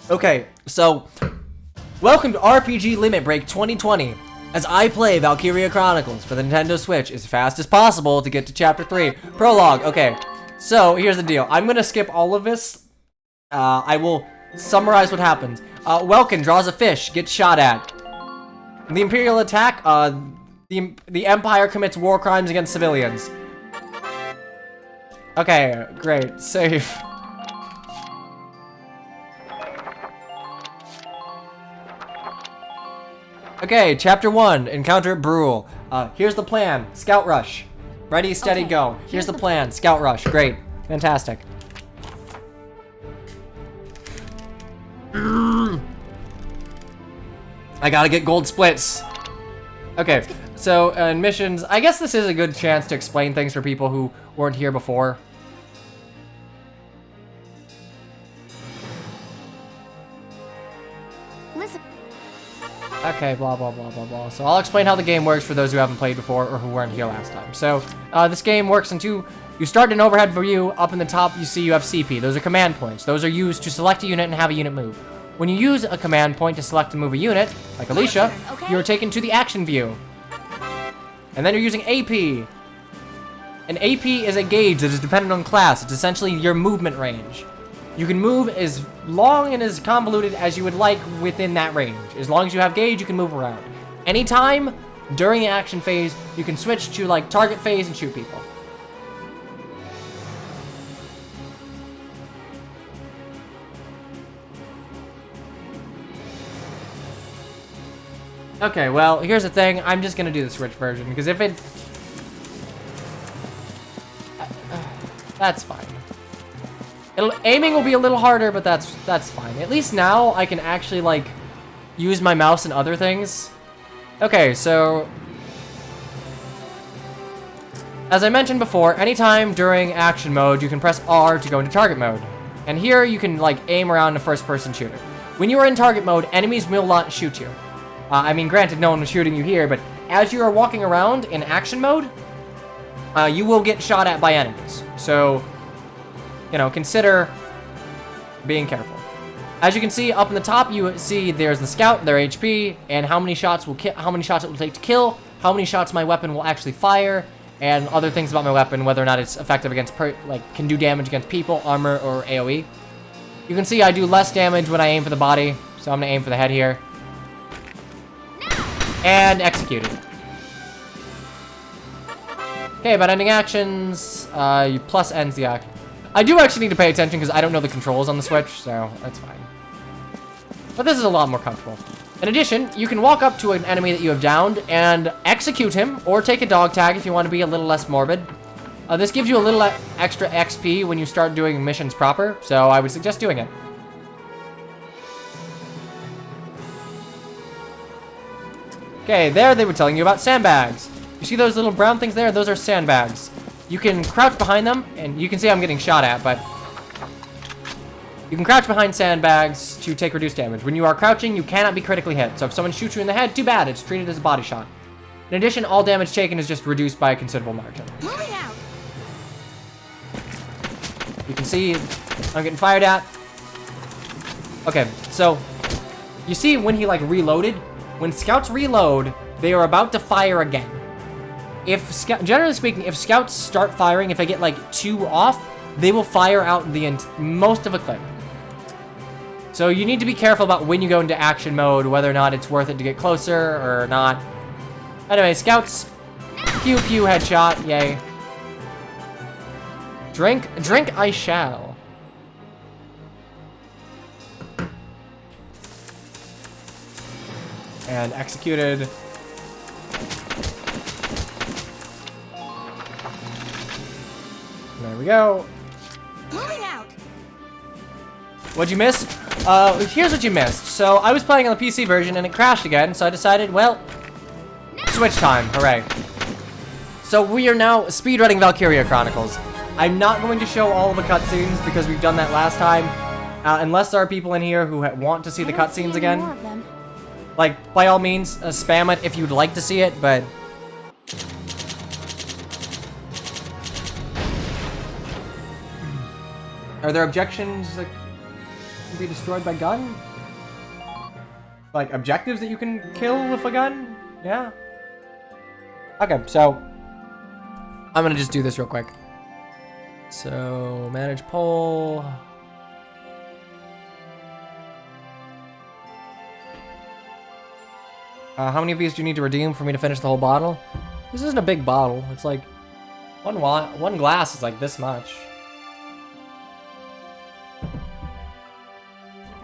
Okay, so welcome to RPG Limit Break 2020 as I play Valkyria Chronicles for the Nintendo Switch as fast as possible to get to Chapter 3. Prologue, okay. So, here's the deal. I'm gonna skip all of this. I will summarize what happens. Welkin draws a fish, gets shot at. The Imperial attack, the Empire commits war crimes against civilians. Okay, great. Save. Okay, Chapter 1, Encounter at Brule. Here's the plan. Scout rush. Ready, steady, Okay, go. Here's the plan. Scout rush. Great. Fantastic. I gotta get gold splits. Okay, so in missions, I guess this is a good chance to explain things for people who weren't here before. Listen. Okay, blah, blah, blah, blah, blah. So I'll explain how the game works for those who haven't played before or who weren't here last time. So this game works in two. You start in overhead view. Up in the top, you see you have CP. Those are command points. Those are used to select a unit and have a unit move. When you use a command point to select and move a unit, like Alicia, Okay. you're taken to the action view. And then you're using AP. An AP is a gauge that is dependent on class. It's essentially your movement range. You can move as long and as convoluted as you would like within that range. As long as you have gauge, you can move around. Anytime during the action phase, you can switch to like target phase and shoot people. Okay, well, here's the thing. I'm just gonna do the Switch version because if it... that's fine. Aiming will be a little harder, but that's fine. At least now I can actually like use my mouse and other things. Okay, so as I mentioned before, anytime during action mode, you can press R to go into target mode. And here you can like aim around a first-person shooter. When you are in target mode, enemies will not shoot you. I mean, granted, no one was shooting you here, but as you are walking around in action mode, you will get shot at by enemies. So, you know, consider being careful. As you can see up in the top, you see there's the scout, their HP, and how many shots how many shots it will take to kill, how many shots my weapon will actually fire, and other things about my weapon, whether or not it's effective against can do damage against people, armor, or AoE. You can see I do less damage when I aim for the body, so I'm gonna aim for the head here. And executed. Okay, about ending actions, you plus ends the action. I do actually need to pay attention because I don't know the controls on the Switch, so that's fine. But this is a lot more comfortable. In addition, you can walk up to an enemy that you have downed and execute him, or take a dog tag if you want to be a little less morbid. This gives you a little extra XP when you start doing missions proper, so I would suggest doing it. Okay, there they were telling you about sandbags. You see those little brown things there? Those are sandbags. You can crouch behind them, and you can see I'm getting shot at, but you can crouch behind sandbags to take reduced damage. When you are crouching, you cannot be critically hit. So if someone shoots you in the head, too bad. It's treated as a body shot. In addition, all damage taken is just reduced by a considerable margin. Moving out. You can see I'm getting fired at. Okay, so you see when he like reloaded, when scouts reload, they are about to fire again. Generally speaking, if scouts start firing, if they get like 2 off, they will fire out most of a clip. So you need to be careful about when you go into action mode, whether or not it's worth it to get closer or not. Anyway, scouts, pew pew headshot, yay. Drink I shall. And executed. There we go. Moving out. What'd you miss? Here's what you missed. So I was playing on the PC version and it crashed again, so I decided, well, Switch time, hooray. So we are now speedrunning Valkyria Chronicles. I'm not going to show all of the cutscenes because we've done that last time. Unless there are people in here who want to see the cutscenes again. More of them. Like, by all means, spam it if you'd like to see it, but... Are there objections? Like, can be destroyed by gun? Like, objectives that you can kill with a gun? Yeah. Okay, so I'm gonna just do this real quick. So, manage poll. How many of these do you need to redeem for me to finish the whole bottle? This isn't a big bottle. It's like one glass is like this much.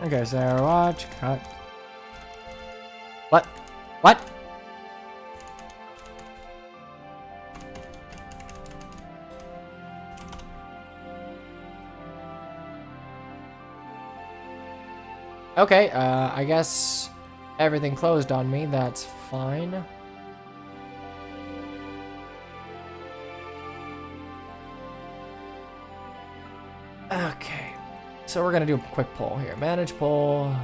Okay, so watch, cut. What? What? Okay, I guess everything closed on me. That's fine. Okay, so we're gonna do a quick poll here. Manage poll.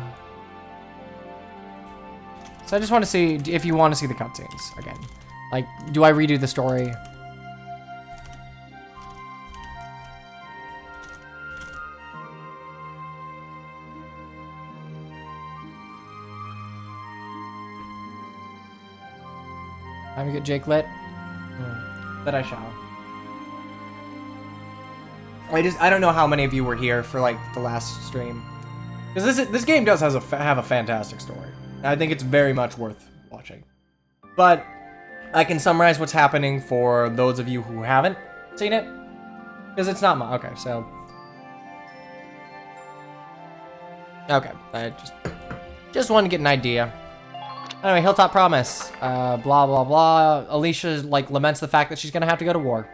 So I just want to see if you want to see the cutscenes again. Like, do I redo the story? Time to get Jake lit. That I shall. I don't know how many of you were here for like the last stream, because this game does have a fantastic story. I think it's very much worth watching. But I can summarize what's happening for those of you who haven't seen it, because it's not okay. So okay, I just wanted to get an idea. Anyway, Hilltop Promise. Blah blah blah. Alicia like laments the fact that she's gonna have to go to war.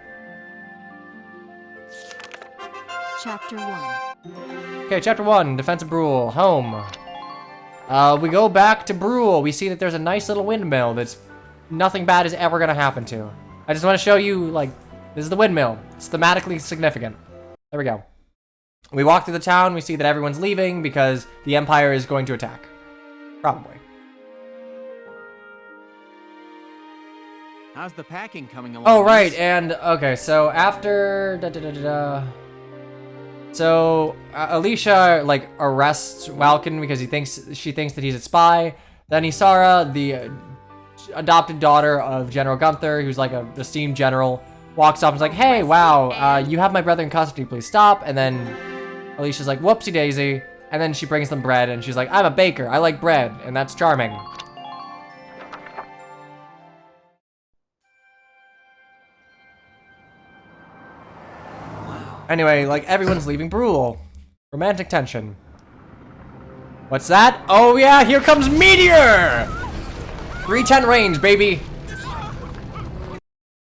Chapter 1. Okay, Chapter 1, Defense of Brule, home. We go back to Brule. We see that there's a nice little windmill that's nothing bad is ever gonna happen to. I just want to show you, like, this is the windmill. It's thematically significant. There we go. We walk through the town, we see that everyone's leaving because the Empire is going to attack. Probably. How's the packing coming along? Oh, right, and, okay, so after... So, Alicia, like, arrests Walken because she thinks that he's a spy. Then Isara, the adopted daughter of General Gunther, who's like a esteemed general, walks up and is like, hey, wow, you have my brother in custody, please stop. And then Alicia's like, whoopsie daisy. And then she brings them bread, and she's like, I'm a baker, I like bread, and that's charming. Anyway, like, everyone's leaving Brule. Romantic tension. What's that? Oh yeah, here comes Meteor! 310 range, baby!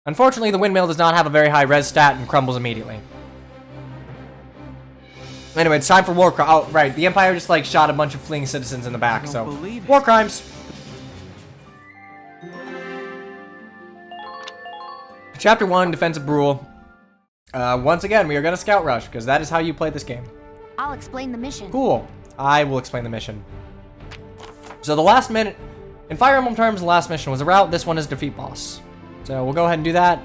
Unfortunately, the windmill does not have a very high res stat and crumbles immediately. Anyway, it's time for war crimes. Oh, right, the Empire just, like, shot a bunch of fleeing citizens in the back, so... War crimes! Chapter 1, Defense of Brule. Once again, we are gonna scout rush, because that is how you play this game. I'll explain the mission. Cool. I will explain the mission. So the last minute, in Fire Emblem terms, the last mission was a route. This one is defeat boss. So we'll go ahead and do that.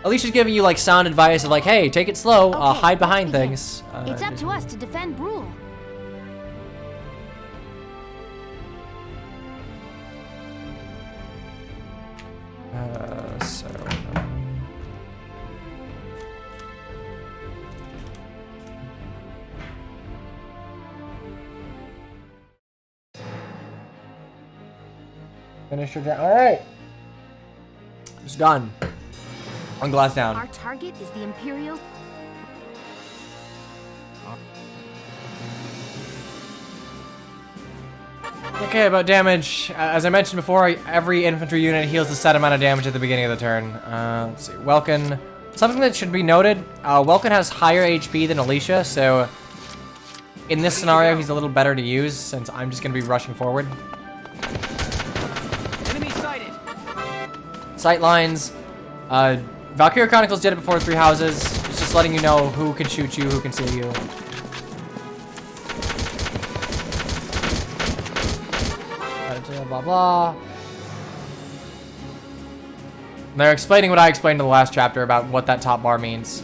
Alicia's giving you like sound advice of like, hey, take it slow, Okay, hide behind let's begin. things. It's up to us to defend Brule. So... Finish your job. All right. It's done. One glass down. Our target is the Imperial. Okay, about damage. As I mentioned before, every infantry unit heals a set amount of damage at the beginning of the turn. Let's see. Welkin. Something that should be noted, Welkin has higher HP than Alicia, so in this scenario, he's a little better to use since I'm just going to be rushing forward. Sight lines. Valkyria Chronicles did it before 3 houses. It's just letting you know who can shoot you, who can see you. Blah blah. And they're explaining what I explained in the last chapter about what that top bar means.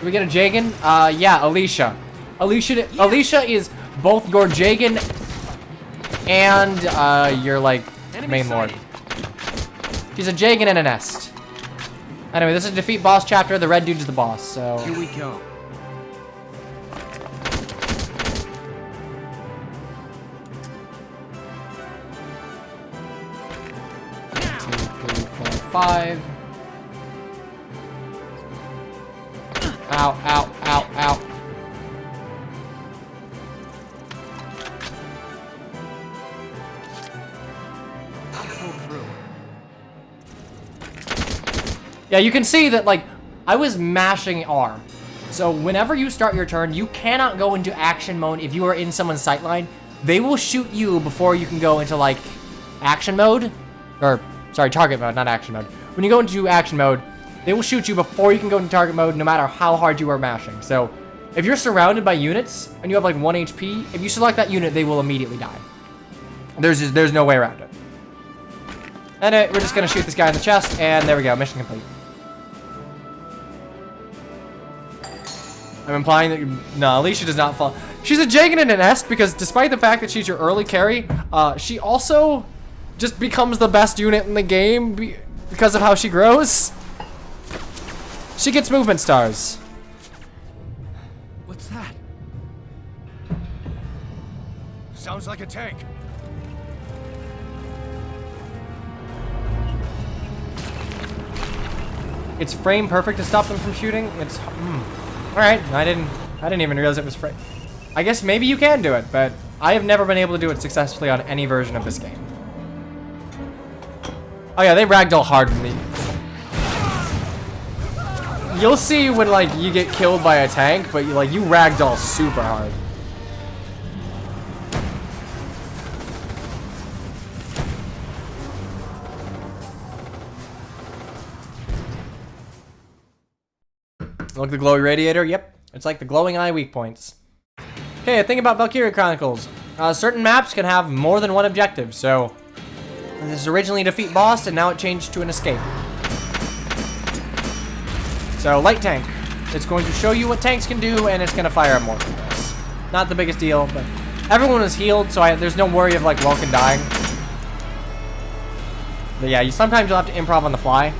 we get a Jagan? Yeah, Alicia. Alicia is both your Jagan and your like main lord. She's a Jagan and a Nest. Anyway, this is a defeat boss chapter. The red dude is the boss. So here we go. 5. Ow, ow, ow, ow. Yeah, you can see that, like, I was mashing R. So whenever you start your turn, you cannot go into action mode if you are in someone's sightline. They will shoot you before you can go into, like, action mode. Or, sorry, target mode, not action mode. When you go into action mode, they will shoot you before you can go into target mode, no matter how hard you are mashing. So, if you're surrounded by units, and you have, like, 1 HP, if you select that unit, they will immediately die. There's no way around it. And we're just gonna shoot this guy in the chest, and there we go, mission complete. I'm implying that, no, Alicia does not fall. She's a Jagan and an Est, because despite the fact that she's your early carry, she also just becomes the best unit in the game because of how she grows. She gets movement stars. What's that? Sounds like a tank. It's frame perfect to stop them from shooting. It's all right. I didn't even realize it was frame. I guess maybe you can do it, but I have never been able to do it successfully on any version of this game. Oh yeah, they ragdoll hard with me. You'll see when like you get killed by a tank, but you ragdoll super hard. Look, the glowy radiator. Yep, it's like the glowing eye weak points. Okay, think about Valkyria Chronicles. Certain maps can have more than one objective, so this is originally defeat boss, and now it changed to an escape. So, light tank. It's going to show you what tanks can do, and it's going to fire more than this. Not the biggest deal, but everyone is healed, so there's no worry of, like, Welkin dying. But yeah, sometimes you'll have to improv on the fly.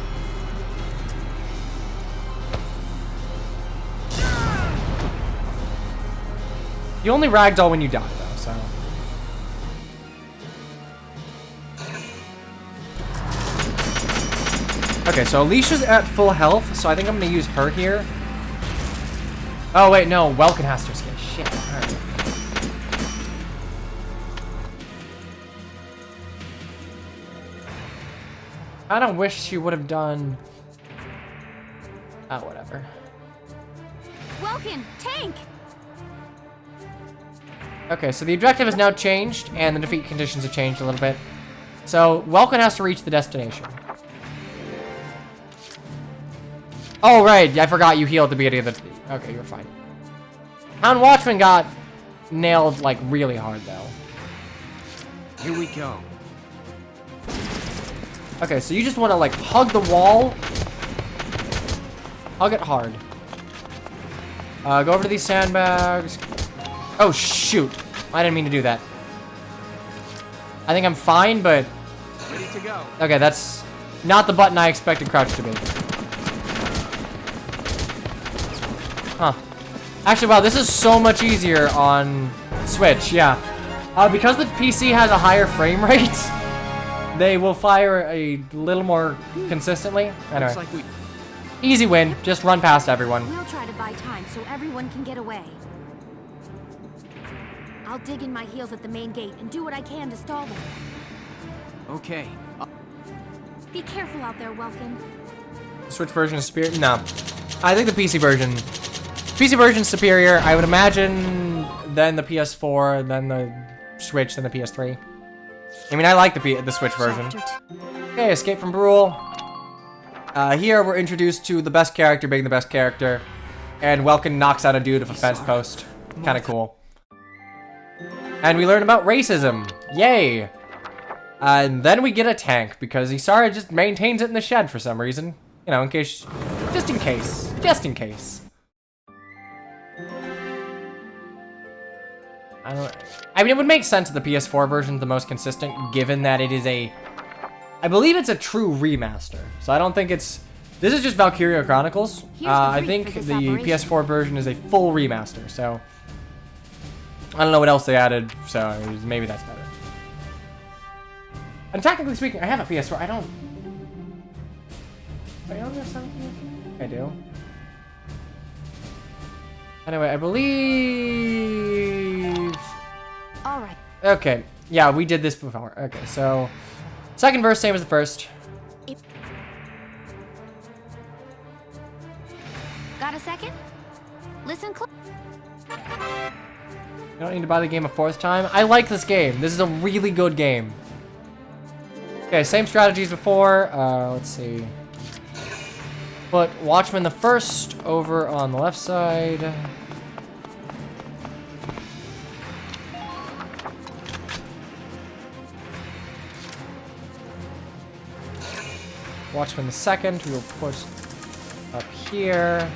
You only ragdoll when you die, though, so. Okay, so Alicia's at full health, so I think I'm gonna use her here. Oh, wait, no, Welkin has to escape. Shit, alright. I don't wish she would have done... Oh, whatever. Welkin, tank! Okay, so the objective has now changed, and the defeat conditions have changed a little bit. So, Welkin has to reach the destination. Oh, right, I forgot you healed at the beginning of the... Okay, you're fine. Hound Watchman got nailed, like, really hard, though. Here we go. Okay, so you just want to, like, hug the wall. Hug it hard. Go over to these sandbags. Oh, shoot. I didn't mean to do that. I think I'm fine, but... Ready to go. Okay, that's not the button I expected crouch to be. Huh. Actually, wow, this is so much easier on Switch, yeah. Because the PC has a higher frame rate, they will fire a little more consistently. Anyway. Looks like Easy win. Just run past everyone. We'll try to buy time so everyone can get away. I'll dig in my heels at the main gate and do what I can to stall them. Okay. Be careful out there, Welkin. Switch version is superior? No. I think the PC version... PC version's superior. I would imagine then the PS4, then the Switch, then the PS3. I mean, I like the Switch version. Okay, escape from Brule. Here we're introduced to the best character being the best character. And Welkin knocks out a dude with a fence post. Kinda cool. And we learn about racism. Yay! And then we get a tank, because Isara just maintains it in the shed for some reason. You know, in case... Just in case. Just in case. I mean, it would make sense that the PS4 version is the most consistent, given that it is I believe it's a true remaster. So I don't think it's... This is just Valkyria Chronicles. I think the PS4 version is a full remaster, so... I don't know what else they added, so maybe that's better. And technically speaking, I have a PS4. I don't... Do I own this something? I do. Anyway, I believe... Alright. Okay. Yeah, we did this before. Okay, so... Second verse, same as the first. Got a second? Listen close. You don't need to buy the game a fourth time. I like this game. This is a really good game. Okay, same strategies before. Let's see. Put Watchman the first over on the left side. Watchman the second, we will put up here.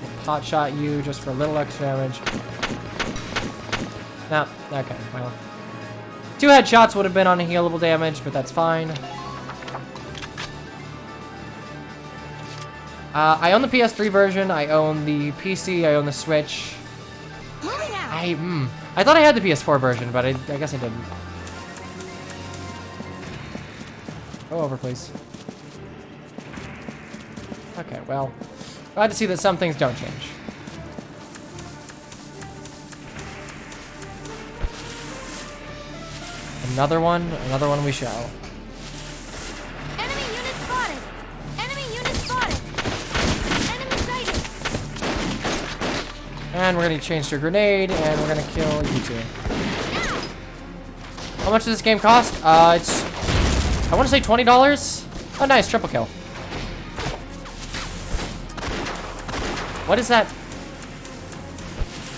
We'll pot shot you just for a little extra damage. No, okay, well. 2 headshots would have been unhealable damage, but that's fine. I own the PS3 version, I own the PC, I own the Switch. Moving out. I thought I had the PS4 version, but I guess I didn't. Go over, please. Okay, well, glad to see that some things don't change. Another one we shall. Enemy unit spotted. Enemy unit spotted. Enemy sighted. And we're gonna change to a grenade, and we're gonna kill you two. How much does this game cost? It's, I want to say $20. Oh, nice, triple kill. What is that?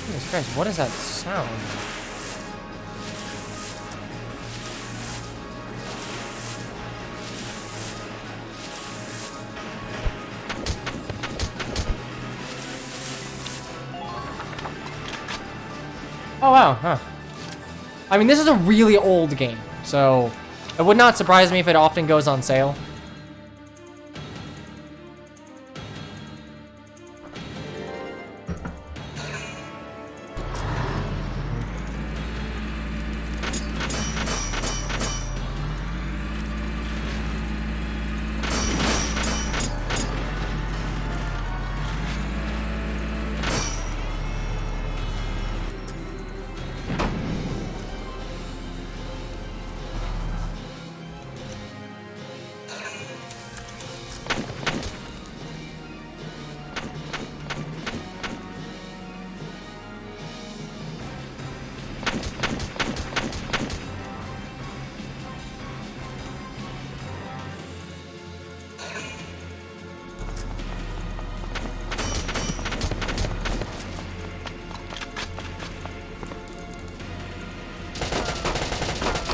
Jesus Christ, what is that sound? Oh, wow, huh. I mean, this is a really old game, so it would not surprise me if it often goes on sale.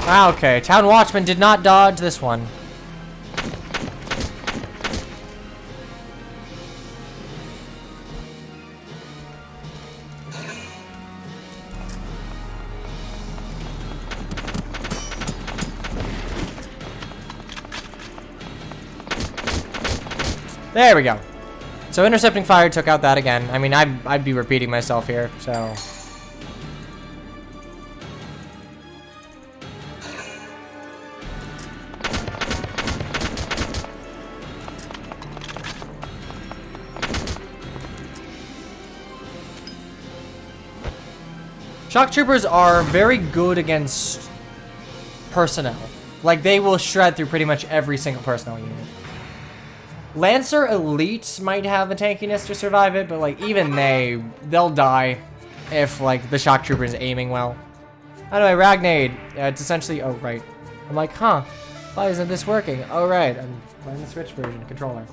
Ah, okay, Town Watchman did not dodge this one. There we go. So intercepting fire took out that again. I mean, I'd be repeating myself here, so... Shock Troopers are very good against personnel. Like, they will shred through pretty much every single personnel unit. Lancer Elites might have the tankiness to survive it, but, like, even they'll die if, like, the Shock Trooper is aiming well. Anyway, Ragnade. It's essentially... Oh, right. I'm like, huh. Why isn't this working? Oh, right. I'm playing the Switch version controller.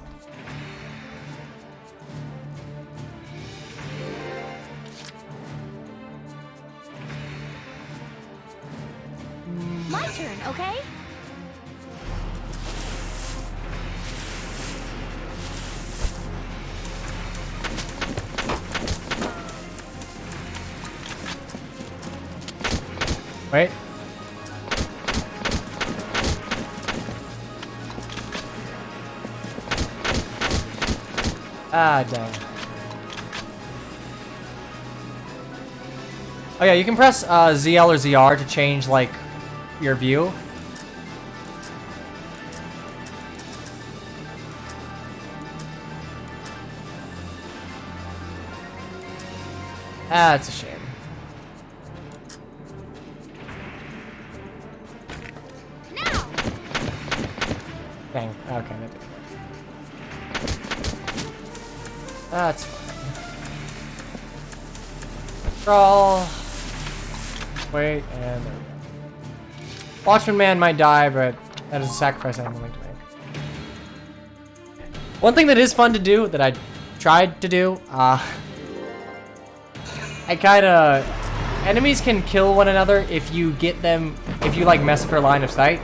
My turn, okay? Wait. Ah, dang. Oh yeah, you can press ZL or ZR to change, like, your view. That's a shame. Now! Dang. Okay, that didn't work. That's fine. Crawl. Wait, and there we go. Watchman Man might die, but that is a sacrifice I'm willing to make. One thing that is fun to do, that I tried to do, enemies can kill one another if you get them, if you like mess with their line of sight.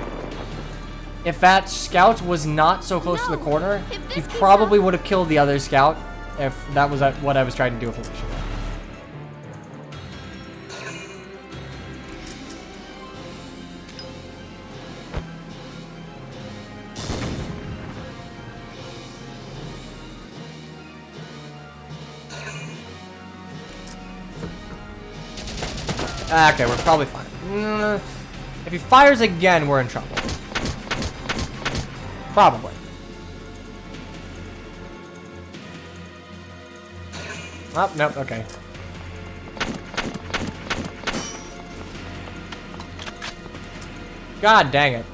If that scout was not so close to the corner, you probably would have killed the other scout if that was what I was trying to do with Felicia. Okay, we're probably fine. If he fires again, we're in trouble. Probably. Oh, nope, okay. God dang it.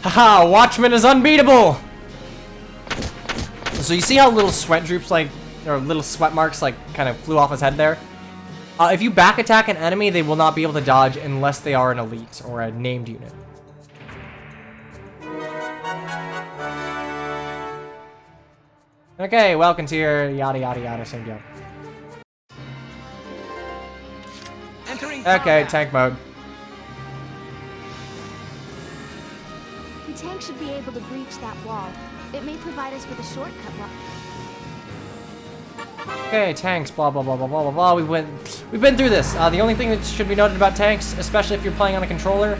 Haha, Watchman is unbeatable! So you see how little sweat droops, like, or little sweat marks, like, kind of flew off his head there? If you back attack an enemy, they will not be able to dodge unless they are an elite or a named unit. Okay, welcome to your yada yada yada, same deal. Entering Okay, combat. tank mode. The tank should be able to breach that wall. It may provide us with a shortcut. Okay, tanks, blah blah blah blah blah blah blah. We've been through this. The only thing that should be noted about tanks, especially if you're playing on a controller,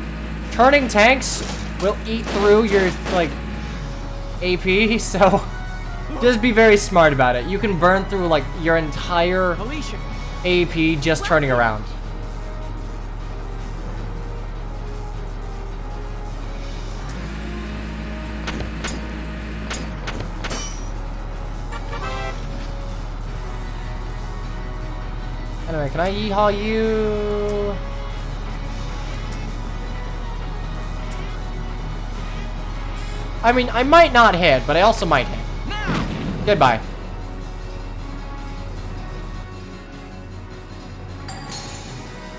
turning tanks will eat through your like AP, so just be very smart about it. You can burn through like your entire Felicia. AP just turning around. Anyway, can I yeehaw you? I mean, I might not hit, but I also might hit. Goodbye.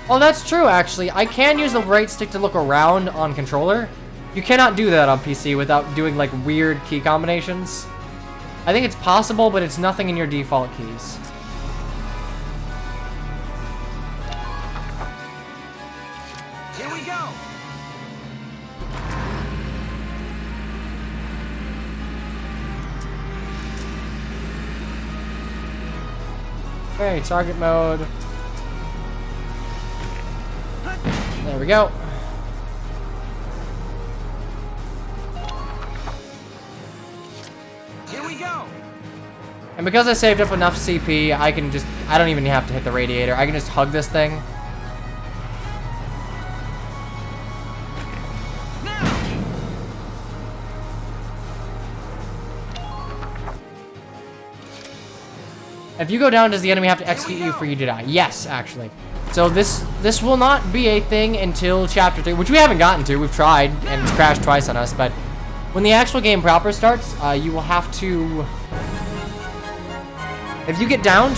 Oh, that's true, actually. I can use the right stick to look around on controller. You cannot do that on PC without doing, like, weird key combinations. I think it's possible, but it's nothing in your default keys. Here we go. Okay, target mode. There we go. Here we go. And because I saved up enough CP, I don't even have to hit the radiator. I can just hug this thing. If you go down, does the enemy have to execute you for you to die? Yes, actually. So this will not be a thing until Chapter 3, which we haven't gotten to. We've tried, and it's crashed twice on us, but when the actual game proper starts, you will have to... If you get downed,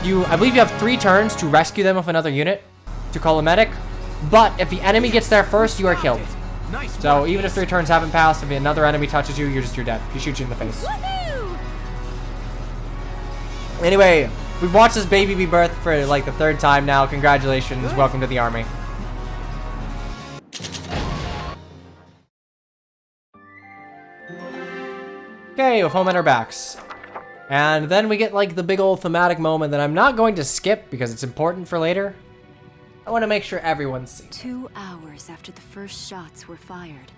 I believe you have 3 turns to rescue them with another unit, to call a medic, but if the enemy gets there first, you are killed. Nice. So even if 3 turns haven't passed, if another enemy touches you, you're dead. He shoots you in the face. Woohoo! Anyway, we've watched this baby be birthed for like the 3rd time now. Congratulations. Welcome to the army. Okay, with home at our backs. And then we get like the big old thematic moment that I'm not going to skip because it's important for later. I want to make sure everyone's seen. 2 hours after the first shots were fired,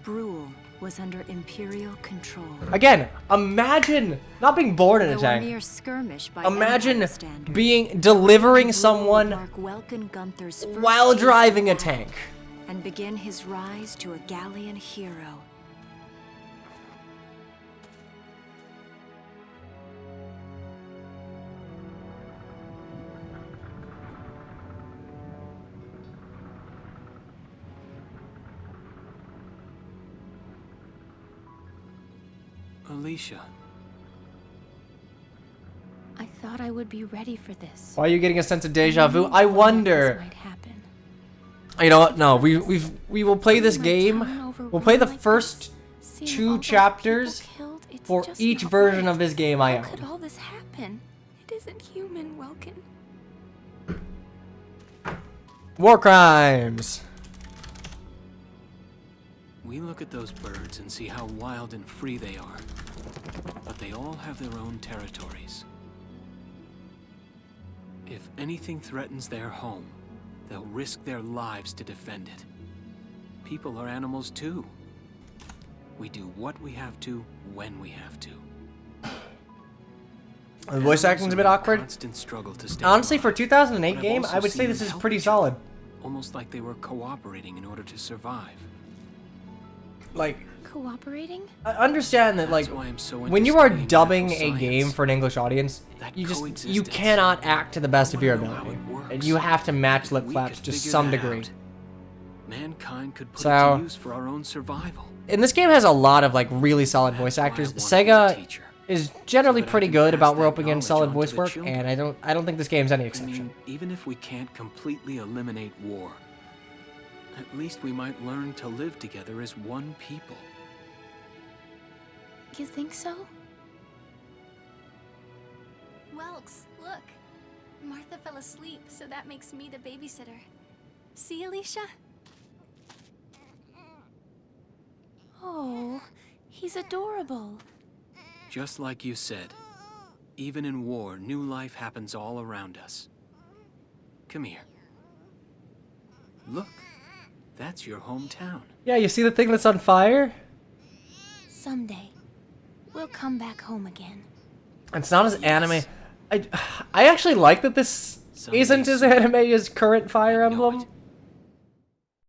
Brule was under Imperial control. Again, imagine not being born in a Though tank. mere skirmish by Imagine Empire standards, delivering Brule would someone mark Welkin Gunther's first while taste driving a of battle tank. and begin his rise to a Gallian hero. Alicia. I thought I would be ready for this. Why are you getting a sense of deja vu? I This wonder. might happen. You know what? No, we will play this game. We'll play the first Seeing 2 all those chapters people killed, it's for just each not version right. of this game I How could own. all this happen? It isn't human, Welkin. War crimes. We look at those birds and see how wild and free they are. But they all have their own territories. If anything threatens their home, they'll risk their lives to defend it. People are animals too. We do what we have to, when we have to. The voice acting's a bit awkward. Constant struggle to stay Honestly, for a alive. 2008 But I've game, also I would say seen this them is help pretty each solid. other, almost like they were cooperating in order to survive. Like, Cooperating? I understand that, like, That's why I'm so into when you are studying dubbing natural a game science. for an English audience, That you coexistence. cannot act to the best of your wanna know how ability. it works. And you have to match If lip we flaps could to figure some that degree. out, mankind could put So- it to use for our own survival. And this game has a lot of, like, really solid voice That's why I actors. wanted to be a Sega teacher. is generally So that I pretty can good pass about that roping in knowledge solid on to voice the work, children. and I don't think this game's any I exception. mean, even if we can't completely eliminate war, at least we might learn to live together as one people. You think so? Welks, look. Martha fell asleep, so that makes me the babysitter. See, Alicia? Oh, he's adorable. Just like you said, even in war, new life happens all around us. Come here. Look, that's your hometown. Yeah, you see the thing that's on fire? Someday, we'll come back home again. It's not as anime. I actually like that this Someday isn't as soon. anime as current Fire I know Emblem. it.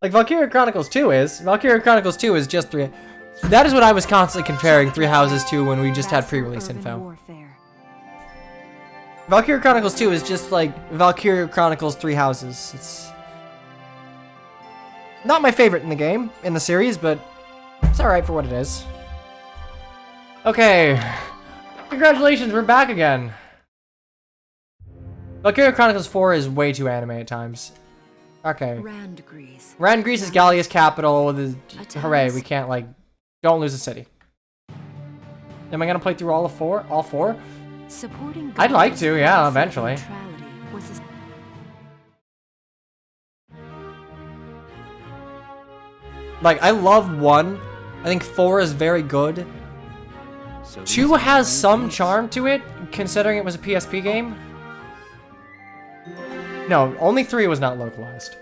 Like Valkyria Chronicles 2 is. Valkyria Chronicles 2 is just 3. That is what I was constantly comparing Three Houses to when we just had Vast pre-release urban info. warfare. Valkyria Chronicles 2 is just like Valkyria Chronicles 3 Houses. It's not my favorite in the game, in the series, but it's alright for what it is. Okay. Congratulations, we're back again. Valkyria Chronicles 4 is way too anime at times. Okay. Randgrease. Randgrease is Gallia's capital. At Hooray, times- we can't, like, don't lose a city. Am I gonna play through all of 4? All 4? Supporting I'd like Gallia's to, yeah, policy of eventually. neutrality was Like, I love 1. I think 4 is very good. So these 2 are has new some things. charm to it, considering it was a PSP game. No, only 3 was not localized.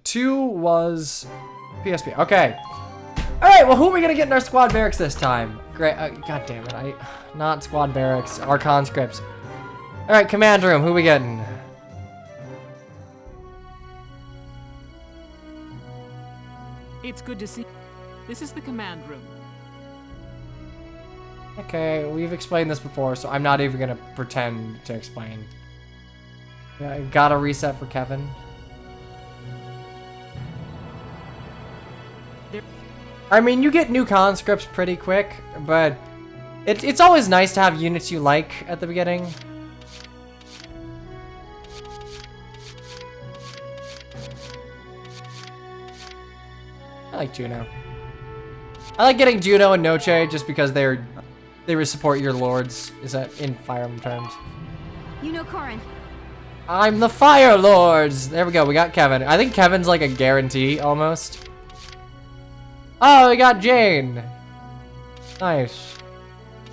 Two was PSP. Okay. All right. Well, who are we gonna get in our squad barracks this time? Great. God damn it! Not squad barracks. Our conscripts. All right, command room. Who we getting? It's good to see. This is the command room. Okay, we've explained this before, so I'm not even gonna pretend to explain. Yeah, I got a reset for Kevin. I mean, you get new conscripts pretty quick, but it's always nice to have units you like at the beginning. I like Juno. I like getting Juno and Noche just because they would support your lords. Is that in Fire Emblem terms? You know Corin. I'm the Fire Lords! There we go, we got Kevin. I think Kevin's like a guarantee, almost. Oh, we got Jane! Nice.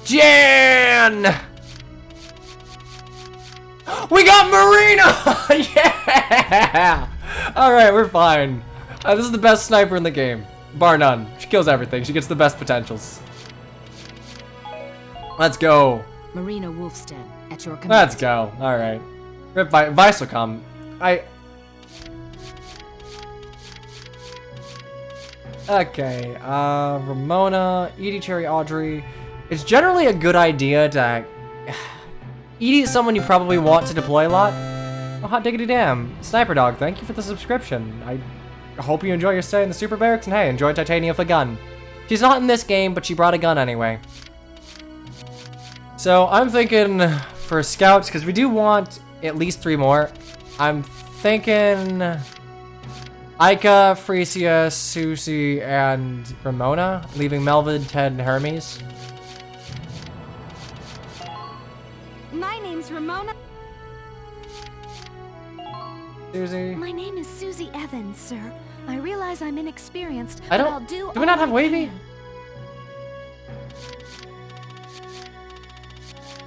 Jan! We got Marina! Yeah! Alright, we're fine. This is the best sniper in the game. Bar none. She kills everything. She gets the best potentials. Let's go. Marina Wolfstead, at your command. Let's go. Alright. Vice will come. Okay, Ramona, Edie, Cherry, Audrey. It's generally a good idea to... Edie is someone you probably want to deploy a lot. Oh, hot diggity damn. Sniper Dog, thank you for the subscription. I hope you enjoy your stay in the Super Barracks, and hey, enjoy Titania with a gun. She's not in this game, but she brought a gun anyway. So, I'm thinking for scouts, because we do want at least 3 more. I'm thinking... Ica, Freesia, Susie, and Ramona, leaving Melvin, Ted, and Hermes. My name's Ramona. Susie. My name is Susie Evans, sir. I realize I'm inexperienced, I but don't... I'll do we not all have I Wavy? can.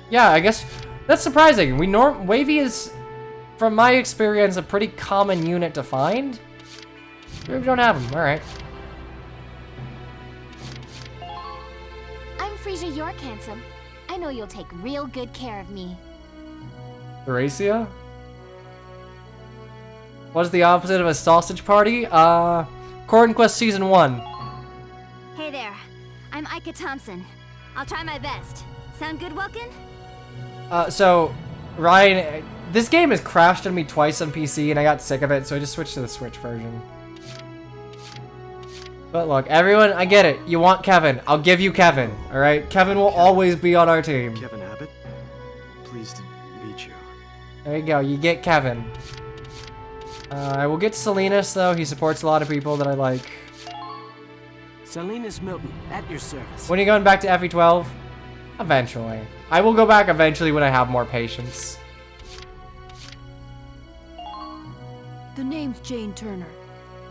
Yeah, I guess that's surprising. Wavy is, from my experience, a pretty common unit to find. We don't have him. All right. I'm Freesia York Handsome. I know you'll take real good care of me. Horacia? What's the opposite of a sausage party? Court Quest Season 1. Hey there. I'm Ica Thompson. I'll try my best. Sound good, Welkin? So, Ryan, this game has crashed on me twice on PC, and I got sick of it, so I just switched to the Switch version. But look, everyone, I get it. You want Kevin. I'll give you Kevin, alright? Kevin will always be on our team. Kevin Abbott, pleased to meet you. There you go, you get Kevin. I will get Salinas, though. He supports a lot of people that I like. Salinas Milton, at your service. When are you going back to FE12? Eventually. I will go back eventually when I have more patience. The name's Jane Turner.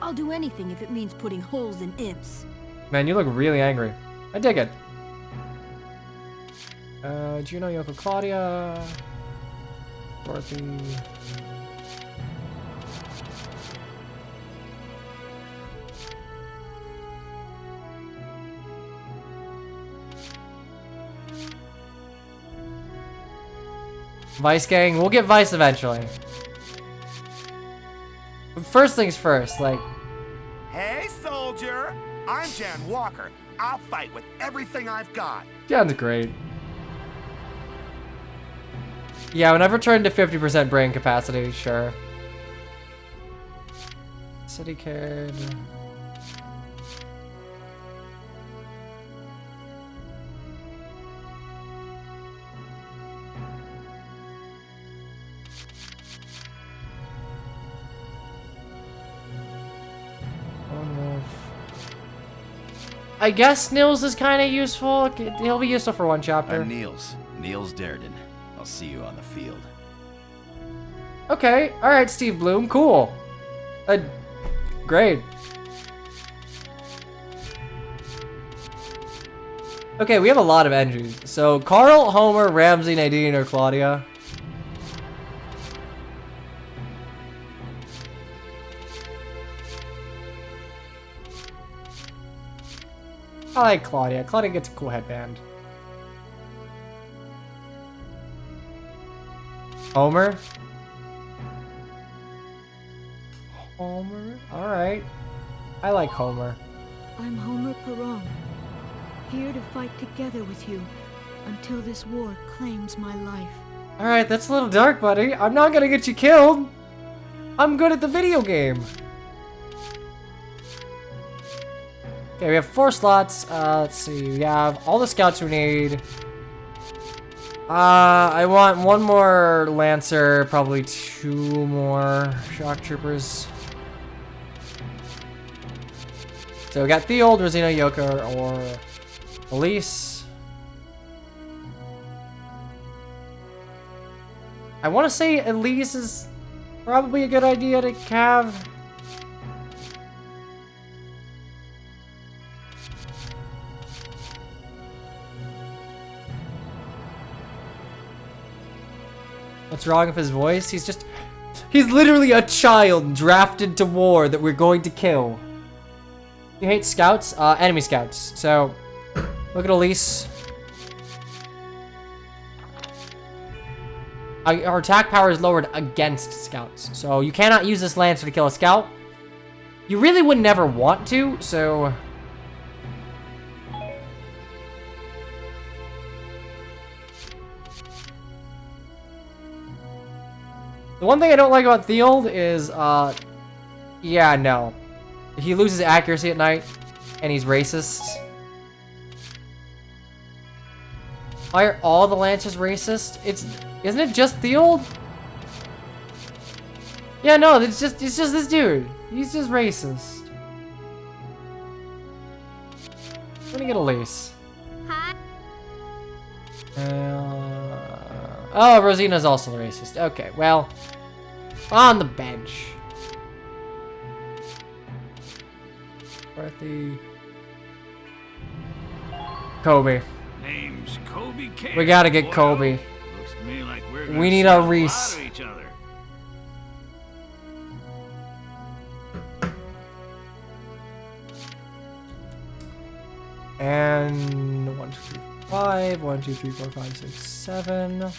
I'll do anything if it means putting holes in imps. Man, you look really angry. I dig it. Juno, Yoko, Claudia, Dorothy. Vice gang, we'll get Vice eventually. But first things first, like... Hey, soldier! I'm Jan Walker. I'll fight with everything I've got. Jan's great. Yeah, when I've returned to 50% brain capacity, sure. City Kid... I guess Nils is kind of useful. He'll be useful for one chapter. I'm Niels. Niels Darden. I'll see you on the field. Okay. All right, Steve Bloom. Cool. Great. Okay, we have a lot of entries. So, Carl, Homer, Ramsey, Nadine, or Claudia. I like Claudia. Claudia gets a cool headband. Homer? Homer? Alright. I like Homer. I'm Homer Perron, here to fight together with you until this war claims my life. Alright, that's a little dark, buddy. I'm not gonna get you killed. I'm good at the video game. Okay, we have 4 slots. Let's see. We have all the scouts we need. I want 1 more Lancer, probably 2 more Shock Troopers. So we got Theold, Rosina, Yoko, or Elise. I want to say Elise is probably a good idea to have. What's wrong with his voice? He's literally a child drafted to war that we're going to kill. You hate scouts? Enemy scouts. So, look at Elise. Our attack power is lowered against scouts. So, you cannot use this lancer to kill a scout. You really would never want to, so... The one thing I don't like about Theold is, yeah, no. He loses accuracy at night, and he's racist. Why are all the Lancers racist? Isn't it just Theold? Yeah, no, it's just this dude. He's just racist. Let me get Elise. Hi. Oh, Rosina's also racist. Okay, well, on the bench. Dorothy. Kobe. Name's Kobe K. We gotta get Kobe. Looks to me like We need a Reese. each other. And 1, 2, 3, 5. 1, 2, 3, 4, 5, 6, 7.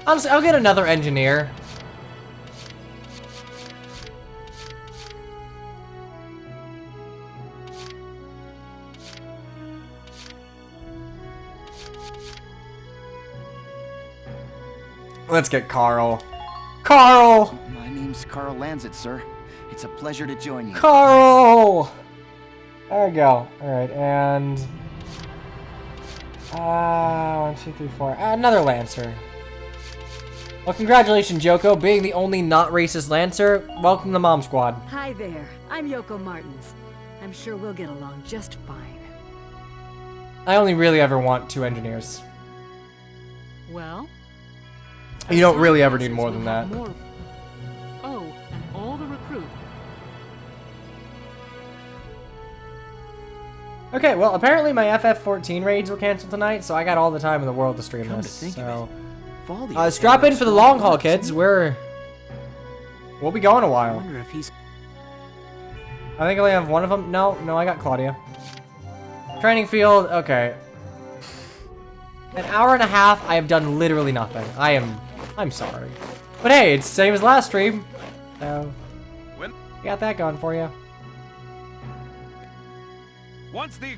Honestly, I'll get another engineer. Let's get Carl. Carl! My name's Carl Lanzit, sir. It's a pleasure to join you. Carl! There we go. Alright, and... 1, 2, 3, 4. Another Lancer. Well, congratulations, Yoko, being the only not racist Lancer. Welcome to the Mom Squad. Hi there. I'm Yoko Martins. I'm sure we'll get along just fine. I only really ever want 2 engineers. Well? You don't really ever need more than that. Oh, and all the recruit. Okay, well, apparently my FF14 raids were canceled tonight, so I got all the time in the world to stream this. So, strap in for the long haul, kids. We'll be going a while. I wonder if he's... I think I only have one of them. No, I got Claudia. Training field, okay. An hour and a half, I have done literally nothing. I'm sorry. But hey, it's the same as last stream. So, got that going for you. Once the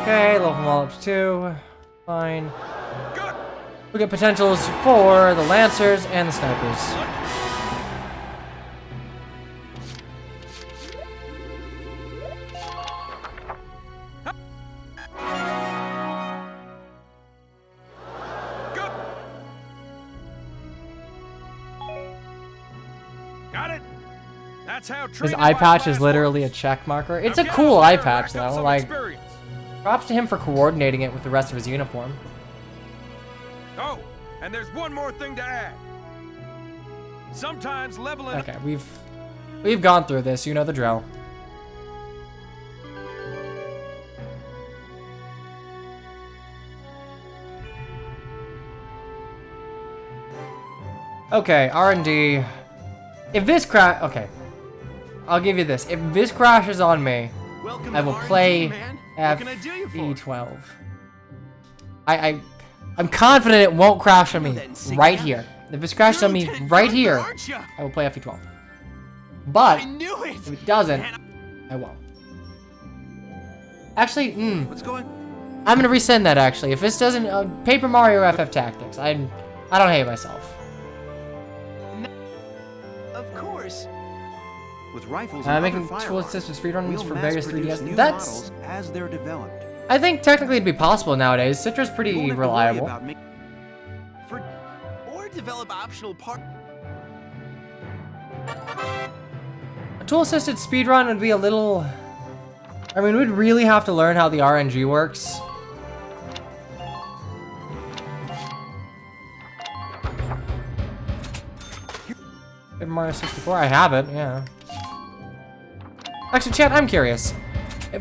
Okay, level them all up to 2. Fine. We get potentials for the Lancers and the Snipers. got it. That's how His eye patch is literally a check marker. It's a cool eye patch, though. Like, props to him for coordinating it with the rest of his uniform. Oh, and there's one more thing to add. Sometimes leveling. Okay, we've gone through this. You know the drill. Okay, R&D. If this crash, okay, I'll give you this. If this crashes on me, I will play FE12. I'm confident it won't crash on me right here. If it's crashed on me right here, I will play FE12. But if it doesn't, I won't. Actually, What's going? I'm gonna resend that. Actually, if this doesn't, Paper Mario FF Tactics. I don't hate myself. Of course. With rifles Making tool-assisted speedruns for various 3DS. That's as they're developed. I think technically it'd be possible nowadays. Citra's pretty reliable. Or develop optional parts. tool-assisted speedrun would be a little... I mean, we'd really have to learn how the RNG works. Super Mario 64, I have it, yeah. Actually, chat, I'm curious.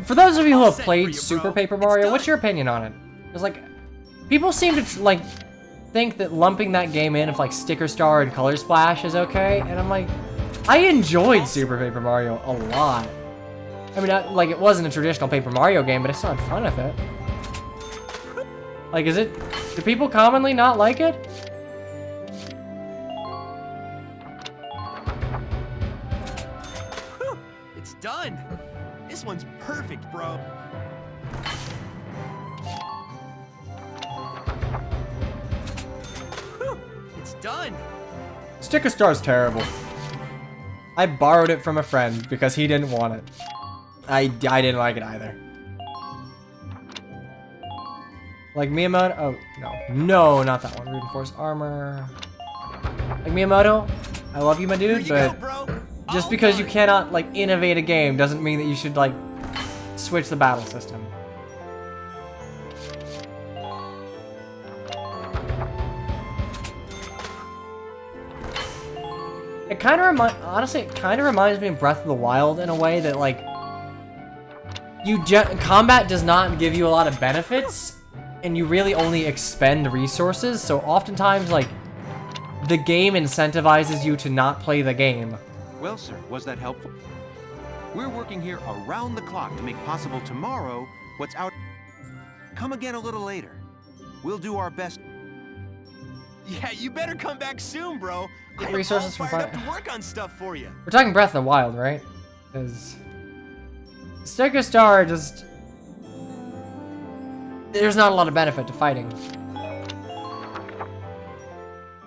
For those of you who have played Super Paper Mario, what's your opinion on it? Because, like, people seem to, like, think that lumping that game in with, like, Sticker Star and Color Splash is okay, and I'm like, I enjoyed Super Paper Mario a lot. I mean, like, it wasn't a traditional Paper Mario game, but I still had fun with it. Like, do people commonly not like it? It's done. This one's perfect, bro. It's done. Sticker Star's terrible. I borrowed it from a friend because he didn't want it. I didn't like it either. Like Miyamoto? Oh, no. No, not that one. Reinforced armor. Like Miyamoto, I love you, my dude, but just because you cannot, like, innovate a game doesn't mean that you should, like, switch the battle system. It kind of honestly, it kind of reminds me of Breath of the Wild in a way that, like, combat does not give you a lot of benefits, and you really only expend resources, so oftentimes, like, the game incentivizes you to not play the game. Well, sir, was that helpful? We're working here around the clock to make possible tomorrow what's out. Come again a little later. We'll do our best. Yeah, you better come back soon, bro. I'm Resources all for fired up to work on stuff for you. We're talking Breath of the Wild, right? Because Sticker Star just... There's not a lot of benefit to fighting.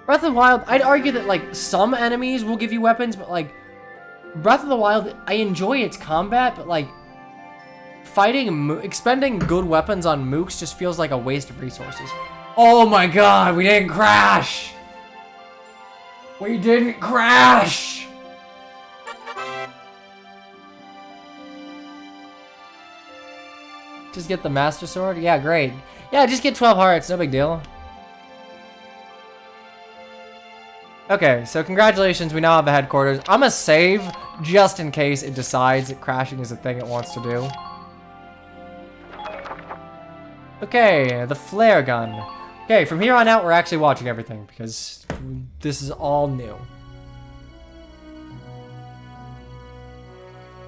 Breath of the Wild, I'd argue that, like, some enemies will give you weapons, but, like, Breath of the Wild, I enjoy its combat, but, like, expending good weapons on mooks just feels like a waste of resources. Oh my god, we didn't crash! We didn't crash! Just get the Master Sword? Yeah, great. Yeah, just get 12 hearts, no big deal. Okay, so congratulations, we now have a headquarters. I'm gonna save just in case it decides that crashing is a thing it wants to do. Okay, the flare gun. Okay, from here on out, we're actually watching everything because this is all new.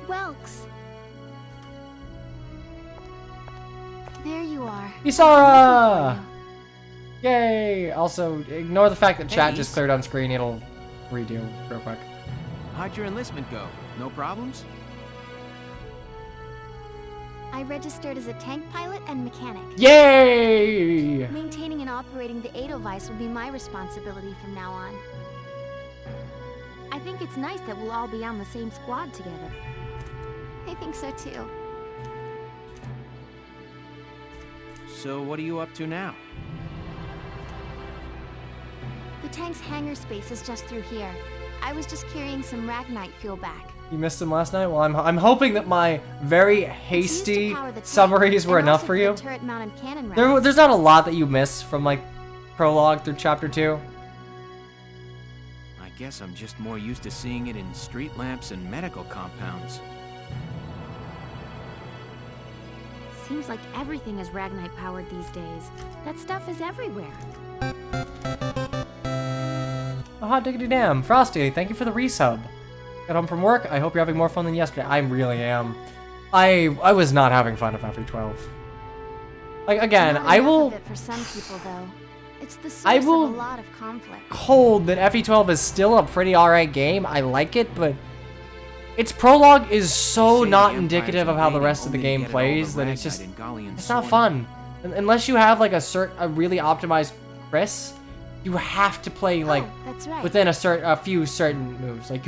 Welks. There you are. Isara! Yay! Also, ignore the fact that chat just cleared on screen. It'll redo real quick. How'd your enlistment go? No problems? I registered as a tank pilot and mechanic. Yay! Maintaining and operating the Edelweiss will be my responsibility from now on. I think it's nice that we'll all be on the same squad together. I think so too. So what are you up to now? The tank's hangar space is just through here. I was just carrying some Ragnite fuel back. You missed him last night? Well, I'm hoping that my very hasty summaries were enough for you. There's not a lot that you miss from, like, prologue through chapter 2. I guess I'm just more used to seeing it in street lamps and medical compounds. Seems like everything is Ragnite powered these days. That stuff is everywhere. Oh, hot diggity damn. Frosty, thank you for the resub. Got home from work. I hope you're having more fun than yesterday. I really am. I was not having fun with FE12. Like, again, I will... For some people, though. It's the source of a lot of conflict. Hold that FE12 is still a pretty alright game. I like it, but its prologue is so not indicative of how the rest of the game plays that it's just... It's not fun. Unless you have, like, a really optimized Chris, you have to play, like, within a few certain moves. Like,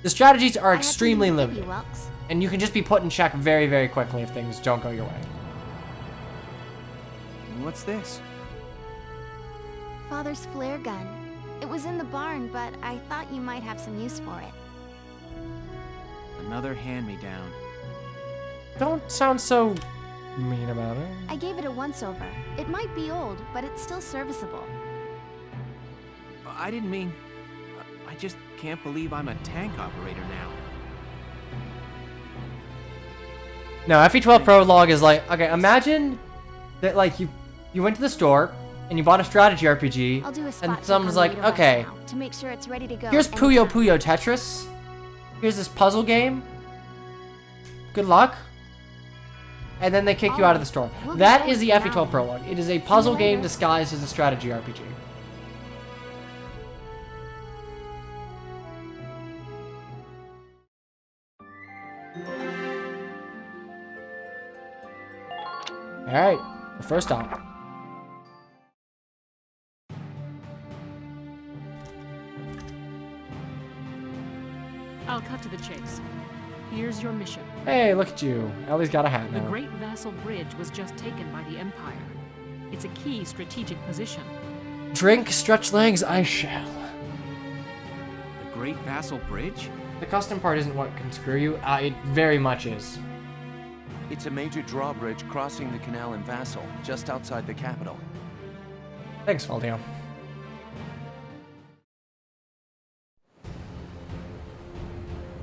the strategies are extremely limited, and you can just be put in check very, very quickly if things don't go your way. What's this? Father's flare gun. It was in the barn, but I thought you might have some use for it. Another hand-me-down. Don't sound so mean about it. I gave it a once-over. It might be old, but it's still serviceable. I didn't mean... I just can't believe I'm a tank operator now. No, FE12 Prologue is like, okay, imagine that like you went to the store and you bought a strategy RPG, I'll do a spot and check someone's on the like, Edelweiss okay, now, to make sure it's ready to go. here's Puyo anytime. Puyo Tetris. Here's this puzzle game. Good luck. And then they kick you out of the store. We'll be That ready is the for FE12 now. Prologue. It is a puzzle you game later. disguised as a strategy RPG. Alright, the first stop. I'll cut to the chase. Here's your mission. Hey, look at you. Ellie's got a hat The now. Great Vassal Bridge was just taken by the Empire. It's a key strategic position. Drink Stretch Lang's ice shell. The Great Vassal Bridge? The custom part isn't what can screw you. It very much is. It's a major drawbridge crossing the canal in Vassal, just outside the capital. Thanks, Valdio.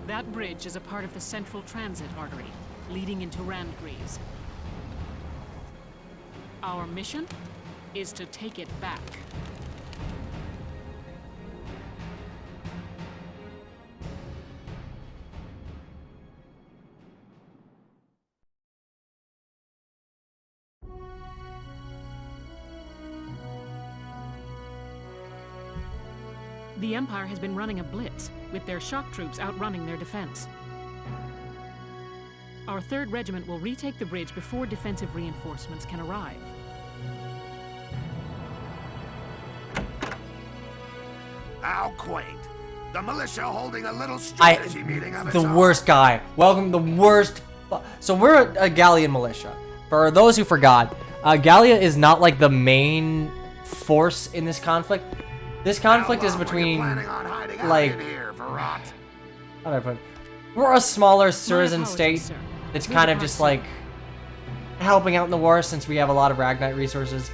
That bridge is a part of the central transit artery, leading into Randgreaves. Our mission is to take it back. The Empire has been running a blitz, with their shock troops outrunning their defense. Our 3rd Regiment will retake the bridge before defensive reinforcements can arrive. How quaint. The militia holding a little strategy meeting of its The own. worst guy. Welcome, the worst. So we're a Gallian militia. For those who forgot, Gallia is not like the main force in this conflict. This conflict is between, like, how do I put it? We're a smaller Surzan state. sir. It's We'll kind of depart just soon. like helping out in the war since we have a lot of Ragnite resources.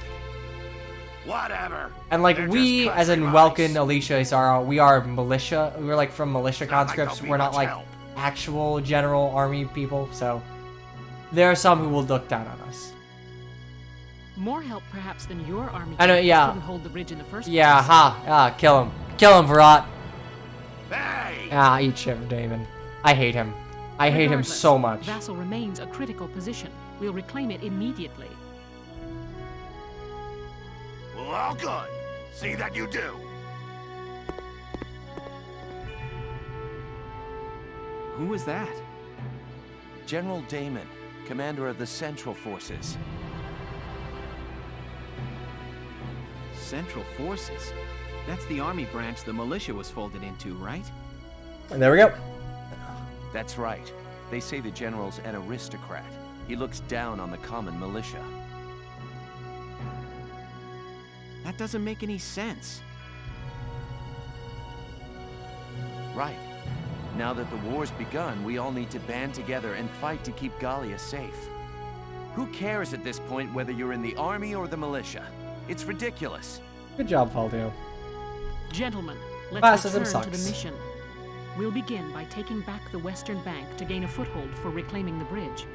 Whatever. And like They're we, just as in country Welkin, mice. Alicia, Isara, we are militia. We're like from militia Not like conscripts. they'll be We're not much like help. actual general army people. So there are some who will look down on us. More help, perhaps, than your army. I know, troops yeah. couldn't hold the bridge in the first Yeah, place. ha, kill him. Kill him, Virat. Hey! Eat shit, Damon. I hate him. I hate him Regardless, so much. Vassal remains a critical position. We'll reclaim it immediately. Well, good. See that you do. Who was that? General Damon, commander of the Central Forces. Central Forces? That's the army branch the militia was folded into, right? And there we go. That's right. They say the general's an aristocrat. He looks down on the common militia. That doesn't make any sense. Right. Now that the war's begun, we all need to band together and fight to keep Gallia safe. Who cares at this point whether you're in the army or the militia? It's ridiculous. Good job, Valdio. Gentlemen, let's Classism return to the sucks. mission. We'll begin by taking back the western bank to gain a foothold for reclaiming the bridge.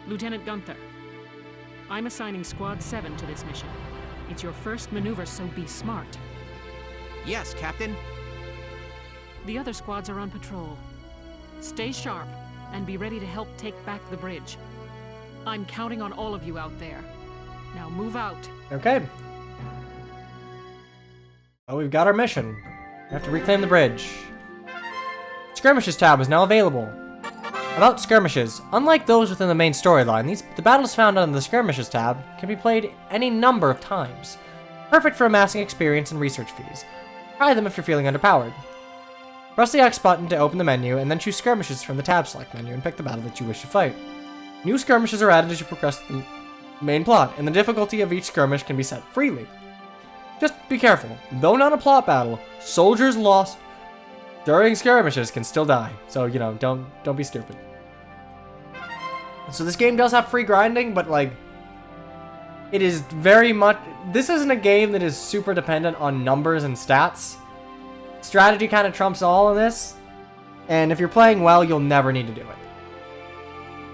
Lieutenant Gunther, I'm assigning Squad 7 to this mission. It's your first maneuver, so be smart. Yes, Captain. The other squads are on patrol. Stay sharp and be ready to help take back the bridge. I'm counting on all of you out there. Now move out. Okay. Well, we've got our mission. We have to reclaim the bridge. Skirmishes tab is now available. About skirmishes, unlike those within the main storyline, the battles found on the skirmishes tab can be played any number of times. Perfect for amassing experience and research fees. Try them if you're feeling underpowered. Press the X button to open the menu, and then choose skirmishes from the tab select menu and pick the battle that you wish to fight. New skirmishes are added as you progress the main plot, and the difficulty of each skirmish can be set freely. Just be careful. Though not a plot battle, soldiers lost during skirmishes can still die. So, you know, don't be stupid. So this game does have free grinding, but like, it is very much, this isn't a game that is super dependent on numbers and stats. Strategy kind of trumps all in this, and if you're playing well, you'll never need to do it.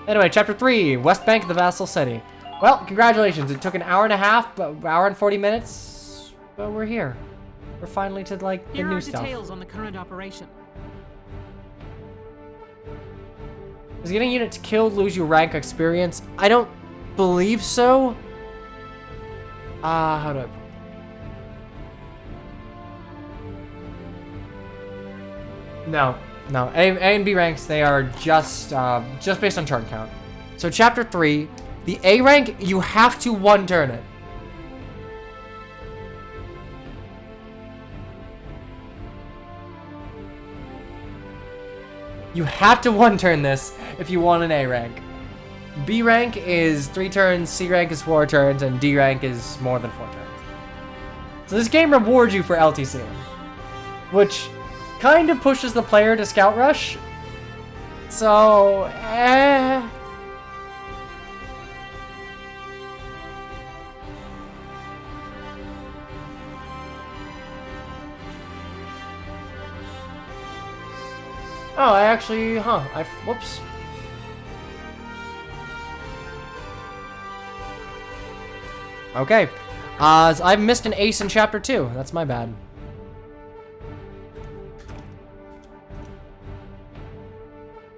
Anyway, Chapter 3, West Bank of the Vassal City. Well, congratulations, it took an hour and a half, but hour and 40 minutes, but we're here. We're finally to, like, the new stuff. Here are details on the current operation. Does getting units killed lose you rank experience? I don't believe so. How do I... No. A and B ranks, they are just based on turn count. So Chapter 3, the A rank, you have to one turn it. You have to one turn this if you want an A rank. B rank is 3 turns, C rank is 4 turns, and D rank is more than 4 turns. So this game rewards you for LTC, which kind of pushes the player to Scout Rush. So, Oh, I actually, whoops. Okay. So I've missed an ace in Chapter 2. That's my bad.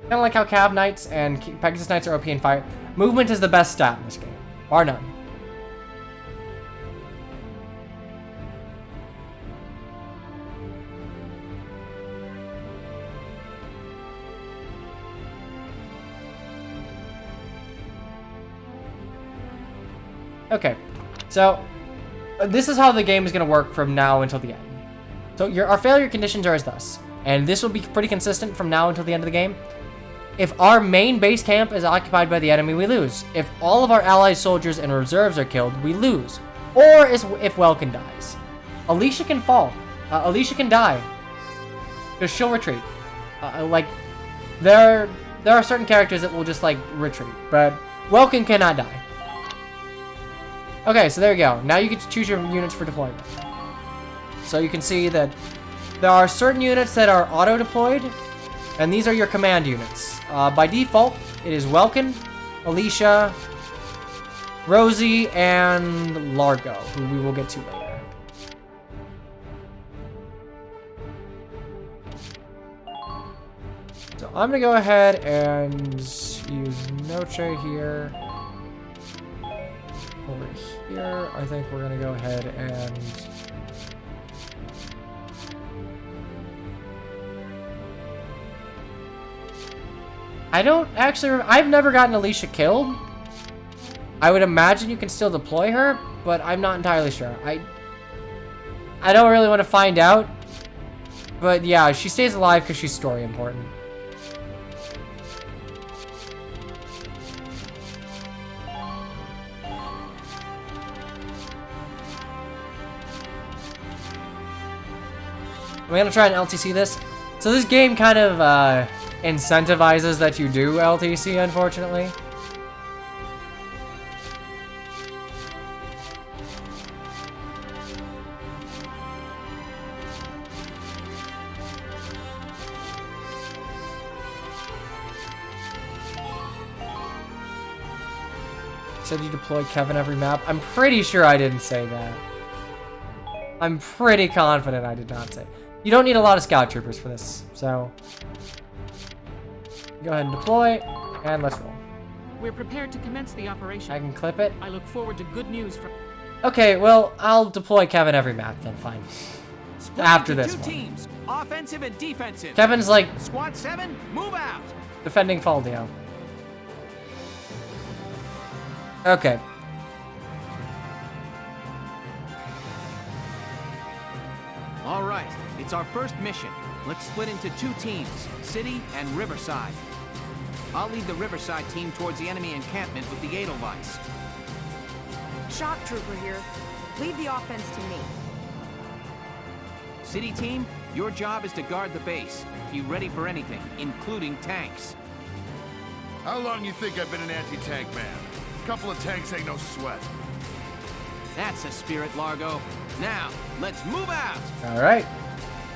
Kind of like how Cav Knights and Pegasus Knights are OP in fire. Movement is the best stat in this game. Bar none. Okay, so this is how the game is going to work from now until the end. So our failure conditions are as thus, and this will be pretty consistent from now until the end of the game. If our main base camp is occupied by the enemy, we lose. If all of our allies, soldiers, and reserves are killed, we lose. Or if Welkin dies. Alicia can fall. Alicia can die. Because she'll retreat. Like, there are certain characters that will just, like, retreat. But Welkin cannot die. Okay, so there you go. Now you get to choose your units for deployment. So you can see that there are certain units that are auto-deployed, and these are your command units. By default, it is Welkin, Alicia, Rosie, and Largo, who we will get to later. So I'm gonna go ahead and use Noche here. Over here, I think we're gonna go ahead and I've never gotten Alicia killed. I would imagine you can still deploy her, but I'm not entirely sure. I don't really want to find out. But yeah, she stays alive because she's story important. I'm gonna try and LTC this. So this game kind of incentivizes that you do LTC, unfortunately. Said you deploy Kevin every map. I'm pretty sure I didn't say that. I'm pretty confident I did not say. You don't need a lot of scout troopers for this, so go ahead and deploy, and let's roll. We're prepared to commence the operation. I can clip it. I look forward to good news from... Okay, well, I'll deploy Kevin every map then, fine. After this one. Teams, offensive and defensive. Kevin's like... Squad 7, move out. Defending Faldio. Okay. All right, it's our first mission. Let's split into 2 teams, City and Riverside. I'll lead the Riverside team towards the enemy encampment with the Edelweiss. Shock Trooper here. Lead the offense to me. City team, Your job is to guard the base. Be ready for anything, including tanks. How long you think I've been an anti-tank man? A couple of tanks ain't no sweat. That's a spirit, Largo. Now, let's move out! Alright.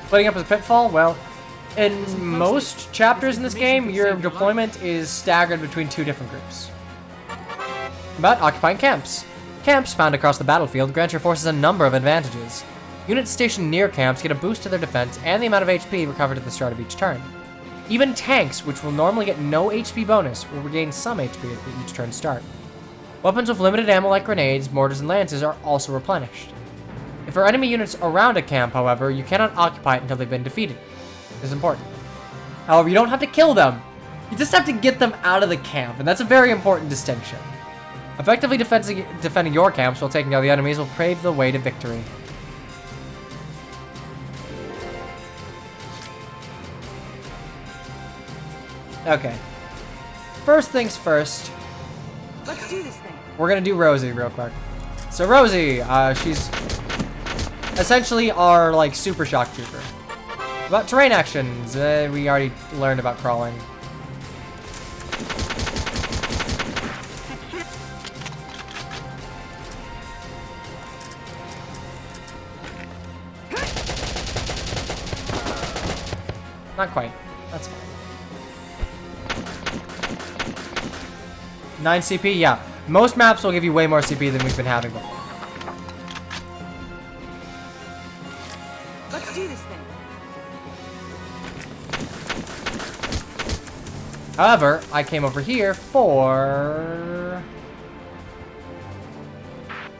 Splitting up as a pitfall, well, in most chapters in this game, your deployment is staggered between two different groups. About occupying camps. Camps found across the battlefield grant your forces a number of advantages. Units stationed near camps get a boost to their defense and the amount of HP recovered at the start of each turn. Even tanks, which will normally get no HP bonus, will regain some HP at each turn start. Weapons with limited ammo like grenades, mortars, and lances are also replenished. If there are enemy units around a camp, however, you cannot occupy it until they've been defeated. This is important. However, you don't have to kill them. You just have to get them out of the camp, and that's a very important distinction. Effectively defending your camps while taking out the enemies will pave the way to victory. Okay. First things first. Let's do this thing. We're gonna do Rosie real quick. So Rosie, she's essentially our like super shock trooper. About terrain actions, we already learned about crawling. Not quite. That's fine. 9 CP, yeah. Most maps will give you way more CP than we've been having before. Let's do this thing. However, I came over here for...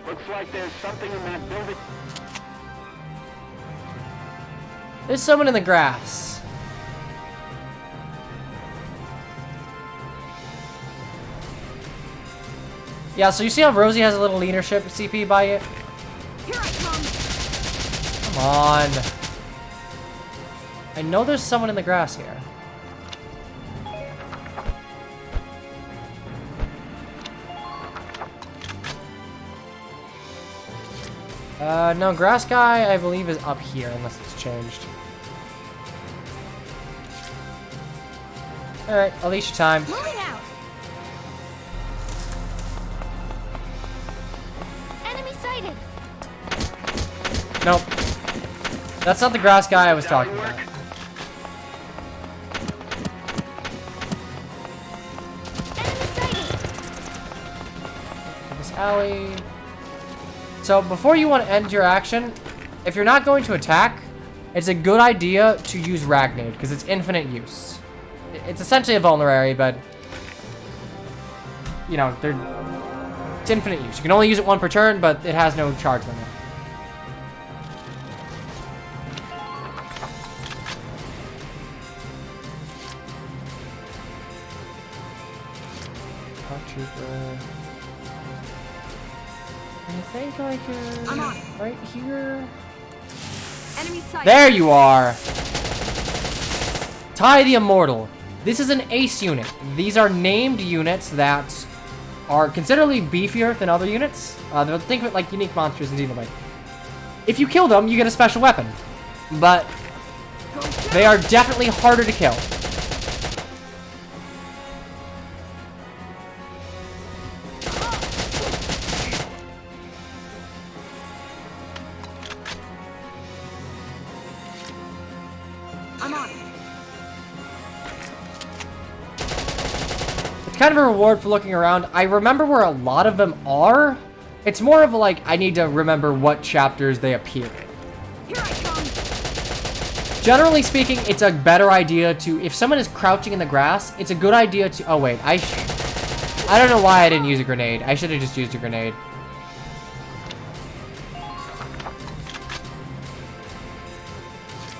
Looks like there's something in that building. There's someone in the grass. Yeah, so you see how Rosie has a little leadership CP by it? Here I come. Come on. I know there's someone in the grass here. No, grass guy, I believe, is up here, unless it's changed. Alright, Alicia time. Moving out. Enemy sighted. Nope. That's not the grass guy I was talking about. This alley. So before you want to end your action, if you're not going to attack, it's a good idea to use Ragnade because it's infinite use. It's essentially a vulnerary, but you know, it's infinite use. You can only use it one per turn, but it has no charge limit. Trooper. I think I can... I'm on. Right here. Enemy sight. There you are. Ty the Immortal. This is an ace unit. These are named units that are considerably beefier than other units. Think of it like unique monsters in Xenoblade. If you kill them, you get a special weapon. But they are definitely harder to kill. I'm on. It's kind of a reward for looking around. I remember where a lot of them are. It's more of like, I need to remember what chapters they appear in. Here I come. Generally speaking, it's a better idea to, if someone is crouching in the grass, it's a good idea to, oh wait, I don't know why I didn't use a grenade. I should have just used a grenade.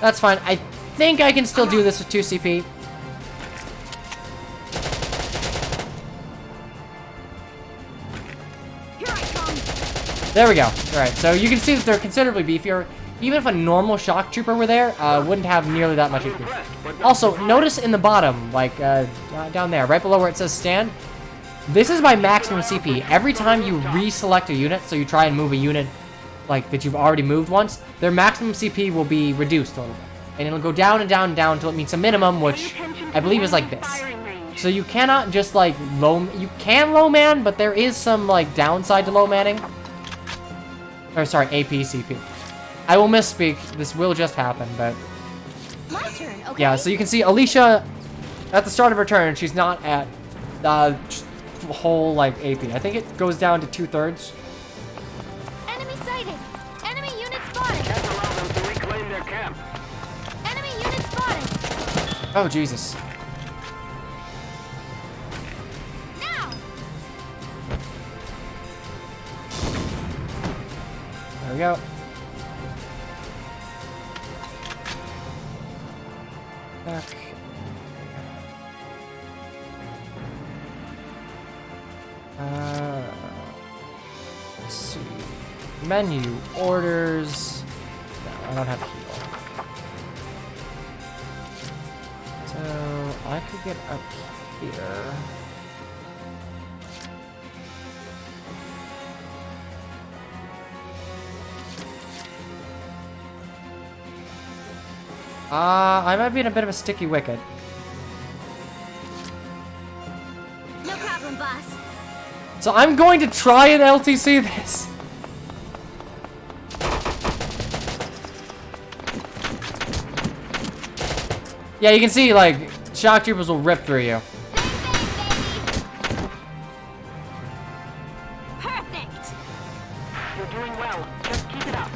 That's fine. I think I can still do this with 2 CP. Here I come. There we go. Alright, so you can see that they're considerably beefier. Even if a normal shock trooper were there, wouldn't have nearly that much HP. Also, notice in the bottom, like down there, right below where it says stand, this is my maximum CP. Every time you reselect a unit, so you try and move a unit like that you've already moved once, their maximum CP will be reduced a little bit. and it'll go down and down and down until it meets a minimum, which I believe is like this. So you cannot just like you can low man, but there is some like downside to low manning. Or sorry, AP, CP. I will misspeak, this will just happen, but... My turn, okay? Yeah, so you can see Alicia, at the start of her turn, she's not at whole like AP. I think it goes down to 2/3. Enemy sighted! Enemy unit spotted! Can't allow them to reclaim their camp. Enemy unit spotted! Oh, Jesus. Now! There we go. Back. Let's see. Menu, orders. No, I don't have heal. So I could get up here. I might be in a bit of a sticky wicket. No problem, boss. So I'm going to try and LTC this. Yeah, you can see, like, shock troopers will rip through you. Perfect! You're doing well. Just keep it up.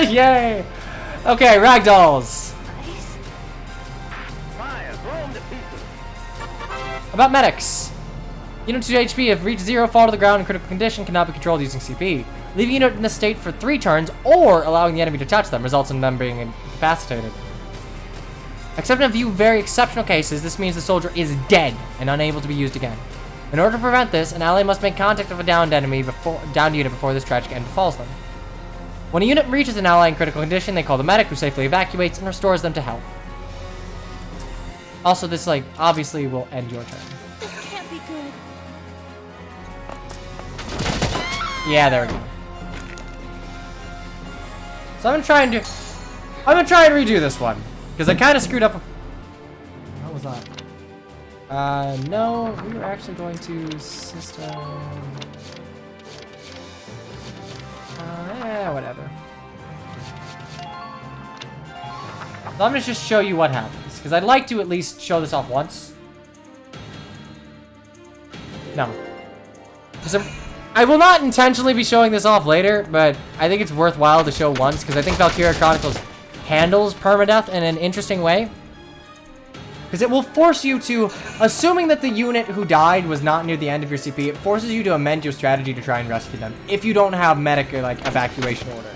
Yay! Okay, ragdolls. Fire, blow them to pieces. About medics. Units to HP if reach 0, fall to the ground in critical condition, cannot be controlled using CP. Leaving unit in this state for 3 turns, or allowing the enemy to touch them, results in them being incapacitated. Except in a few very exceptional cases, this means the soldier is dead and unable to be used again. In order to prevent this, an ally must make contact with a downed unit before this tragic end befalls them. When a unit reaches an ally in critical condition, they call the medic, who safely evacuates and restores them to health. Also, this, like, obviously will end your turn. This can't be good. Yeah, there we go. So I'm gonna try and redo this one, because I kind of screwed up. What was that? No, we were actually going to system. Whatever. So I'm gonna just show you what happens, because I'd like to at least show this off once. No. I will not intentionally be showing this off later, but I think it's worthwhile to show once, because I think Valkyria Chronicles handles permadeath in an interesting way. Because it will force you to, assuming that the unit who died was not near the end of your CP, it forces you to amend your strategy to try and rescue them, if you don't have medic or, like, evacuation order.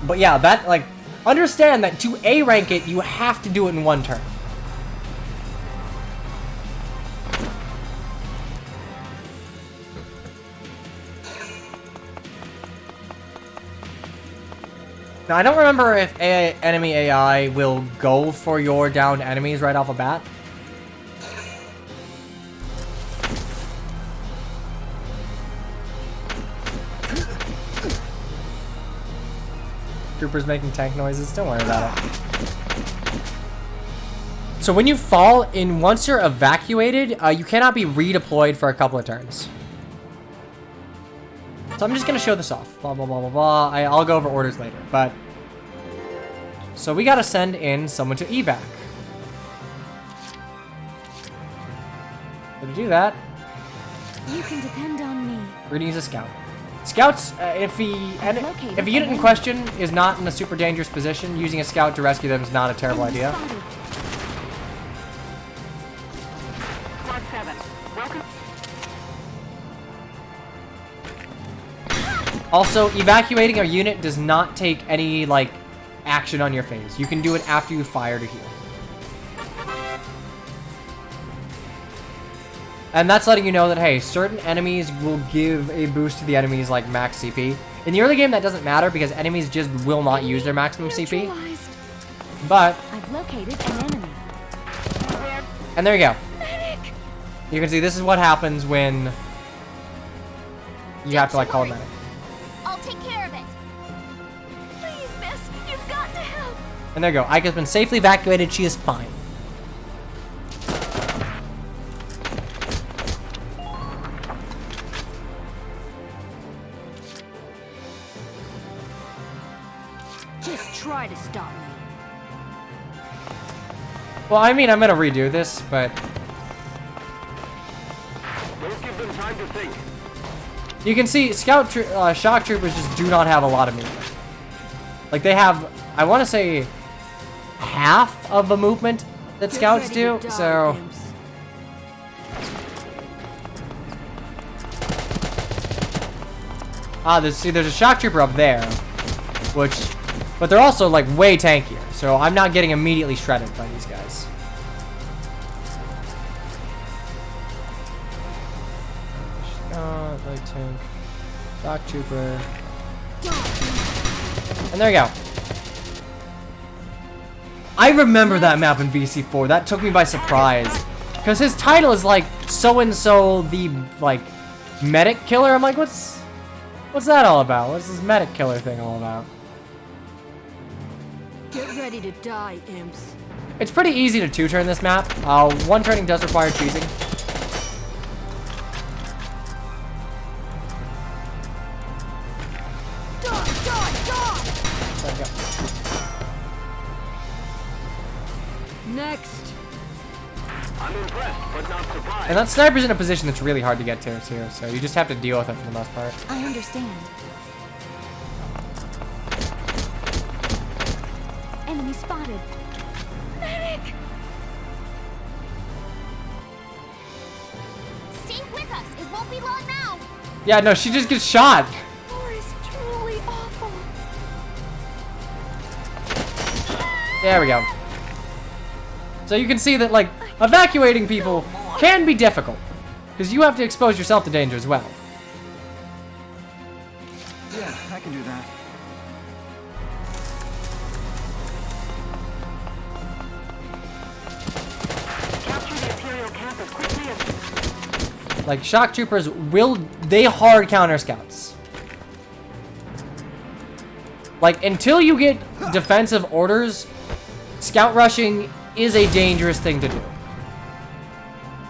But yeah, that, like, understand that to A rank it, you have to do it in 1 turn. Now, I don't remember if enemy AI will go for your downed enemies right off the bat. Troopers making tank noises. Don't worry about it. So when you fall, once you're evacuated, you cannot be redeployed for a couple of turns. So I'm just gonna show this off. Blah, blah, blah, blah, blah. I'll go over orders later, but... So we gotta send in someone to evac. So to do that... You can depend on me. We're gonna use a scout. Scouts, if a unit in question is not in a super dangerous position, using a scout to rescue them is not a terrible idea. Squad 7, welcome. Also, evacuating a unit does not take any, like, action on your phase. You can do it after you fire to heal. And that's letting you know that, hey, certain enemies will give a boost to the enemy's, like, max CP. In the early game, that doesn't matter because enemies just will not use their maximum CP. But I've located an enemy. and there you go. Medic! You can see this is what happens when you have to like call a medic. I'll take care of it. Please, miss, you've got to help. And there you go. Aika's been safely evacuated. She is fine. Just try to stop me. Well, I mean, I'm gonna redo this, but Don't give them time to think. you can see shock troopers just do not have a lot of movement. Like they have, I want to say, half of the movement that scouts do. So there's a shock trooper up there, but they're also like way tankier. So I'm not getting immediately shredded by these guys. Light tank, shock trooper, and there you go. I remember that map in VC4. That took me by surprise, because his title is like so and so the like medic killer. I'm like, what's that all about? What's this medic killer thing all about? Get ready to die, imps. It's pretty easy to two-turn this map. One turning does require choosing. Next. I'm impressed, but not surprised. And that sniper's in a position that's really hard to get to, too, so you just have to deal with it for the most part. I understand. Enemy spotted. Medic! Stay with us. It won't be long now. Yeah, no, she just gets shot. War is truly awful. There we go. So you can see that, like, evacuating people can be difficult, because you have to expose yourself to danger as well. Yeah, I can do that. Capture the Imperial camp as quickly as... Like, shock troopers they hard counter scouts. Like, until you get defensive orders, scout rushing is a dangerous thing to do.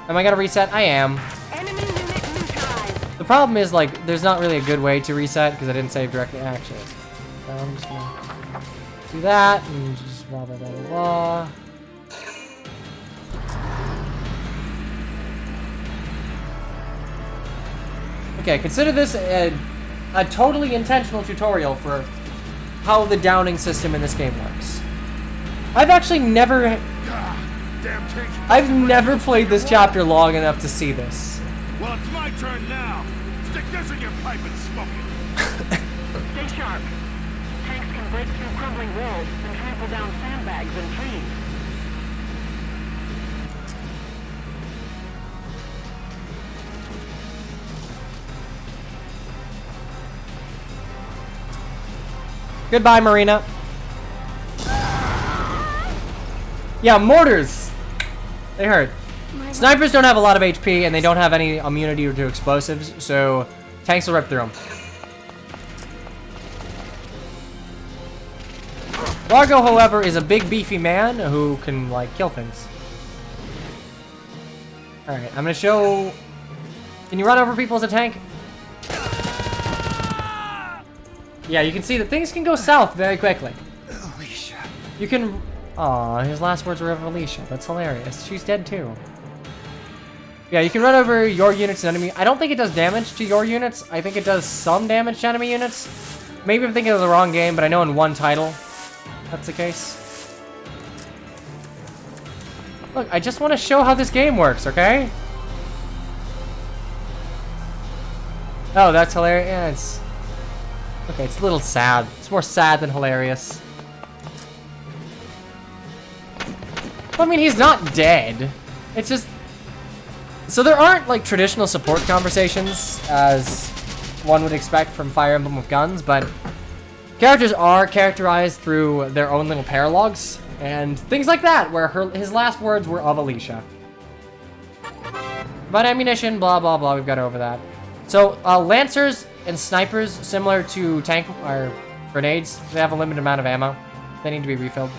Am I gonna reset? I am. Enemy unit neutralized. The problem is, like, there's not really a good way to reset because I didn't save directly. Actually, so I'm just gonna do that and just blah blah blah blah blah. Okay, consider this a totally intentional tutorial for how the downing system in this game works. I've actually never played this chapter long enough to see this. Well, it's my turn now. Stick this in your pipe and smoke it. Stay sharp. Tanks can break through crumbling walls and trample down sandbags and trees. Goodbye, Marina. Yeah, mortars. They hurt. Snipers don't have a lot of HP, and they don't have any immunity to explosives, so tanks will rip through them. Largo, however, is a big, beefy man who can, like, kill things. Alright, I'm gonna show... Can you run over people as a tank? Yeah, you can see that things can go south very quickly. Alicia. You can... Aw, his last words were of Alicia. That's hilarious. She's dead too. Yeah, you can run over your units and enemy. I don't think it does damage to your units. I think it does some damage to enemy units. Maybe I'm thinking of the wrong game, but I know in one title that's the case. Look, I just want to show how this game works, okay? Oh, that's hilarious. Yeah, it's... Okay, it's a little sad. It's more sad than hilarious. I mean, he's not dead. It's just... So there aren't, like, traditional support conversations, as one would expect from Fire Emblem with guns, but characters are characterized through their own little paralogs. and things like that, where his last words were of Alicia. But ammunition, blah, blah, blah, we've got over that. So, Lancers and Snipers, similar to tank or grenades, they have a limited amount of ammo. They need to be refilled.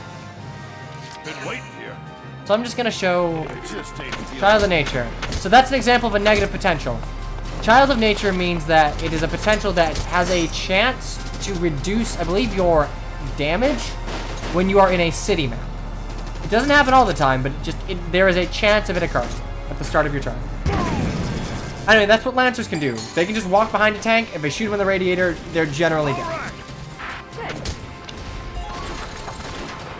Been waiting here. So I'm just gonna show Just Child of Nature. So that's an example of a negative potential. Child of Nature means that it is a potential that has a chance to reduce, I believe, your damage when you are in a city map. It doesn't happen all the time, but there is a chance of it occurring at the start of your turn. Anyway, that's what Lancers can do. They can just walk behind a tank. If they shoot them in the radiator, they're generally dead.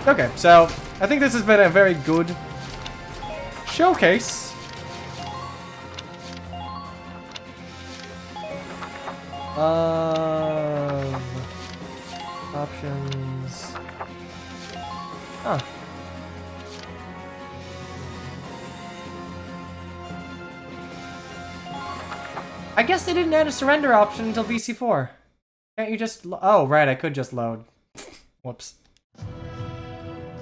Okay, so I think this has been a very good showcase. Options. Huh. I guess they didn't add a surrender option until VC4. Can't you just... Oh, right, I could just load. Whoops.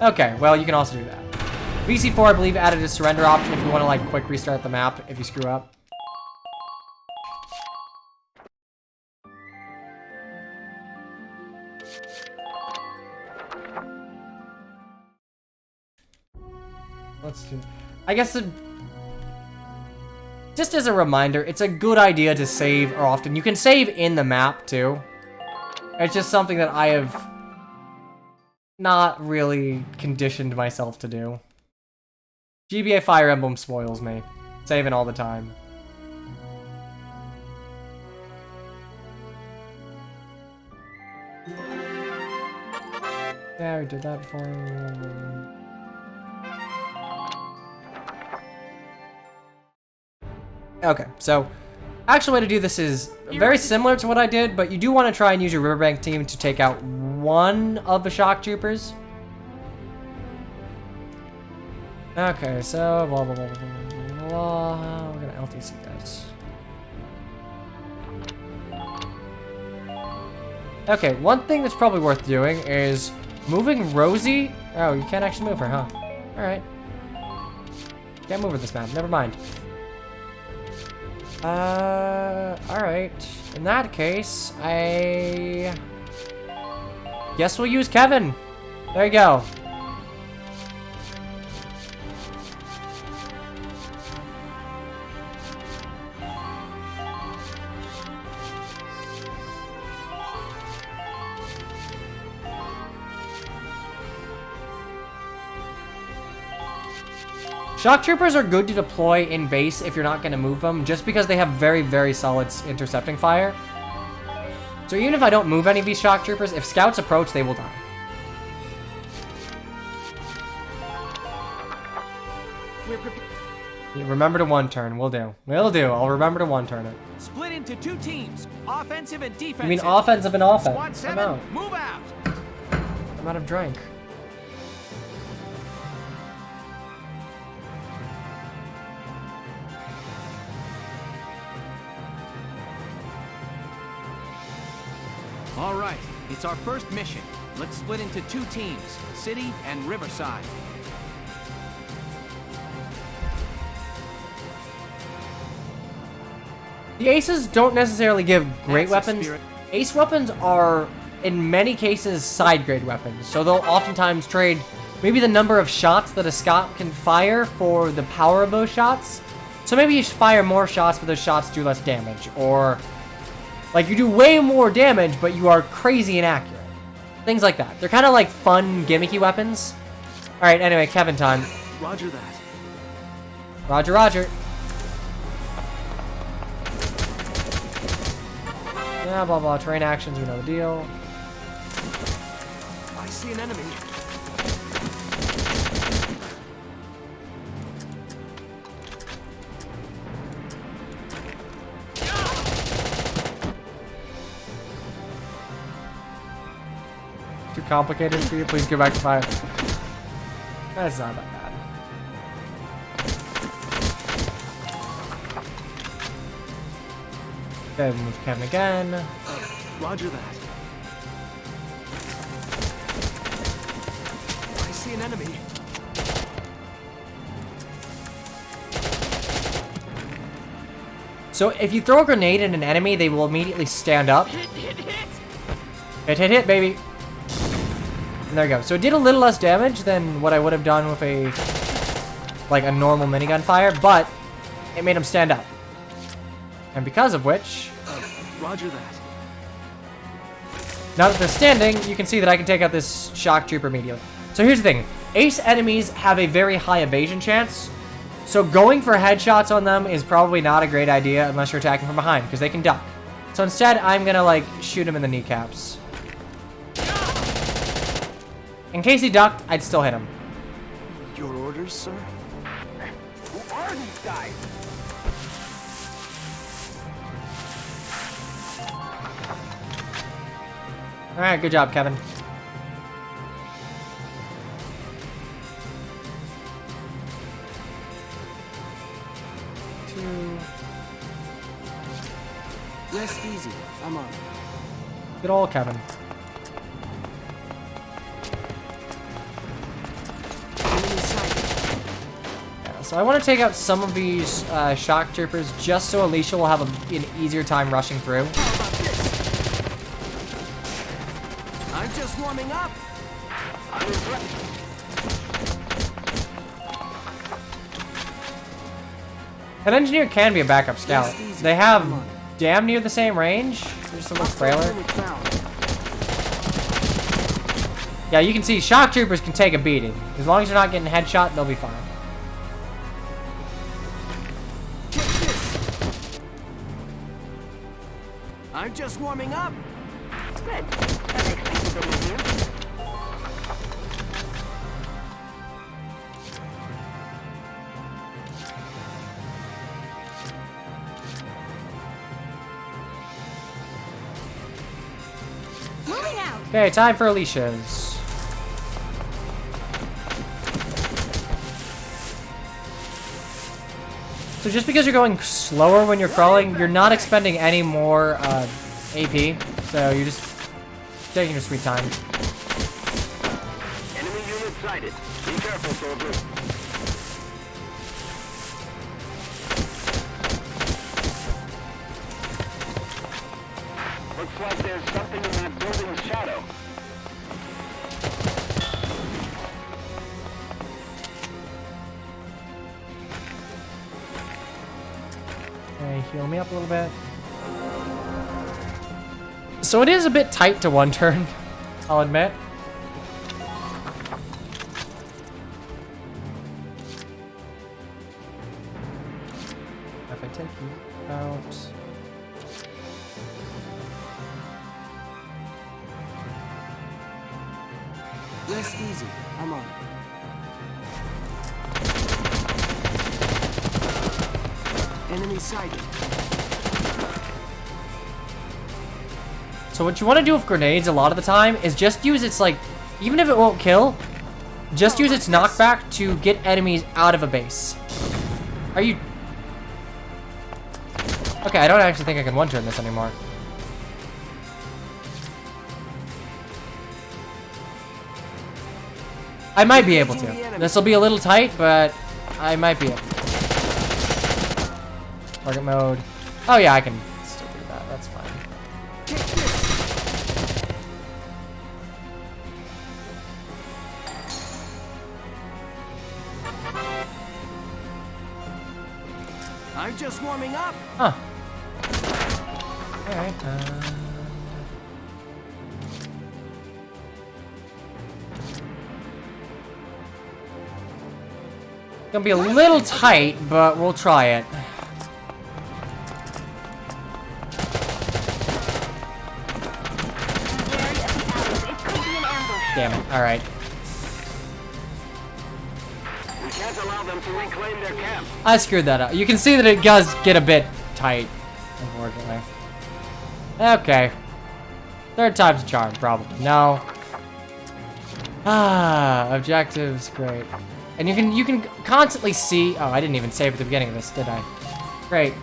Okay, well, you can also do that. VC4, I believe, added a surrender option if you want to, like, quick restart the map if you screw up. Let's do... I guess just as a reminder, it's a good idea to save often. You can save in the map, too. It's just something that I have not really conditioned myself to do. GBA Fire Emblem spoils me. Saving all the time. Yeah, we did that before. Okay, so actual way to do this is very similar to what I did, but you do want to try and use your Riverbank team to take out one of the shock troopers. Okay, so blah blah blah blah blah. We're gonna LTC this. Okay, one thing that's probably worth doing is moving Rosie. Oh, you can't actually move her, huh? All right. Can't move her this map. Never mind. Alright. In that case, I guess we'll use Kevin. There you go. Shock Troopers are good to deploy in base if you're not going to move them, just because they have very, very solid intercepting fire. So even if I don't move any of these Shock Troopers, if scouts approach, they will die. Yeah, remember to one turn. Will do. Will do. I'll remember to one turn it. Split into 2 teams, offensive and defensive. You mean offensive and offense? Squad 7, move out. I'm out of drink. All right, it's our first mission. Let's split into 2 teams, City and Riverside. The aces don't necessarily give great weapons. Spirit. Ace weapons are, in many cases, side-grade weapons. So they'll oftentimes trade maybe the number of shots that a scout can fire for the power of those shots. So maybe you fire more shots, but those shots do less damage. Or, like, you do way more damage, but you are crazy inaccurate. Things like that. They're kind of like fun, gimmicky weapons. Alright, anyway, Kevin time. Roger that. Roger, roger. Yeah, blah, blah. Terrain actions, we know the deal. I see an enemy. Too complicated for you? Please go back to 5. That's not that bad. Then move Kevin again. Roger that. I see an enemy. So if you throw a grenade at an enemy, they will immediately stand up. Hit, baby. And there you go. So it did a little less damage than what I would have done with a normal minigun fire, but it made them stand up. And because of which, Roger that. now that they're standing, you can see that I can take out this shock trooper immediately. So here's the thing. Ace enemies have a very high evasion chance, so going for headshots on them is probably not a great idea unless you're attacking from behind, because they can duck. So instead, I'm gonna shoot him in the kneecaps. In case he ducked, I'd still hit him. Your orders, sir? Who are these guys? Alright, good job, Kevin. Rest easy. I'm on. Good old Kevin. Yeah, so I want to take out some of these shock troopers just so Alicia will have an easier time rushing through. I'm just warming up. An engineer can be a backup scout. They have damn near the same range. They're just a little frailer. Yeah, you can see shock troopers can take a beating. As long as you're not getting headshot, they'll be fine. I'm just warming up. Good. That makes things a bit easier. Moving out. Okay, time for Alicia's. So just because you're going slower when you're crawling, you're not expending any more AP. So you're just taking your sweet time. Enemy unit sighted. Be careful, soldier. Looks like there's something in that building's shadow. Okay, heal me up a little bit. So it is a bit tight to one turn, I'll admit. If I take you out... Rest easy. I'm on. Enemy sighted. So what you want to do with grenades a lot of the time is just use its, even if it won't kill, just use its knockback to get enemies out of a base. Are you... Okay, I don't actually think I can one-turn this anymore. I might be able to. This will be a little tight, but I might be able to. Target mode. Oh yeah, I can still do that. That's fine. I'm just warming up. Huh. Alright, gonna be a little tight, but we'll try it. Damn it. Alright. We can't allow them to reclaim their camp. I screwed that up. You can see that it does get a bit tight, unfortunately. Okay. Third time's a charm, probably. No. Ah, objectives, great. And you can constantly see... Oh, I didn't even save at the beginning of this, did I? Great.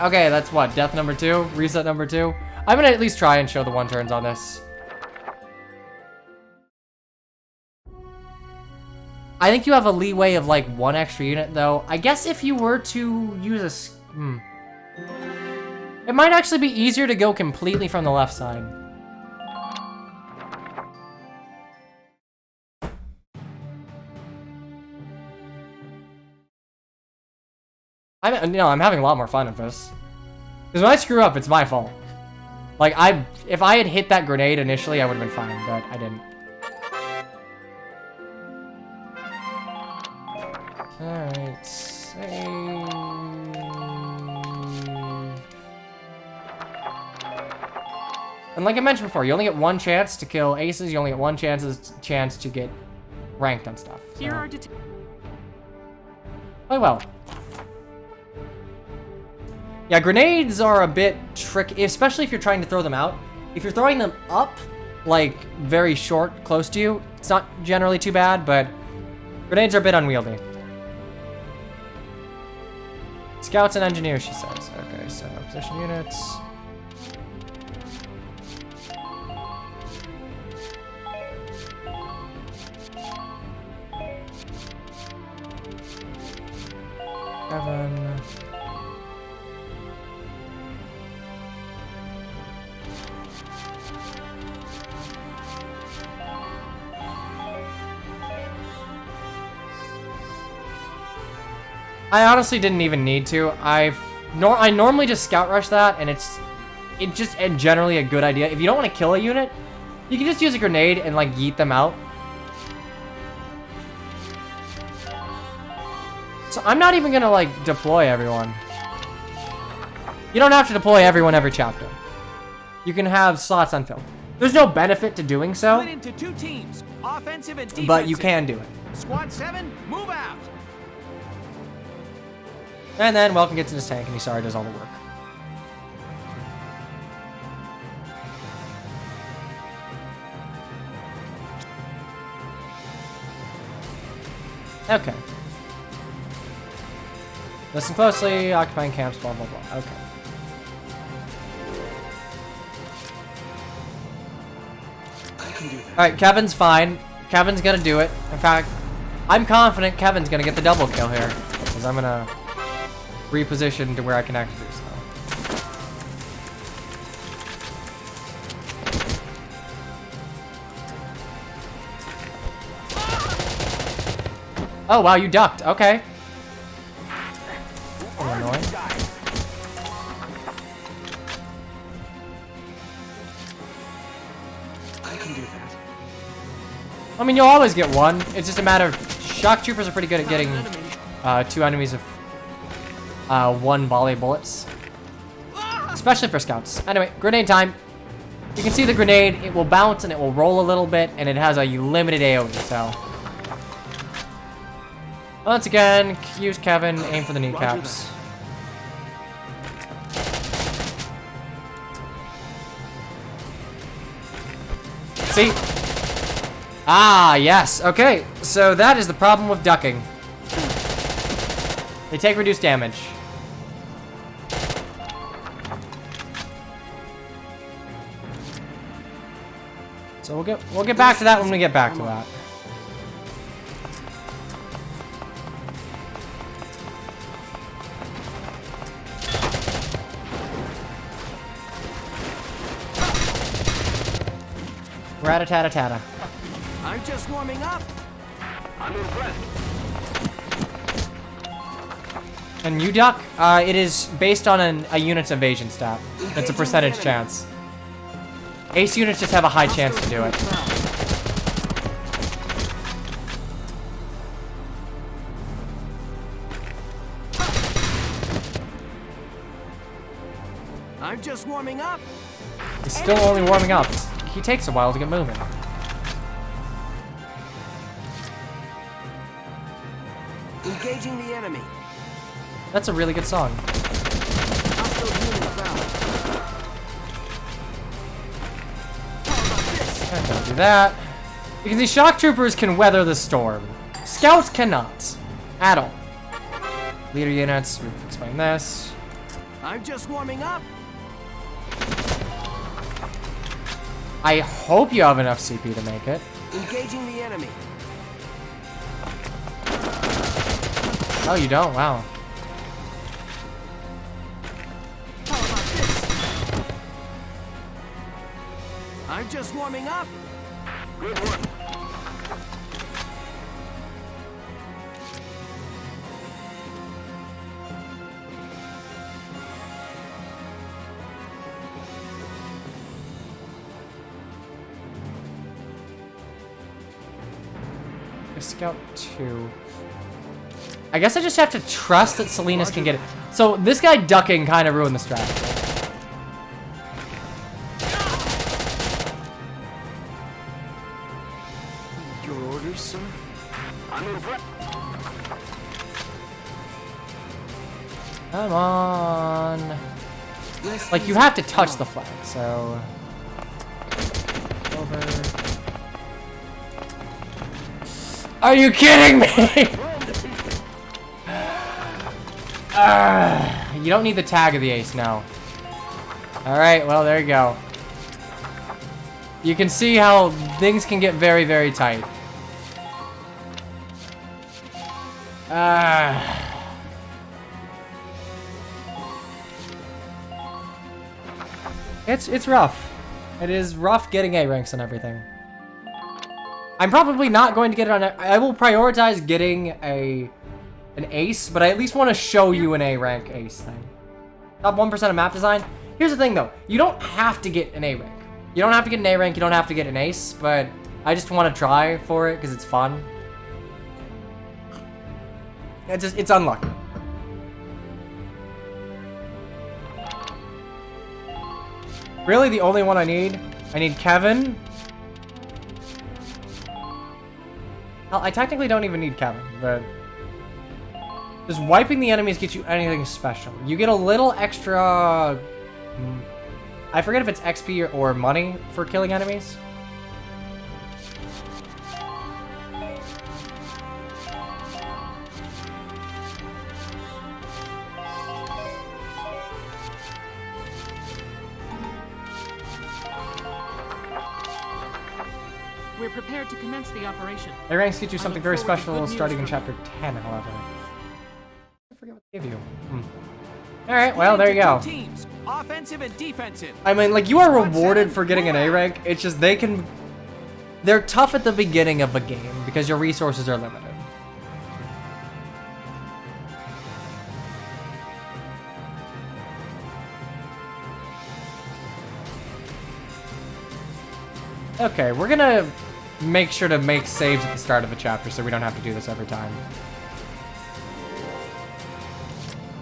Okay, that's what? Death number 2? Reset number 2? I'm gonna at least try and show the one turns on this. I think you have a leeway of like 1 extra unit though. I guess if you were to use it might actually be easier to go completely from the left side. I'm having a lot more fun with this. Because when I screw up, it's my fault. Like, if I had hit that grenade initially, I would have been fine, but I didn't. Alright, save. And like I mentioned before, you only get 1 chance to kill aces, you only get 1 chance to get ranked on stuff. So. Here are Play well. Yeah, grenades are a bit tricky, especially if you're trying to throw them out. If you're throwing them up, like very short, close to you, it's not generally too bad, but grenades are a bit unwieldy. Scouts and engineers, she says. Okay, so position units. Kevin. I honestly didn't even need to. I normally just scout rush that, and it's just generally a good idea. If you don't want to kill a unit, you can just use a grenade and like yeet them out. So I'm not even gonna like deploy everyone. You don't have to deploy everyone every chapter. You can have slots unfilled. There's no benefit to doing so. Split into 2 teams, offensive and defensive. But you can do it. Squad 7, move out. And then Welcome gets in his tank and he does all the work. Okay. Listen closely, occupying camps, blah, blah, blah. Okay. Alright, Kevin's fine. Kevin's gonna do it. In fact, I'm confident Kevin's gonna get the double kill here. Because I'm gonna reposition to where I can actually do so. Oh, wow, you ducked. Okay. Annoying. I can do that. I mean, you'll always get one. It's just a matter of... Shock troopers are pretty good at getting 2 enemies of 1 volley of bullets. Especially for scouts. Anyway, grenade time. You can see the grenade. It will bounce and it will roll a little bit. And it has a limited AoE, so... Once again, use Kevin, aim for the kneecaps. See? Ah, yes. Okay, so that is the problem with ducking. They take reduced damage. So we'll get back to that when we get back to that. Rat-a-tat-a-tat-a. I'm just warming up. I'm impressed. And you duck, it is based on a unit's evasion stat. It's a percentage chance. Ace units just have a high chance to do it. I'm just warming up. He's still only warming up. He takes a while to get moving. Engaging the enemy. That's a really good song. Don't do that. Because these shock troopers can weather the storm. Scouts cannot. At all. Leader units, we've explained this. I'm just warming up. I hope you have enough CP to make it. Engaging the enemy. Oh, you don't? Wow. I'm just warming up. Good work. Scout 2. I guess I just have to trust that Salinas can get it. So this guy ducking kind of ruined the strategy. Your orders, sir? I'm in prep. Come on. Like, you have to touch the flag, so... Over. Are you kidding me? You don't need the tag of the ace, no. Alright, well, there you go. You can see how things can get very, very tight. It's rough. It is rough getting A ranks and everything. I'm probably not going to get it on. I will prioritize getting an ace, but I at least want to show you an A rank ace thing. Top 1% of map design. Here's the thing though, you don't have to get an A rank. You don't have to get an A rank. You don't have to get an ace, but I just want to try for it because it's fun. It's unlucky. Really, the only one I need Kevin. Hell, I technically don't even need Kevin, but just wiping the enemies gets you anything special. You get a little extra, I forget if it's XP or money for killing enemies. We're prepared to commence the operation. A ranks get you something very special starting in chapter 10, however. I forget what they give you. Alright, well, there you go. Teams, offensive and defensive. I mean, like, you are rewarded for getting an A rank. It's just they're tough at the beginning of a game because your resources are limited. Okay, we're gonna make sure to make saves at the start of a chapter so we don't have to do this every time.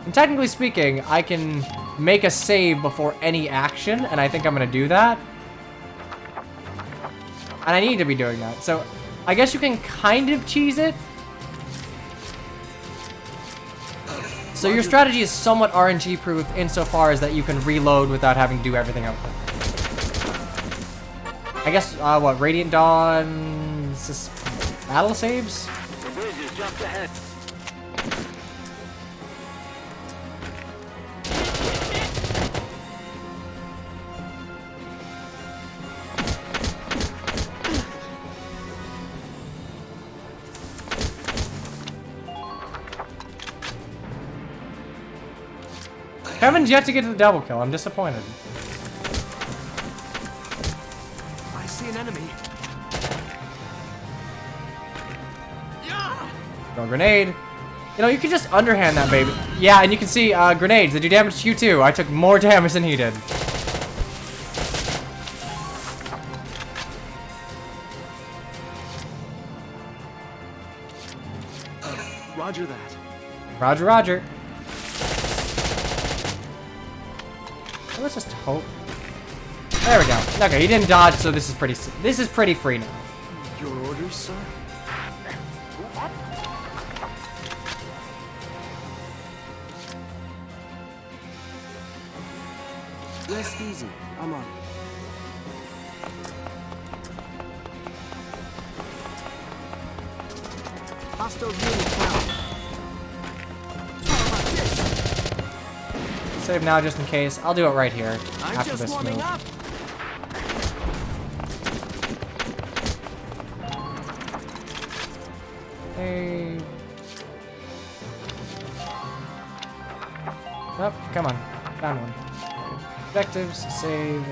And technically speaking, I can make a save before any action, and I think I'm gonna do that. And I need to be doing that. So I guess you can kind of cheese it. So your strategy is somewhat RNG proof insofar as that you can reload without having to do everything up. I guess, what, Radiant Dawn... battle saves? The bridge is just ahead. Kevin's yet to get to the double kill. I'm disappointed. I see an enemy. Throw a grenade. You know, you can just underhand that baby. Yeah, and you can see grenades. They do damage to you too. I took more damage than he did. Roger that. Roger, roger. Let's just hope. There we go. Okay, he didn't dodge, so this is pretty free now. Your orders, sir? Rest easy. I'm on. Hostile unit found. Save now just in case. I'll do it right here I'm after just this warming move. up. Hey. Nope, come on. Found one. Objectives, save.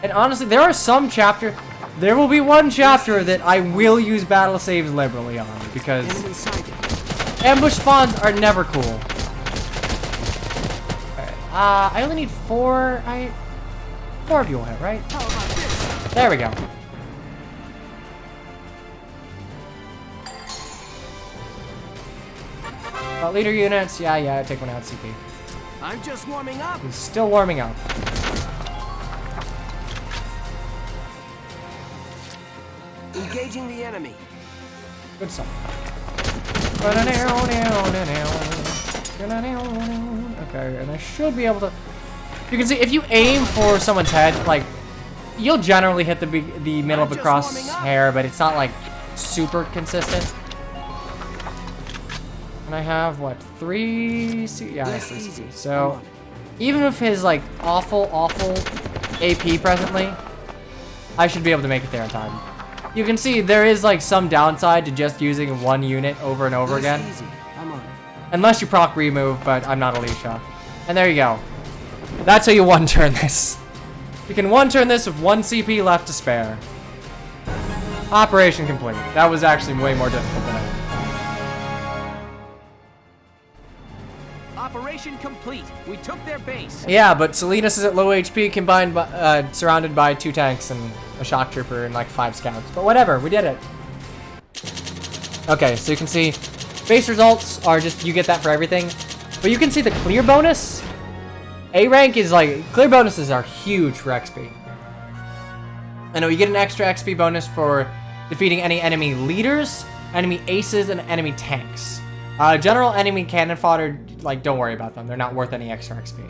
And honestly, there are some chapter. There will be one chapter that I will use battle saves liberally on because ambush spawns are never cool. Alright, I only need 4. 4 of you will hit, right? There we go. Leader units, yeah, take one out, CP. I'm just warming up. He's still warming up. Engaging the enemy. Good song. Okay, and I should be able to. You can see if you aim for someone's head, like you'll generally hit the middle of the crosshair, but it's not like super consistent. And I have what 3 C? Yeah, I have 3 CP. So even with his like awful AP presently, I should be able to make it there in time. You can see there is like some downside to just using one unit over and over again. Unless you proc remove, but I'm not Alicia. And there you go. That's how you one-turn this. You can one-turn this with 1 CP left to spare. Operation complete. That was actually way more difficult than I thought. Operation complete. We took their base. Yeah, but Salinas is at low HP, combined by, surrounded by 2 tanks and a shock trooper and like 5 scouts. But whatever, we did it. Okay, so you can see base results are just, you get that for everything. But you can see the clear bonus. A rank is like, clear bonuses are huge for XP. I know you get an extra XP bonus for defeating any enemy leaders, enemy aces, and enemy tanks. General enemy cannon fodder, like, don't worry about them. They're not worth any extra XP.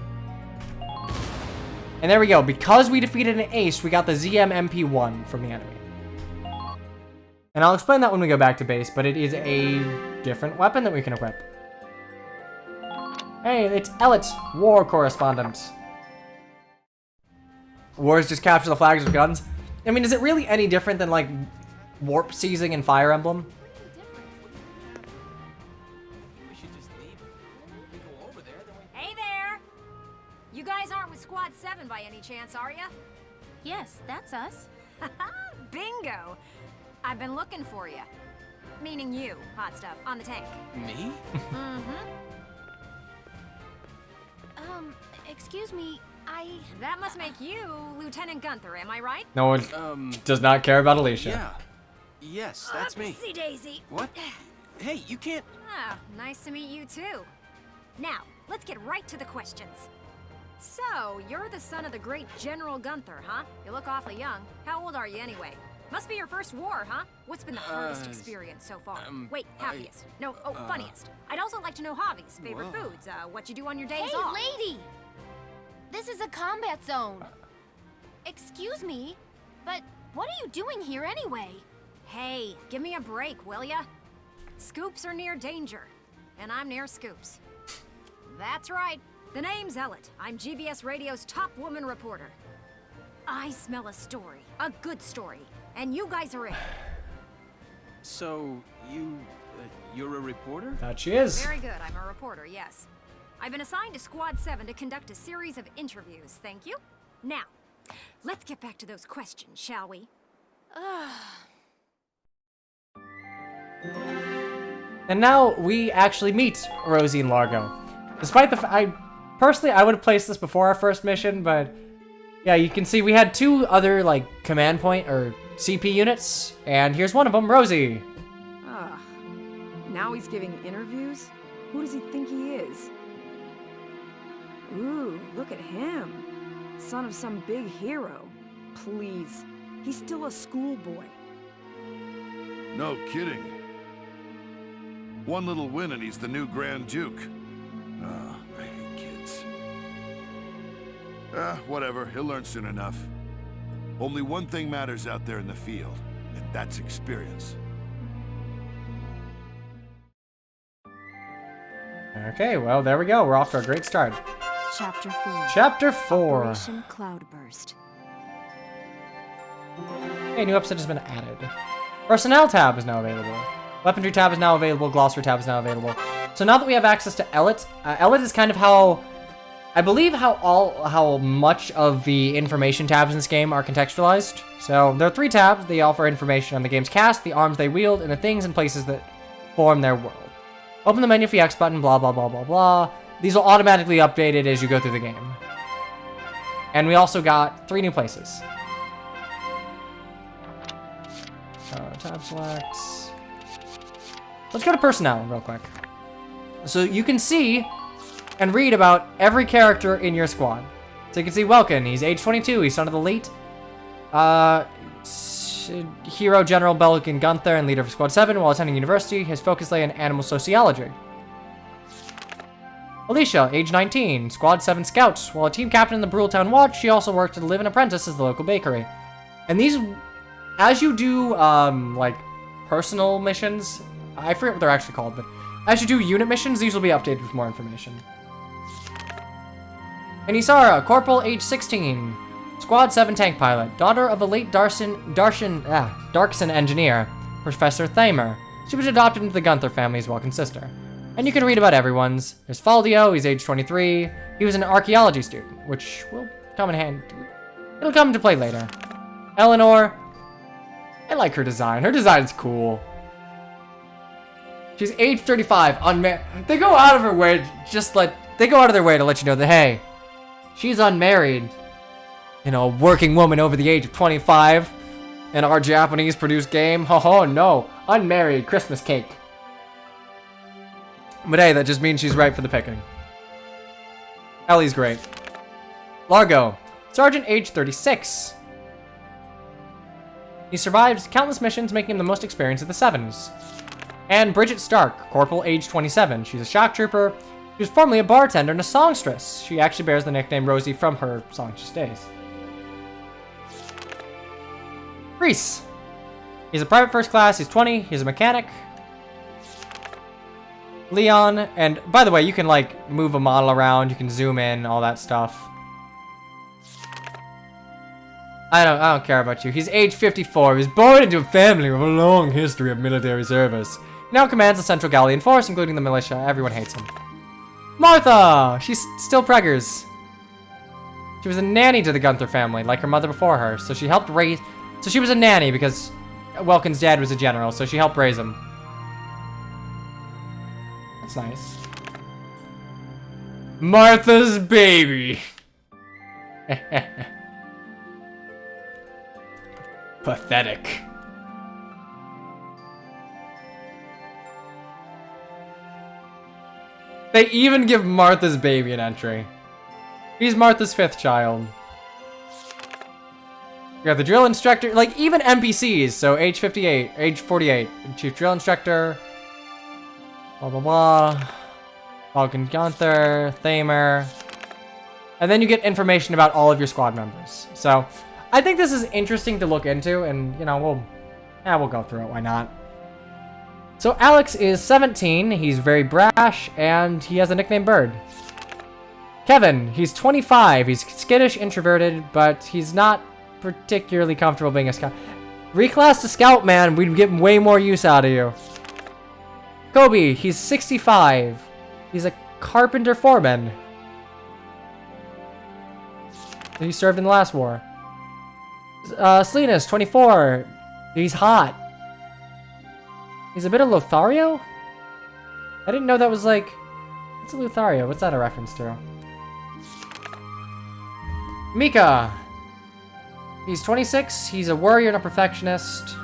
And there we go. Because we defeated an ace, we got the ZM MP1 from the enemy. And I'll explain that when we go back to base, but it is a different weapon that we can equip. Hey, it's Ellet, war correspondent. Wars just capture the flags with guns. I mean, is it really any different than, like, warp seizing in Fire Emblem? Hey there! You guys aren't with Squad 7 by any chance, are ya? Yes, that's us. Bingo! I've been looking for you. Meaning you, hot stuff, on the tank. Me? Excuse me, That must make you Lieutenant Gunther, am I right? No one does not care about Alicia. Yeah. Yes, that's me. Oopsie daisy. What? Hey, you can't... Oh, nice to meet you too. Now, let's get right to the questions. So, you're the son of the great General Gunther, huh? You look awfully young. How old are you anyway? Must be your first war, huh? What's been the hardest experience so far? Wait, happiest. Funniest. I'd also like to know hobbies, favorite foods, what you do on your days off. Hey, lady! This is a combat zone. Excuse me, but what are you doing here anyway? Hey, give me a break, will ya? Scoops are near danger, and I'm near Scoops. That's right. The name's Ellet. I'm GBS Radio's top woman reporter. I smell a story, a good story, and you guys are it. So, you're a reporter? That she is. Very good, I'm a reporter, yes. I've been assigned to Squad 7 to conduct a series of interviews, thank you. Now, let's get back to those questions, shall we? And now we actually meet Rosie and Largo. Despite the personally, I would have placed this before our first mission, but yeah, you can see we had 2 other, like, command point or CP units, and here's one of them, Rosie. Ugh. Now he's giving interviews? Who does he think he is? Ooh, look at him. Son of some big hero. Please. He's still a schoolboy. No kidding. One little win and he's the new Grand Duke. I hate kids. Whatever. He'll learn soon enough. Only one thing matters out there in the field, and that's experience. Okay, well, there we go. We're off to a great start. Chapter 4. Chapter 4. Operation Cloudburst. Okay, new episode has been added. Personnel tab is now available. Weaponry tab is now available. Glossary tab is now available. So now that we have access to Ellet, Ellet is kind of how, I believe how much of the information tabs in this game are contextualized. So there are 3 tabs. They offer information on the game's cast, the arms they wield, and the things and places that form their world. Open the menu for the X button, blah, blah, blah, blah, blah. These will automatically update it as you go through the game. And we also got 3 new places. Tab selects. Let's go to personnel real quick. So you can see and read about every character in your squad. So you can see Welkin, he's age 22, he's son of the late hero General Belkin Gunther and leader of Squad 7 while attending university. His focus lay in animal sociology. Alicia, age 19, Squad 7 scout. While a team captain in the Brule Town Watch, she also worked to live an apprentice as the local bakery. And these, as you do, like, personal missions, I forget what they're actually called, but as you do unit missions, these will be updated with more information. And Isara, Corporal, age 16, Squad 7 tank pilot, daughter of a late Darkson engineer, Professor Thamer. She was adopted into the Gunther family's Welkin sister. And you can read about everyone's. There's Faldio, he's age 23. He was an archaeology student, which will come in handy. It'll come into play later. Eleanor, I like her design. Her design's cool. She's age 35, unmarried. They go out of their way to let you know that, hey, she's unmarried. You know, a working woman over the age of 25 in our Japanese produced game. Oh no, unmarried Christmas cake. But hey, that just means she's right for the picking. Ellie's great. Largo, Sergeant age 36. He survives countless missions, making him the most experienced of the Sevens. And Bridget Stark, Corporal, age 27. She's a shock trooper. She was formerly a bartender and a songstress. She actually bears the nickname Rosie from her songstress days. Reese. He's a private first class. He's 20. He's a mechanic. Leon, and by the way, you can like move a model around. You can zoom in, all that stuff. I don't care about you. He's age 54. He was born into a family with a long history of military service. He now commands the Central Gallian Force, including the militia. Everyone hates him. Martha! She's still preggers. She was a nanny to the Gunther family, like her mother before her. So she helped raise... So she was a nanny because Welkin's dad was a general, so she helped raise him. That's nice. Martha's baby! Pathetic. They even give Martha's baby an entry. He's Martha's 5th child. You have the drill instructor, like even NPCs, so age 58, age 48, chief drill instructor, blah blah blah, Falcon Gunther, Thamer, and then you get information about all of your squad members. So I think this is interesting to look into, and you know, we'll go through it, why not? So Alex is 17, he's very brash, and he has a nickname Bird. Kevin, he's 25, he's skittish, introverted, but he's not particularly comfortable being a scout. Reclass to scout, man, we'd get way more use out of you. Kobe, he's 65, he's a carpenter foreman. He served in the last war. Salinas, 24, he's hot. He's a bit of Lothario? I didn't know that was like... What's a Lothario? What's that a reference to? Mika! He's 26, he's a warrior and a perfectionist,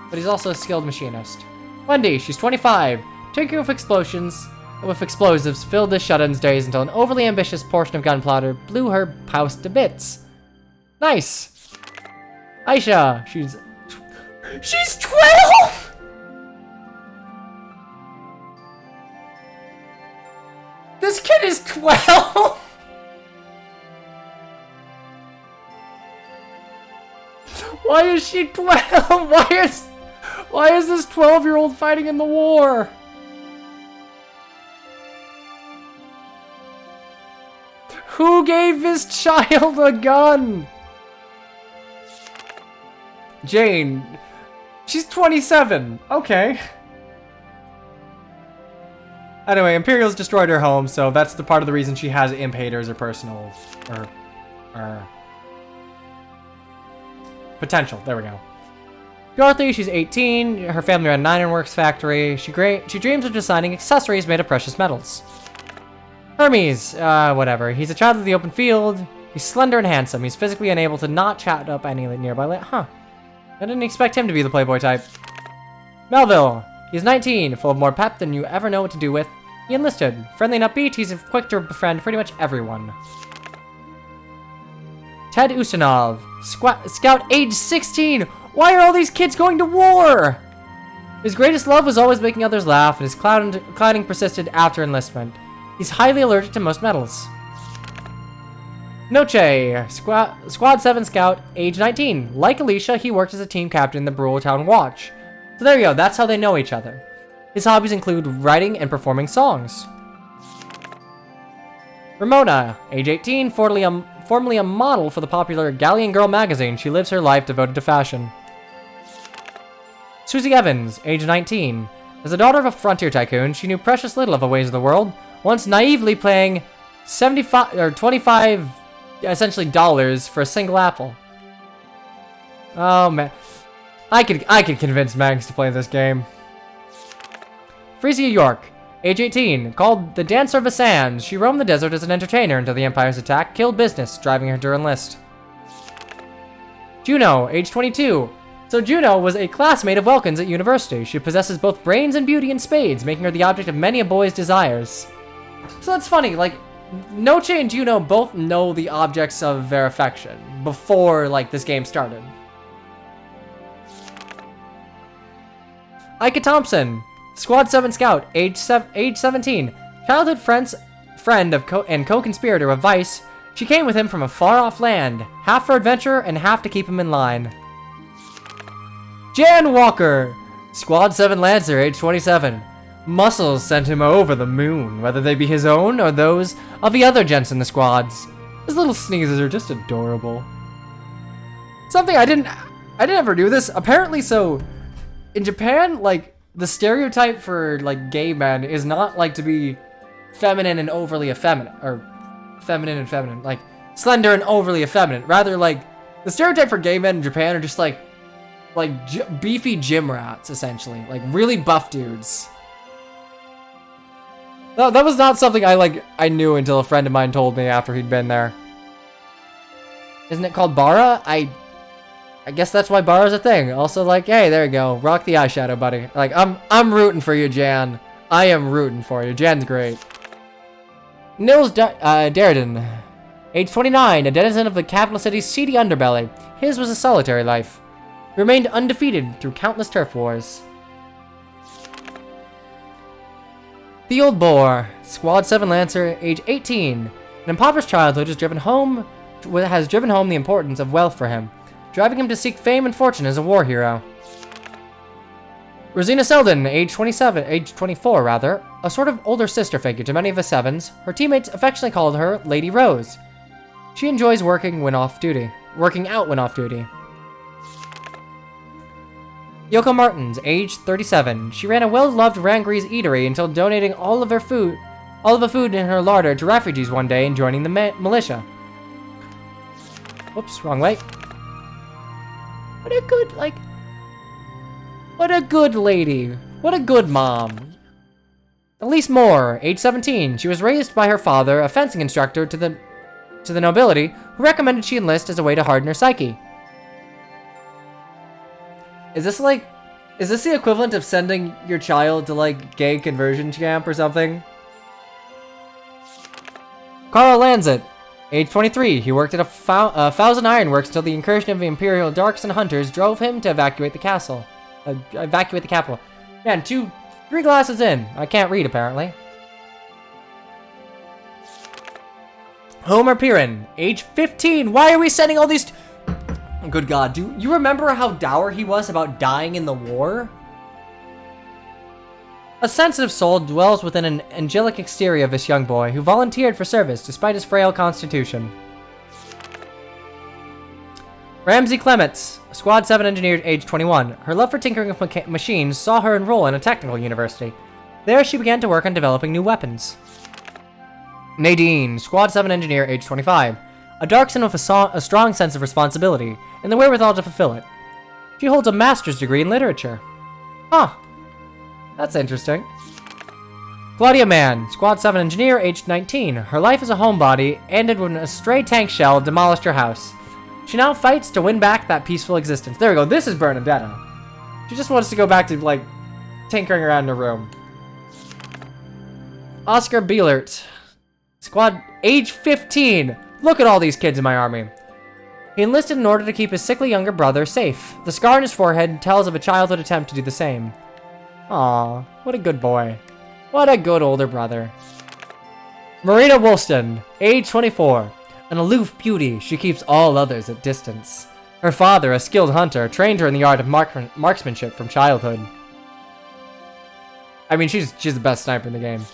but he's also a skilled machinist. Wendy, she's 25, tinkering with explosives, filled the shut-ins days until an overly ambitious portion of gunpowder blew her house to bits. Nice! Aisha, she's 12?! This kid is 12?! Why is she 12? Why is this 12-year-old fighting in the war? Who gave this child a gun? Jane. She's 27. Okay. Anyway, Imperials destroyed her home, so that's the part of the reason she has Imp haters or personal, or potential. There we go. Dorothy, she's 18. Her family ran an ironworks factory. She dreams of designing accessories made of precious metals. Hermes, whatever. He's a child of the open field. He's slender and handsome. He's physically unable to not chat up any nearby. Huh. I didn't expect him to be the playboy type. Melville. He's 19, full of more pep than you ever know what to do with. He enlisted. Friendly and upbeat, he's quick to befriend pretty much everyone. Ted Ustinov. Scout age 16. Why are all these kids going to war? His greatest love was always making others laugh, and his clouding persisted after enlistment. He's highly allergic to most metals. Noche, Squad 7 Scout, age 19. Like Alicia, he worked as a team captain in the Brule Town Watch. So there you go, that's how they know each other. His hobbies include writing and performing songs. Ramona, age 18, formerly a model for the popular Galleon Girl magazine. She lives her life devoted to fashion. Susie Evans, age 19. As the daughter of a frontier tycoon, she knew precious little of the ways of the world, once naively paying 25 essentially dollars for a single apple. Oh man, I could convince Mags to play this game. Frisia York, age 18, called the Dancer of the Sands. She roamed the desert as an entertainer until the Empire's attack killed business, driving her to enlist. Juno, age 22. So Juno was a classmate of Welkin's at university. She possesses both brains and beauty in spades, making her the object of many a boy's desires. So that's funny, like, Noche and Juno both know the objects of their affection before, like, this game started. Ika Thompson, Squad 7 Scout, age 17. Childhood friend and co-conspirator of Vice, she came with him from a far-off land, half for adventure and half to keep him in line. Jan Walker, Squad 7 Lancer, age 27. Muscles sent him over the moon, whether they be his own or those of the other gents in the squads. His little sneezes are just adorable. Something I didn't ever do this. Apparently, so in Japan, like, the stereotype for, like, gay men is not, like, to be feminine and overly effeminate, or feminine and feminine, like, slender and overly effeminate. Rather, like, the stereotype for gay men in Japan are just, like beefy gym rats, essentially. Like, really buff dudes. No, that was not something I knew until a friend of mine told me after he'd been there. Isn't it called Bara? I guess that's why Bara's a thing. Also, like, hey, there you go. Rock the eyeshadow, buddy. Like, I'm rooting for you, Jan. I am rooting for you. Jan's great. Nils Darden, age 29, a denizen of the capital city's seedy underbelly. His was a solitary life. He remained undefeated through countless turf wars. The Old Boar, Squad 7 Lancer, age 18. An impoverished childhood has driven home the importance of wealth for him, driving him to seek fame and fortune as a war hero. Rosina Selden, age 24 rather, a sort of older sister figure to many of the Sevens. Her teammates affectionately called her Lady Rose. She enjoys working out when off duty. Yoko Martins, age 37. She ran a well-loved Rangre's eatery until donating all of the food in her larder to refugees one day and joining the militia. Whoops, wrong way. What a good lady. What a good mom. Elise Moore, age 17. She was raised by her father, a fencing instructor to the nobility, who recommended she enlist as a way to harden her psyche. Is this the equivalent of sending your child to, like, gay conversion camp or something? Carl Lanzet, age 23. He worked at a Thousand Ironworks until the incursion of the Imperial Darks and Hunters drove him to evacuate the capital. Man, 3 glasses in. I can't read, apparently. Homer Piran, age 15. Why are we sending all these... Good God, do you remember how dour he was about dying in the war? A sensitive soul dwells within an angelic exterior of this young boy who volunteered for service despite his frail constitution. Ramsey Clements, Squad 7 engineer, age 21. Her love for tinkering with machines saw her enroll in a technical university. There, she began to work on developing new weapons. Nadine, Squad 7 engineer, age 25. A darkson with a strong sense of responsibility, and the wherewithal to fulfill it. She holds a master's degree in literature. Huh. That's interesting. Claudia Mann, Squad 7 engineer, aged 19. Her life as a homebody ended when a stray tank shell demolished her house. She now fights to win back that peaceful existence. There we go, this is Bernadetta. She just wants to go back to, like, tinkering around in her room. Oscar Bielert, Squad, age 15. Look at all these kids in my army. He enlisted in order to keep his sickly younger brother safe. The scar on his forehead tells of a childhood attempt to do the same. Aw, what a good boy. What a good older brother. Marina Woolston, age 24. An aloof beauty, she keeps all others at distance. Her father, a skilled hunter, trained her in the art of marksmanship from childhood. I mean, she's the best sniper in the game.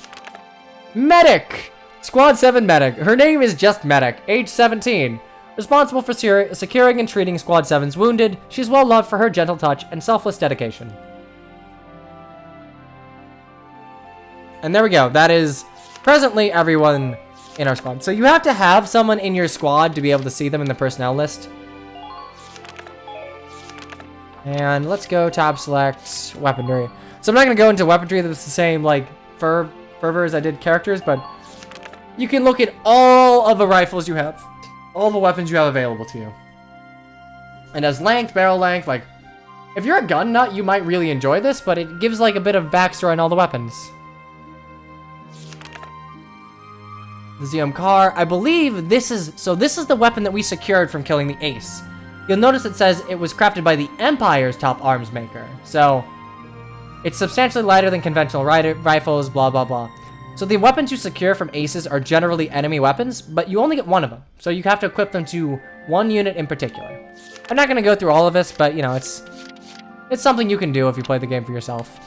Medic! Squad 7 medic. Her name is just Medic, age 17. Responsible for securing and treating Squad 7's wounded, she's well loved for her gentle touch and selfless dedication. And there we go. That is presently everyone in our squad. So you have to have someone in your squad to be able to see them in the personnel list. And let's go tab select weaponry. So I'm not going to go into weaponry that's the same like fervor as I did characters, but you can look at all of the rifles you have, all the weapons you have available to you. And as length, barrel length, like, if you're a gun nut, you might really enjoy this, but it gives like a bit of backstory on all the weapons. The ZM car, I believe this is the weapon that we secured from killing the ace. You'll notice it says it was crafted by the Empire's top arms maker. So, it's substantially lighter than conventional rifles, blah, blah, blah. So the weapons you secure from aces are generally enemy weapons, but you only get one of them. So you have to equip them to one unit in particular. I'm not going to go through all of this, but, you know, it's something you can do if you play the game for yourself.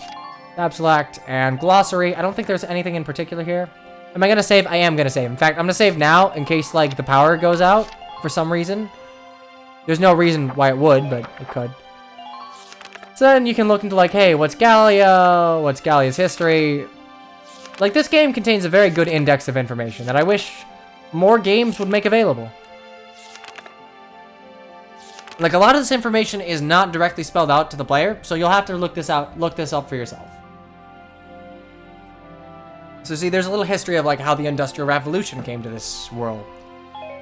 Tab select and glossary. I don't think there's anything in particular here. Am I going to save? I am going to save. In fact, I'm going to save now in case, like, the power goes out for some reason. There's no reason why it would, but it could. So then you can look into, like, hey, what's Gallia? What's Gallia's history? Like, this game contains a very good index of information that I wish more games would make available. Like, a lot of this information is not directly spelled out to the player, so you'll have to look this up for yourself. So see, there's a little history of, like, how the Industrial Revolution came to this world.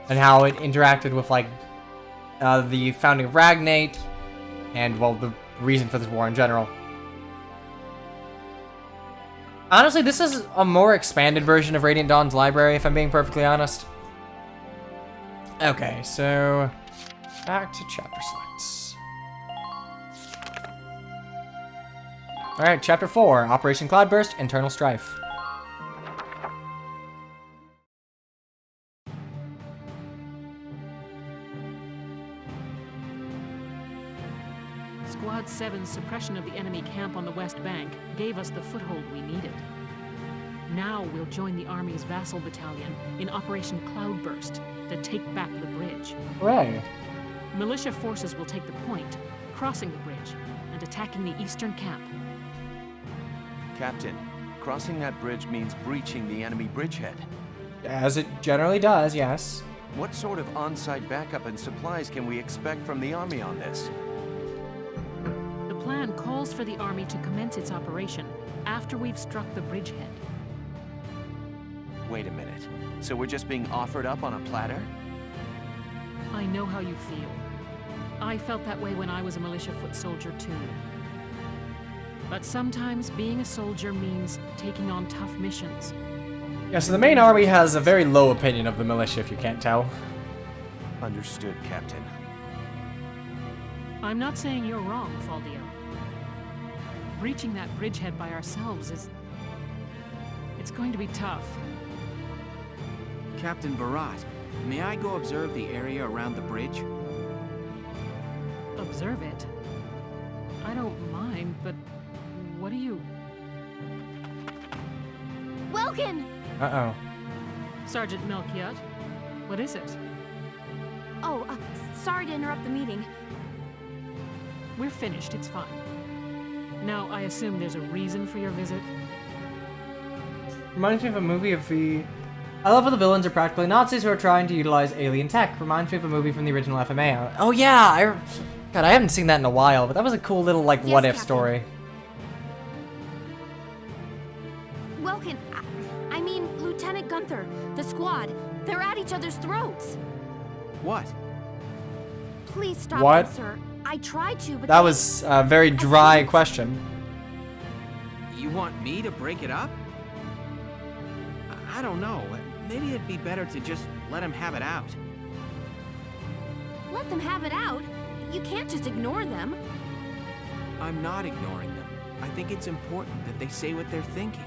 And how it interacted with, like, the founding of Ragnate, and, well, the reason for this war in general. Honestly, this is a more expanded version of Radiant Dawn's library, if I'm being perfectly honest. Okay, so back to chapter selects. Alright, chapter 4, Operation Cloudburst, Internal Strife. Squad 7's suppression of the enemy camp on the west bank gave us the foothold we needed. Now we'll join the Army's vassal battalion in Operation Cloudburst to take back the bridge. Hooray! Militia forces will take the point, crossing the bridge and attacking the eastern camp. Captain, crossing that bridge means breaching the enemy bridgehead. As it generally does, yes. What sort of on-site backup and supplies can we expect from the Army on this? The plan calls for the Army to commence its operation after we've struck the bridgehead. Wait a minute. So we're just being offered up on a platter? I know how you feel. I felt that way when I was a militia foot soldier too. But sometimes being a soldier means taking on tough missions. Yeah, so the main army has a very low opinion of the militia, if you can't tell. Understood, Captain. I'm not saying you're wrong, Faldio. Reaching that bridgehead by ourselves is... it's going to be tough. Captain Barat, may I go observe the area around the bridge? Observe it? I don't mind, but what do you... Welkin! Uh-oh. Sergeant Melchiot, what is it? Oh, sorry to interrupt the meeting. We're finished, it's fine. Now, I assume there's a reason for your visit? Reminds me of a movie of the... I love how the villains are practically Nazis who are trying to utilize alien tech. Reminds me of a movie from the original FMA. Oh yeah! God, I haven't seen that in a while, but that was a cool little, like, Yes, what-if Captain. story. Welkin, I mean, Lieutenant Gunther, the squad, they're at each other's throats. What? Please stop What? them, sir. I tried to, but That they- was a very dry question. You want me to break it up? I don't know. Maybe it'd be better to just let him have it out. Let them have it out. You can't just ignore them. I'm not ignoring them. I think it's important that they say what they're thinking.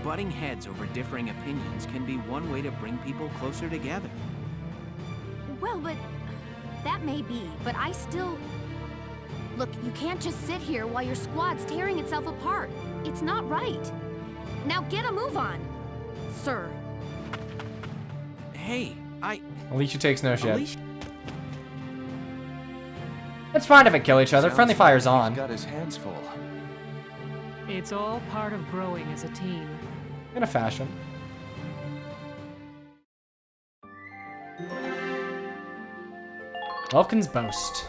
Butting heads over differing opinions can be one way to bring people closer together. Well, but that may be, but I still... Look, you can't just sit here while your squad's tearing itself apart. It's not right. Now get a move on, sir. Hey, Alicia takes no shit. Alicia- It's fine if they kill each other. Sounds Friendly like fire's he's on. got his hands full. It's all part of growing as a team. In a fashion. Welkin's boast.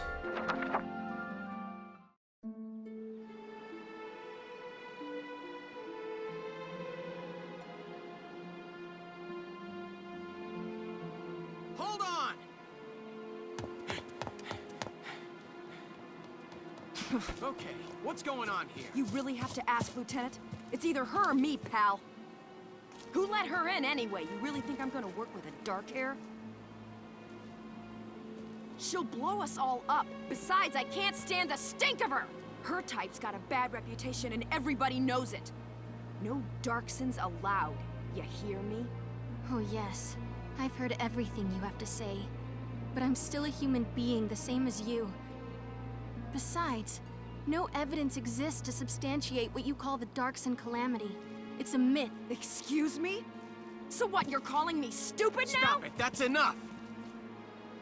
Hold on! Okay, what's going on here? You really have to ask, Lieutenant? It's either her or me, pal. Who let her in anyway? You really think I'm gonna work with a dark hair? She'll blow us all up. Besides, I can't stand the stink of her! Her type's got a bad reputation and everybody knows it. No Darksons allowed. You hear me? Oh yes, I've heard everything you have to say. But I'm still a human being, the same as you. Besides, no evidence exists to substantiate what you call the Darkson calamity. It's a myth. Excuse me? So what, you're calling me stupid now? Stop it, that's enough!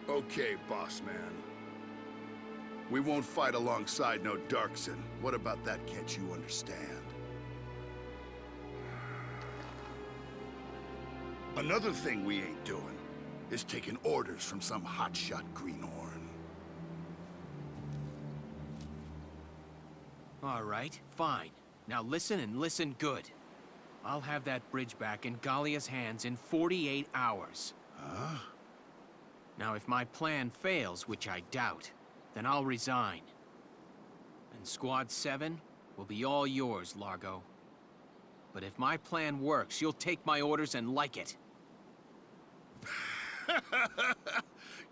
Okay, boss man. We won't fight alongside no Darkson. What about that can't you understand? Another thing we ain't doing is taking orders from some hotshot greenhorn. All right, fine. Now listen and listen good. I'll have that bridge back in Gallia's hands in 48 hours. Huh? Now, if my plan fails, which I doubt, then I'll resign. And Squad 7 will be all yours, Largo. But if my plan works, you'll take my orders and like it.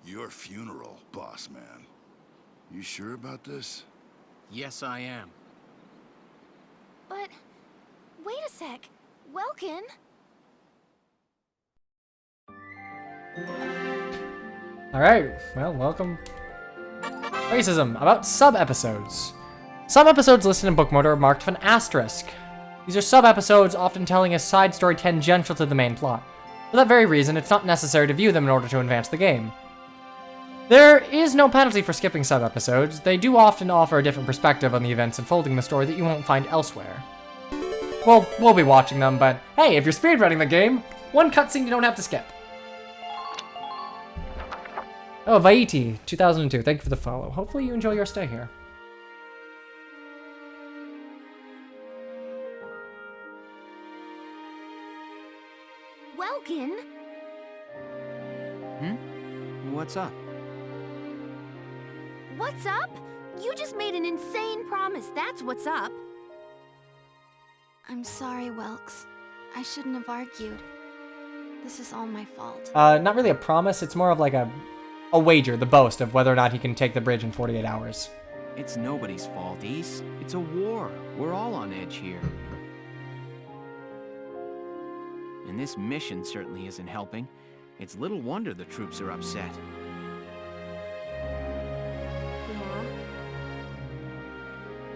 Your funeral, boss man. You sure about this? Yes, I am. But... wait a sec. Welkin? Alright, well, welcome. Racism, about sub-episodes. Some episodes listed in book mode are marked with an asterisk. These are sub-episodes, often telling a side story tangential to the main plot. For that very reason, it's not necessary to view them in order to advance the game. There is no penalty for skipping sub-episodes. They do often offer a different perspective on the events unfolding the story that you won't find elsewhere. Well, we'll be watching them, but hey, if you're speedrunning the game, one cutscene you don't have to skip. Oh, Vaiti, 2002, thank you for the follow. Hopefully you enjoy your stay here. Welkin? What's up? What's up? You just made an insane promise, that's what's up. I'm sorry, Welks. I shouldn't have argued. This is all my fault. Not really a promise, it's more of like a wager, the boast of whether or not he can take the bridge in 48 hours. It's nobody's fault, Ace. It's a war. We're all on edge here. And this mission certainly isn't helping. It's little wonder the troops are upset. Yeah?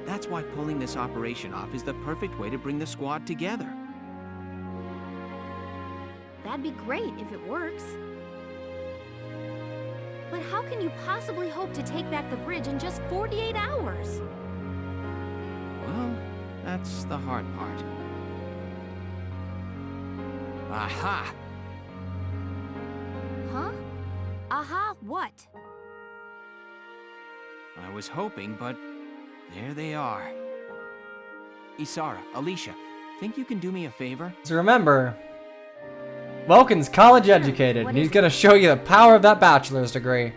That's why pulling this operation off is the perfect way to bring the squad together. That'd be great if it works. But how can you possibly hope to take back the bridge in just 48 hours? Well, that's the hard part. Aha! Huh? Aha, what? I was hoping, but there they are. Isara, Alicia, think you can do me a favor? So remember, Welkin's college educated, and he's gonna show you the power of that bachelor's degree.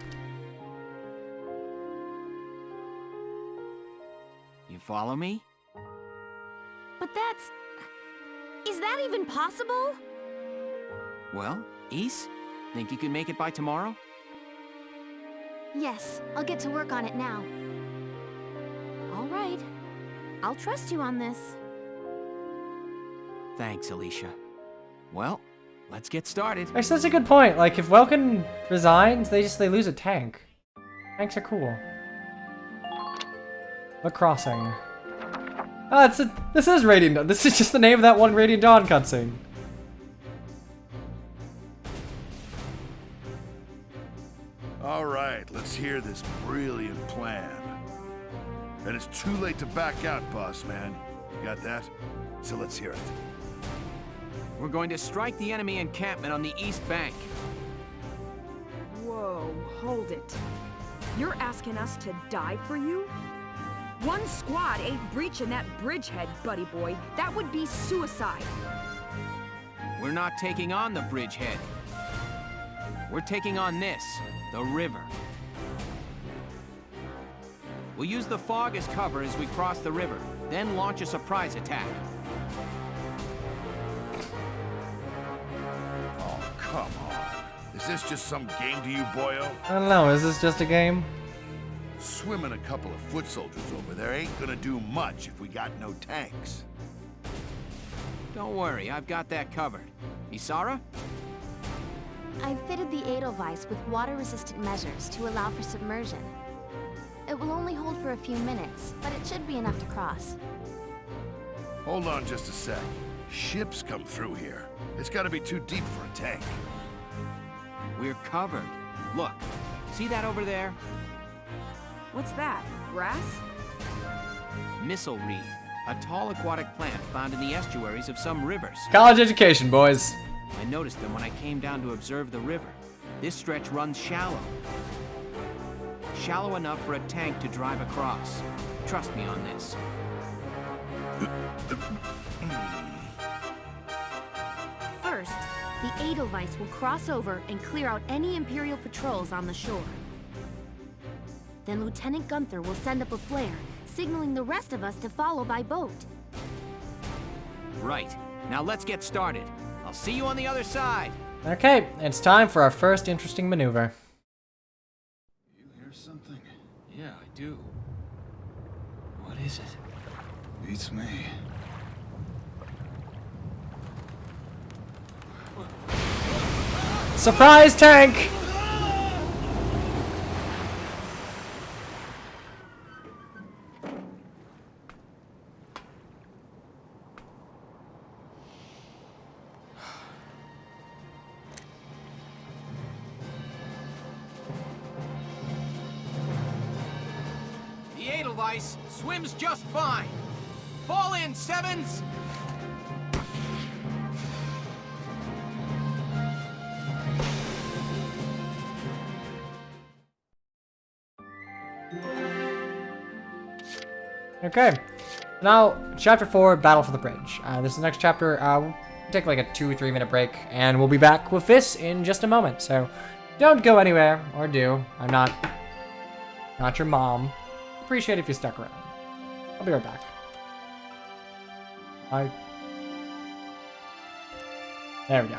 You follow me? But that's... Is that even possible? Well, Is, think you can make it by tomorrow? Yes, I'll get to work on it now. All right. I'll trust you on this. Thanks, Alicia. Well, let's get started. Actually, that's a good point. Like, if Welkin resigns, they lose a tank. Tanks are cool. The Crossing. Ah, this is Radiant Dawn. This is just the name of that one Radiant Dawn cutscene. All right, let's hear this brilliant plan. And it's too late to back out, boss man. You got that? So let's hear it. We're going to strike the enemy encampment on the east bank. Whoa, hold it. You're asking us to die for you? One squad ain't breaching that bridgehead, buddy boy. That would be suicide. We're not taking on the bridgehead. We're taking on this, the river. We'll use the fog as cover as we cross the river, then launch a surprise attack. Oh, come on. Is this just some game to you, boyo? I don't know, is this just a game? Swimming a couple of foot soldiers over there ain't gonna do much if we got no tanks. Don't worry, I've got that covered. Isara? I've fitted the Edelweiss with water-resistant measures to allow for submersion. It will only hold for a few minutes, but it should be enough to cross. Hold on just a sec. Ships come through here. It's gotta be too deep for a tank. We're covered. Look, see that over there? What's that? Grass? Missile reed, a tall aquatic plant found in the estuaries of some rivers. College education, boys. I noticed them when I came down to observe the river. This stretch runs shallow. Shallow enough for a tank to drive across. Trust me on this. First, the Edelweiss will cross over and clear out any Imperial patrols on the shore. Then Lieutenant Gunther will send up a flare, signaling the rest of us to follow by boat. Right. Now let's get started. I'll see you on the other side. Okay, it's time for our first interesting maneuver. You hear something? Yeah, I do. What is it? Beats me. Surprise tank! The Edelweiss swims just fine. Fall in, Sevens! Okay, now chapter 4, Battle for the Bridge. This is the next chapter. We'll take like a 2-3 minute break, and we'll be back with this in just a moment. So don't go anywhere, or do. I'm not your mom. Appreciate if you stuck around. I'll be right back. Bye. There we go.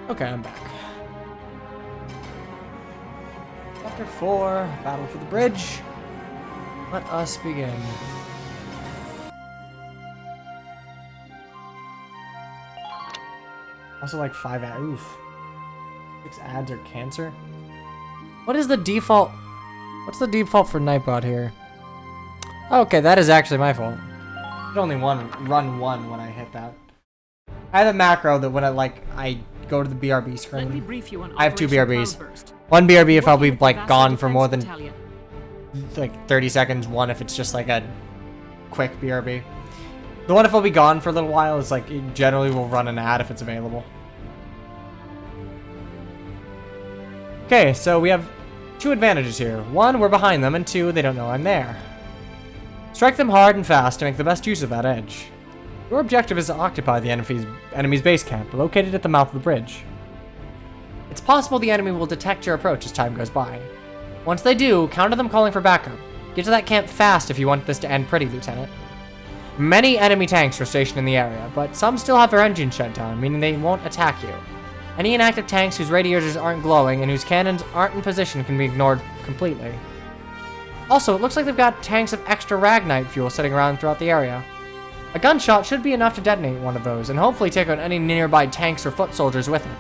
Okay, I'm back. Chapter 4, Battle for the Bridge. Let us begin. Also like 5 ads. Oof. 6 ads are cancer. What is the default? What's the default for Nightbot here? Okay, that is actually my fault. It only run one when I hit that. I have a macro that when I go to the BRB screen. Let me brief you on I have 2 Operation BRBs. Cloudburst. One BRB if I'll be Working like with the gone Vassal for more Defense than Battalion. like 30 seconds. One if it's just like a quick BRB. The one if I'll be gone for a little while is like it generally will run an ad if it's available. Okay, so we have 2 advantages here. 1, we're behind them, and 2, they don't know I'm there. Strike them hard and fast to make the best use of that edge. Your objective is to occupy the enemy's base camp, located at the mouth of the bridge. It's possible the enemy will detect your approach as time goes by. Once they do, count on them calling for backup. Get to that camp fast if you want this to end pretty, Lieutenant. Many enemy tanks are stationed in the area, but some still have their engines shut down, meaning they won't attack you. Any inactive tanks whose radiators aren't glowing and whose cannons aren't in position can be ignored completely. Also, it looks like they've got tanks of extra Ragnite fuel sitting around throughout the area. A gunshot should be enough to detonate one of those, and hopefully take out any nearby tanks or foot soldiers with it.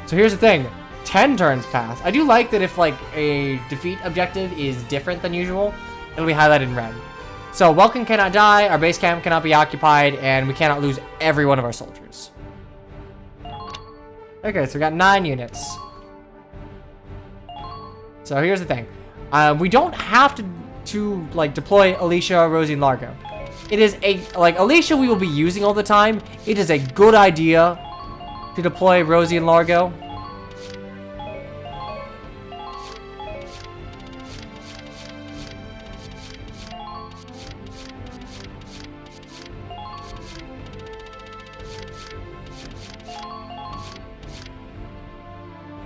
So here's the thing, 10 turns pass. I do like that if like a defeat objective is different than usual, it'll be highlighted in red. So Welkin cannot die, our base camp cannot be occupied, and we cannot lose every one of our soldiers. Okay, so we got 9 units. So here's the thing. We don't have to like deploy Alicia, Rosie, and Largo. It is Alicia we will be using all the time. It is a good idea to deploy Rosie and Largo.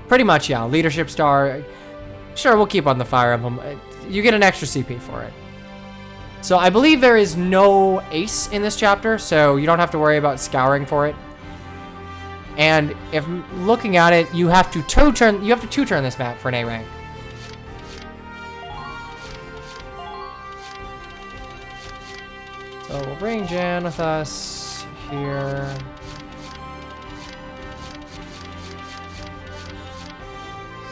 Pretty much, yeah. Leadership star. Sure, we'll keep on the Fire Emblem. You get an extra CP for it. So I believe there is no ace in this chapter, so you don't have to worry about scouring for it. And if looking at it, you have to two-turn this map for an A rank. So we'll bring Jan with us here.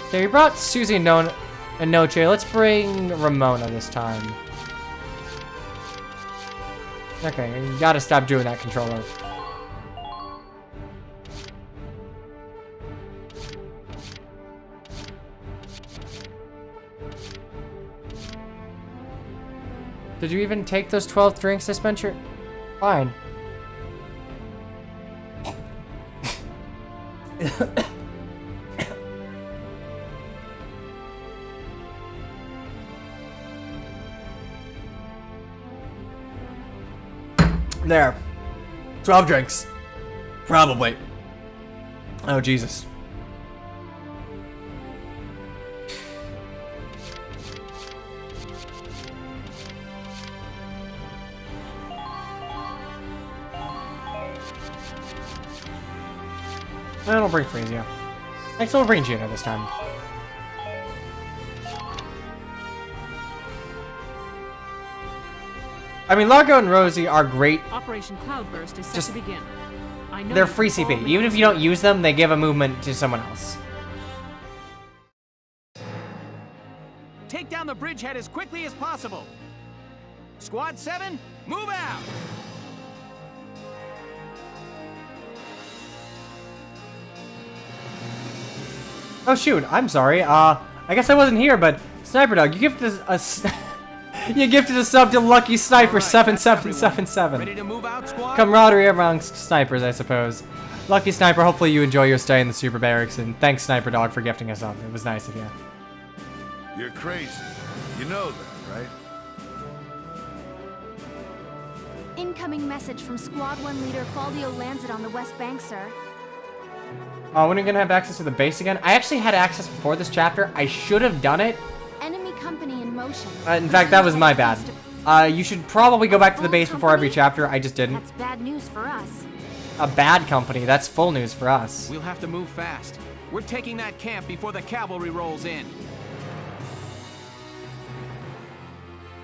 Okay, we brought Susie and Noche. Let's bring Ramona this time. Okay, you gotta stop doing that, controller. Did you even take those 12 drinks dispenser? Fine. There. 12 drinks. Probably. Oh, Jesus. I don't bring Frezia. Actually, we'll bring Gina this time. I mean, Largo and Rosie are great. Operation Cloudburst is set to begin. I know They're free CP. Even if you don't use them, they give a movement to someone else. Take down the bridgehead as quickly as possible. Squad 7, move out! Oh shoot, I'm sorry. I guess I wasn't here, but Sniper Dog, you gifted us you gifted a sub to Lucky Sniper 7777. Ready to move out, squad? Camaraderie amongst snipers, I suppose. Lucky Sniper, hopefully you enjoy your stay in the Super Barracks, and thanks Sniper Dog for gifting us up. It was nice of you. You're crazy. You know that, right? Incoming message from Squad 1 leader Faldio Lancet on the West Bank, sir. Oh, when are you gonna have access to the base again? I actually had access before this chapter. I should have done it. Enemy company in motion. In fact, that was my bad. You should probably go back to the base before every chapter. I just didn't. That's bad news for us. a bad company, that's full news for us. We'll have to move fast. We're taking that camp before the cavalry rolls in.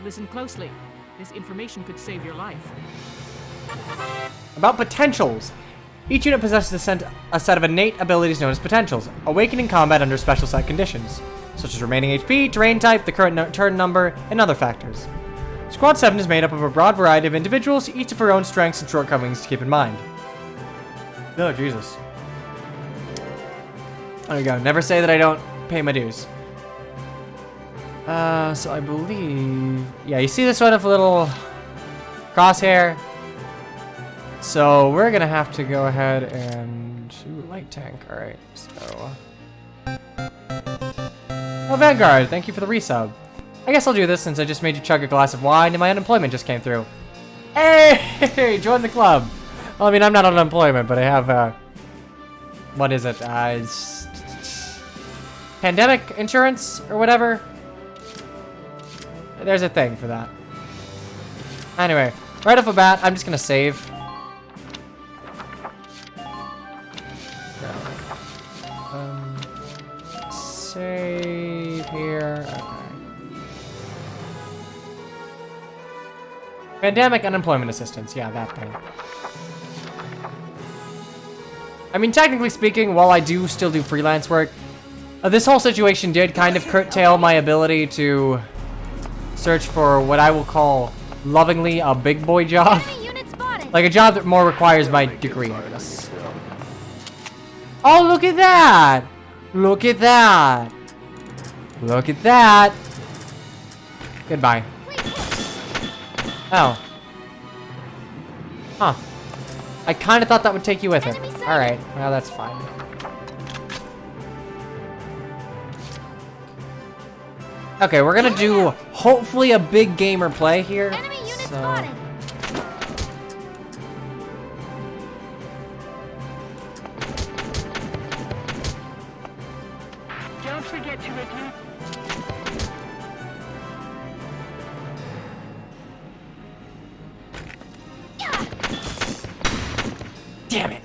Listen closely. This information could save your life. About potentials. Each unit possesses a set of innate abilities known as potentials, awakened in combat under special set conditions, such as remaining HP, terrain type, the current turn number, and other factors. Squad 7 is made up of a broad variety of individuals, each of their own strengths and shortcomings to keep in mind. Oh, Jesus. There we go. Never say that I don't pay my dues. So I believe... Yeah, you see this one with a little crosshair? So we're gonna have to go ahead and... Ooh, light tank. Alright, so... Oh, Vanguard, thank you for the resub. I guess I'll do this since I just made you chug a glass of wine and my unemployment just came through. Hey! Join the club! Well, I mean, I'm not on unemployment, but I have, what is it? It's pandemic insurance or whatever? There's a thing for that. Anyway, right off the bat, I'm just gonna save. Save here. Okay. Pandemic unemployment assistance. Yeah, that thing. I mean, technically speaking, while I do still do freelance work, this whole situation did kind of curtail my ability to search for what I will call lovingly a big boy job. Like a job that more requires my degree, I guess. Oh, look at that! Look at that! Look at that! Goodbye. Oh. Huh. I kind of thought that would take you with it. Alright, well, that's fine. Okay, we're gonna do, hopefully, a big gamer play here. So... Don't forget to review. Damn it.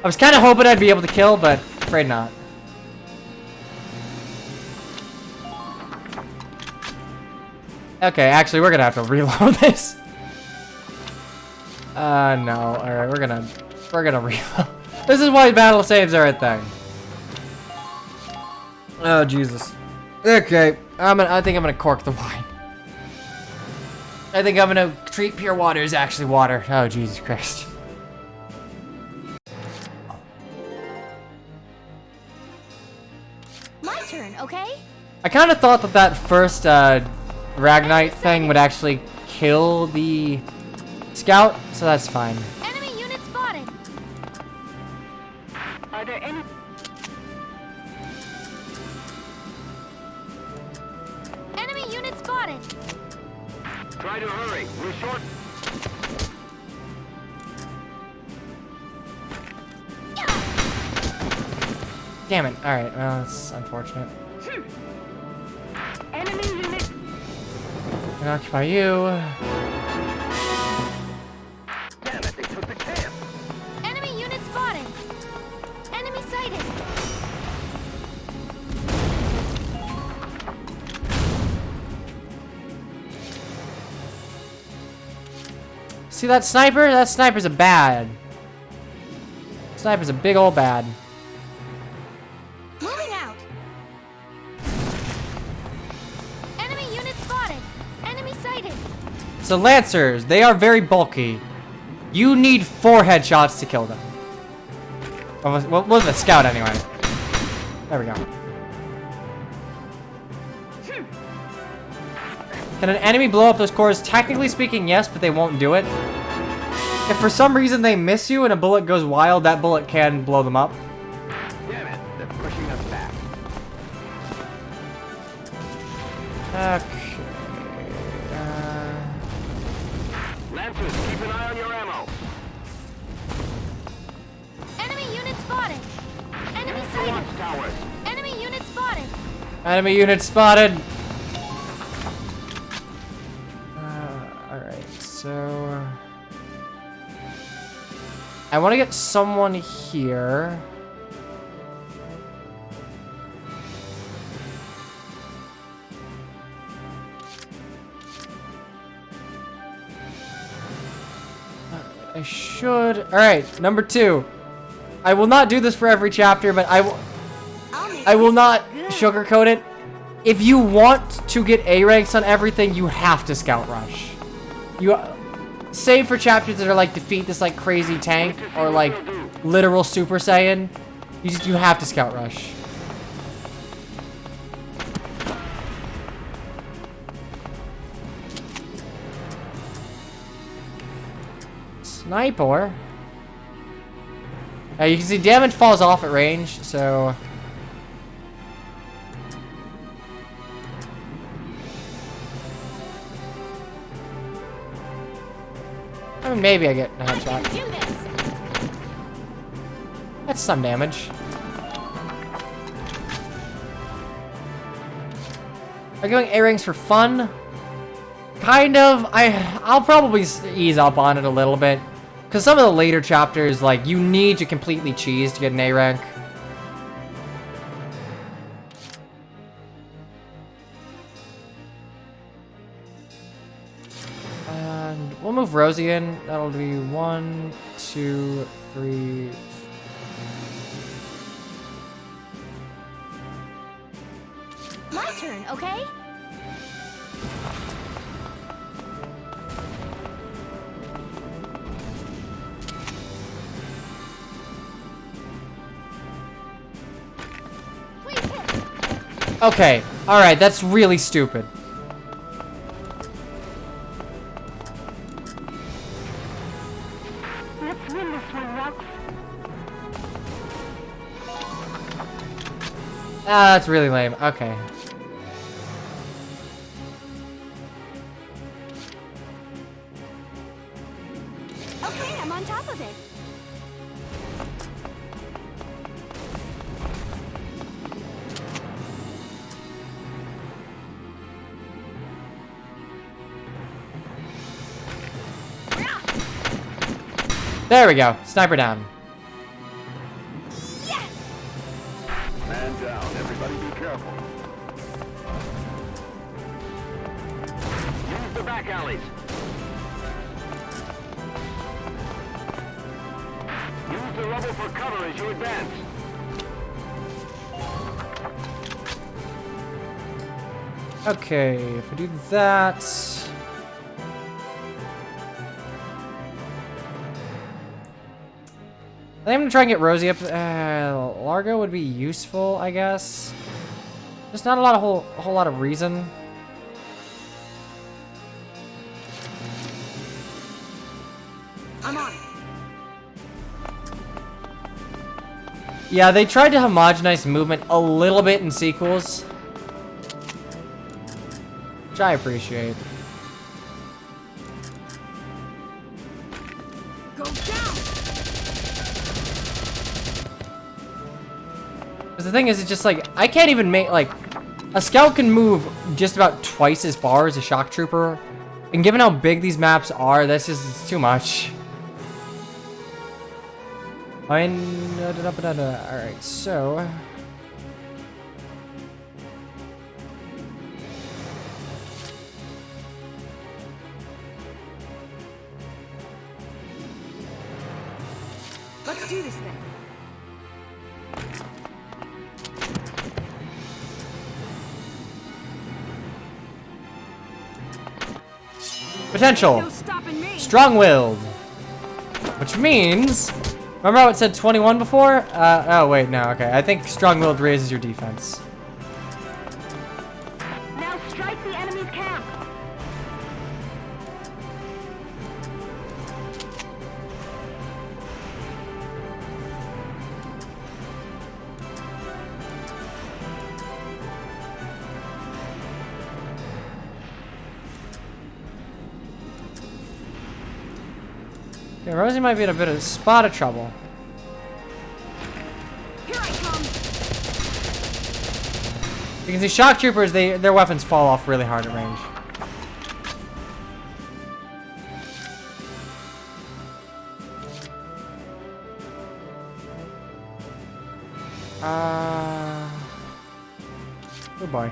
I was kind of hoping I'd be able to kill, but afraid not. Okay, actually, we're gonna have to reload this. No. Alright, we're gonna reload. This is why battle saves are a thing. Oh, Jesus. Okay, I think I'm gonna cork the wine. I think I'm gonna treat pure water as actually water. Oh, Jesus Christ. My turn, okay? I kind of thought that first Ragnite thing would actually kill the scout, so that's fine. Enemy unit spotted. Are there any... Enemy unit spotted. Try to hurry. We're short. Damn it. Alright, well, that's unfortunate. Enemy unit. Can occupy you. Damn it, they took the camp. Enemy unit spotted. Enemy sighted. See that sniper? That sniper's a bad. Sniper's a big old bad. Moving out. Enemy unit spotted. Enemy sighted. So Lancers, they are very bulky. You need 4 headshots to kill them. Well, with a scout anyway. There we go. Can an enemy blow up those cores? Technically speaking, yes, but they won't do it. If for some reason they miss you and a bullet goes wild, that bullet can blow them up. Damn it, they're pushing us back. Okay. Lancers, keep an eye on your ammo. Enemy unit spotted. Enemy sighted. Towers. Enemy unit spotted. Enemy unit spotted. Alright, so... I want to get someone here. I should. All right, number 2. I will not do this for every chapter, but I will not sugarcoat it. If you want to get A ranks on everything, you have to Scout Rush. You save for chapters that are like defeat this like crazy tank or like literal Super Saiyan. You have to Scout Rush. Sniper. You can see damage falls off at range, so. I mean, maybe I get a headshot. That's some damage. Are you going A-rings for fun? Kind of. I'll probably ease up on it a little bit. Because some of the later chapters, like, you need to completely cheese to get an A rank. And we'll move Rosie in. That'll be 1, 2, 3. My turn, okay? Okay, alright, that's really stupid. Let's win this one, Lux. Ah, that's really lame. Okay. Okay, I'm on top of it. There we go. Sniper down. Man down. Everybody be careful. Use the back alleys. Use the rubble for cover as you advance. Okay, if we do that... I think I'm gonna try and get Rosie up. Largo would be useful, I guess. There's not a whole lot of reason. I'm on. Yeah, they tried to homogenize movement a little bit in sequels, which I appreciate. Go down. Because the thing is, it's just like, I can't even make, like, a scout can move just about twice as far as a shock trooper. And given how big these maps are, that's just, it's too much. Alright, so... Let's do this then. Potential. No stopping me. Strong-willed. Which means... Remember how it said 21 before? Oh, wait, no, okay. I think strong-willed raises your defense. Now strike the enemy's camp. Okay, Rosie might be in a bit of spot of trouble. Here I come. You can see shock troopers, their weapons fall off really hard at range. Goodbye.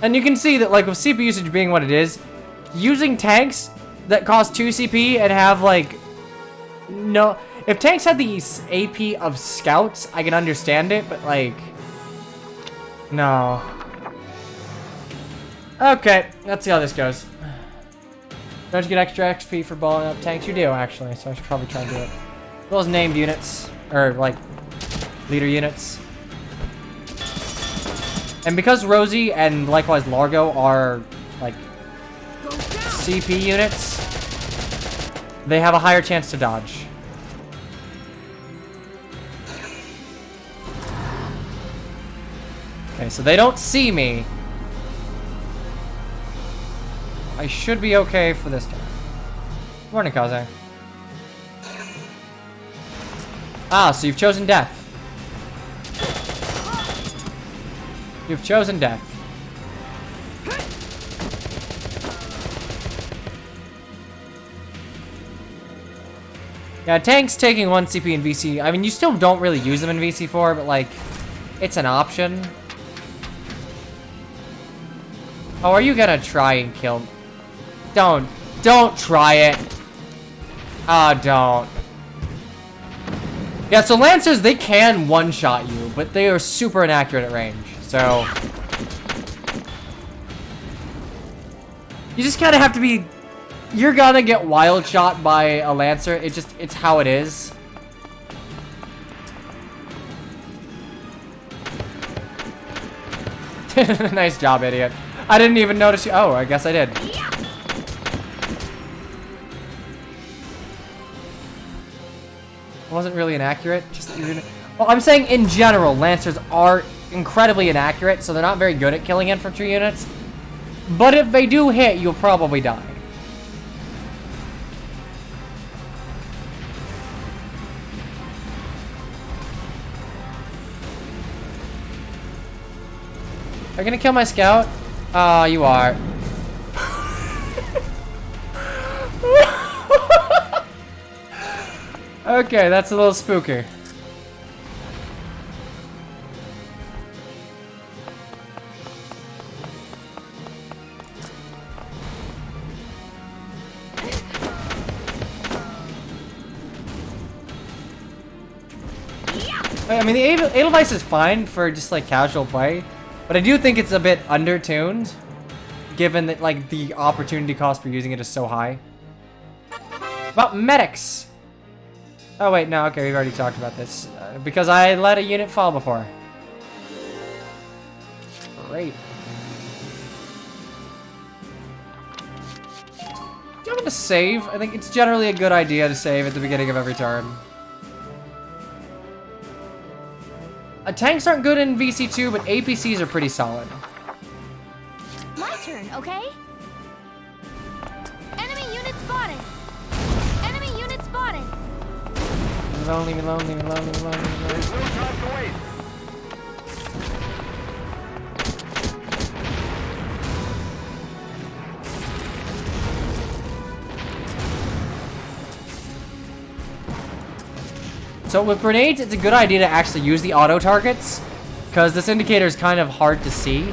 And you can see that, like, with CPU usage being what it is, using tanks that cost 2 CP and have, like, no... If tanks had the AP of scouts, I can understand it, but, like... No. Okay, let's see how this goes. Don't you get extra XP for balling up tanks? You do, actually, so I should probably try and do it. As well as named units, or, like, leader units. And because Rosie and likewise Largo are, like, CP units, they have a higher chance to dodge. Okay, so they don't see me. I should be okay for this turn. Morning, Kaze. Ah, so you've chosen death. You've chosen death. Yeah, tanks taking 1 CP in VC. I mean, you still don't really use them in VC4, but, like, it's an option. Oh, are you gonna try and kill? Don't try it. Ah, don't. Yeah, so Lancers, they can one-shot you, but they are super inaccurate at range. So you just kind of have to be... You're gonna get wild shot by a Lancer. It's how it is. Nice job, idiot. I didn't even notice you. Oh, I guess I did. Wasn't really inaccurate. Well, I'm saying in general, Lancers are incredibly inaccurate, so they're not very good at killing infantry units. But if they do hit, you'll probably die. Are you gonna kill my scout? Ah, you are. Okay, that's a little spooky. I mean, the Edelweiss is fine for just, like, casual play, but I do think it's a bit undertuned, given that, like, the opportunity cost for using it is so high. About medics! Oh, wait, no, okay, we've already talked about this, because I let a unit fall before. Great. Do you want me to save? I think it's generally a good idea to save at the beginning of every turn. Tanks aren't good in VC2, but APCs are pretty solid. My turn, okay? Enemy unit spotted! Enemy unit spotted! Leave me alone, leave me alone, leave me alone, leave me alone, leave me alone. There's no time to waste. So with grenades, it's a good idea to actually use the auto targets, because this indicator is kind of hard to see.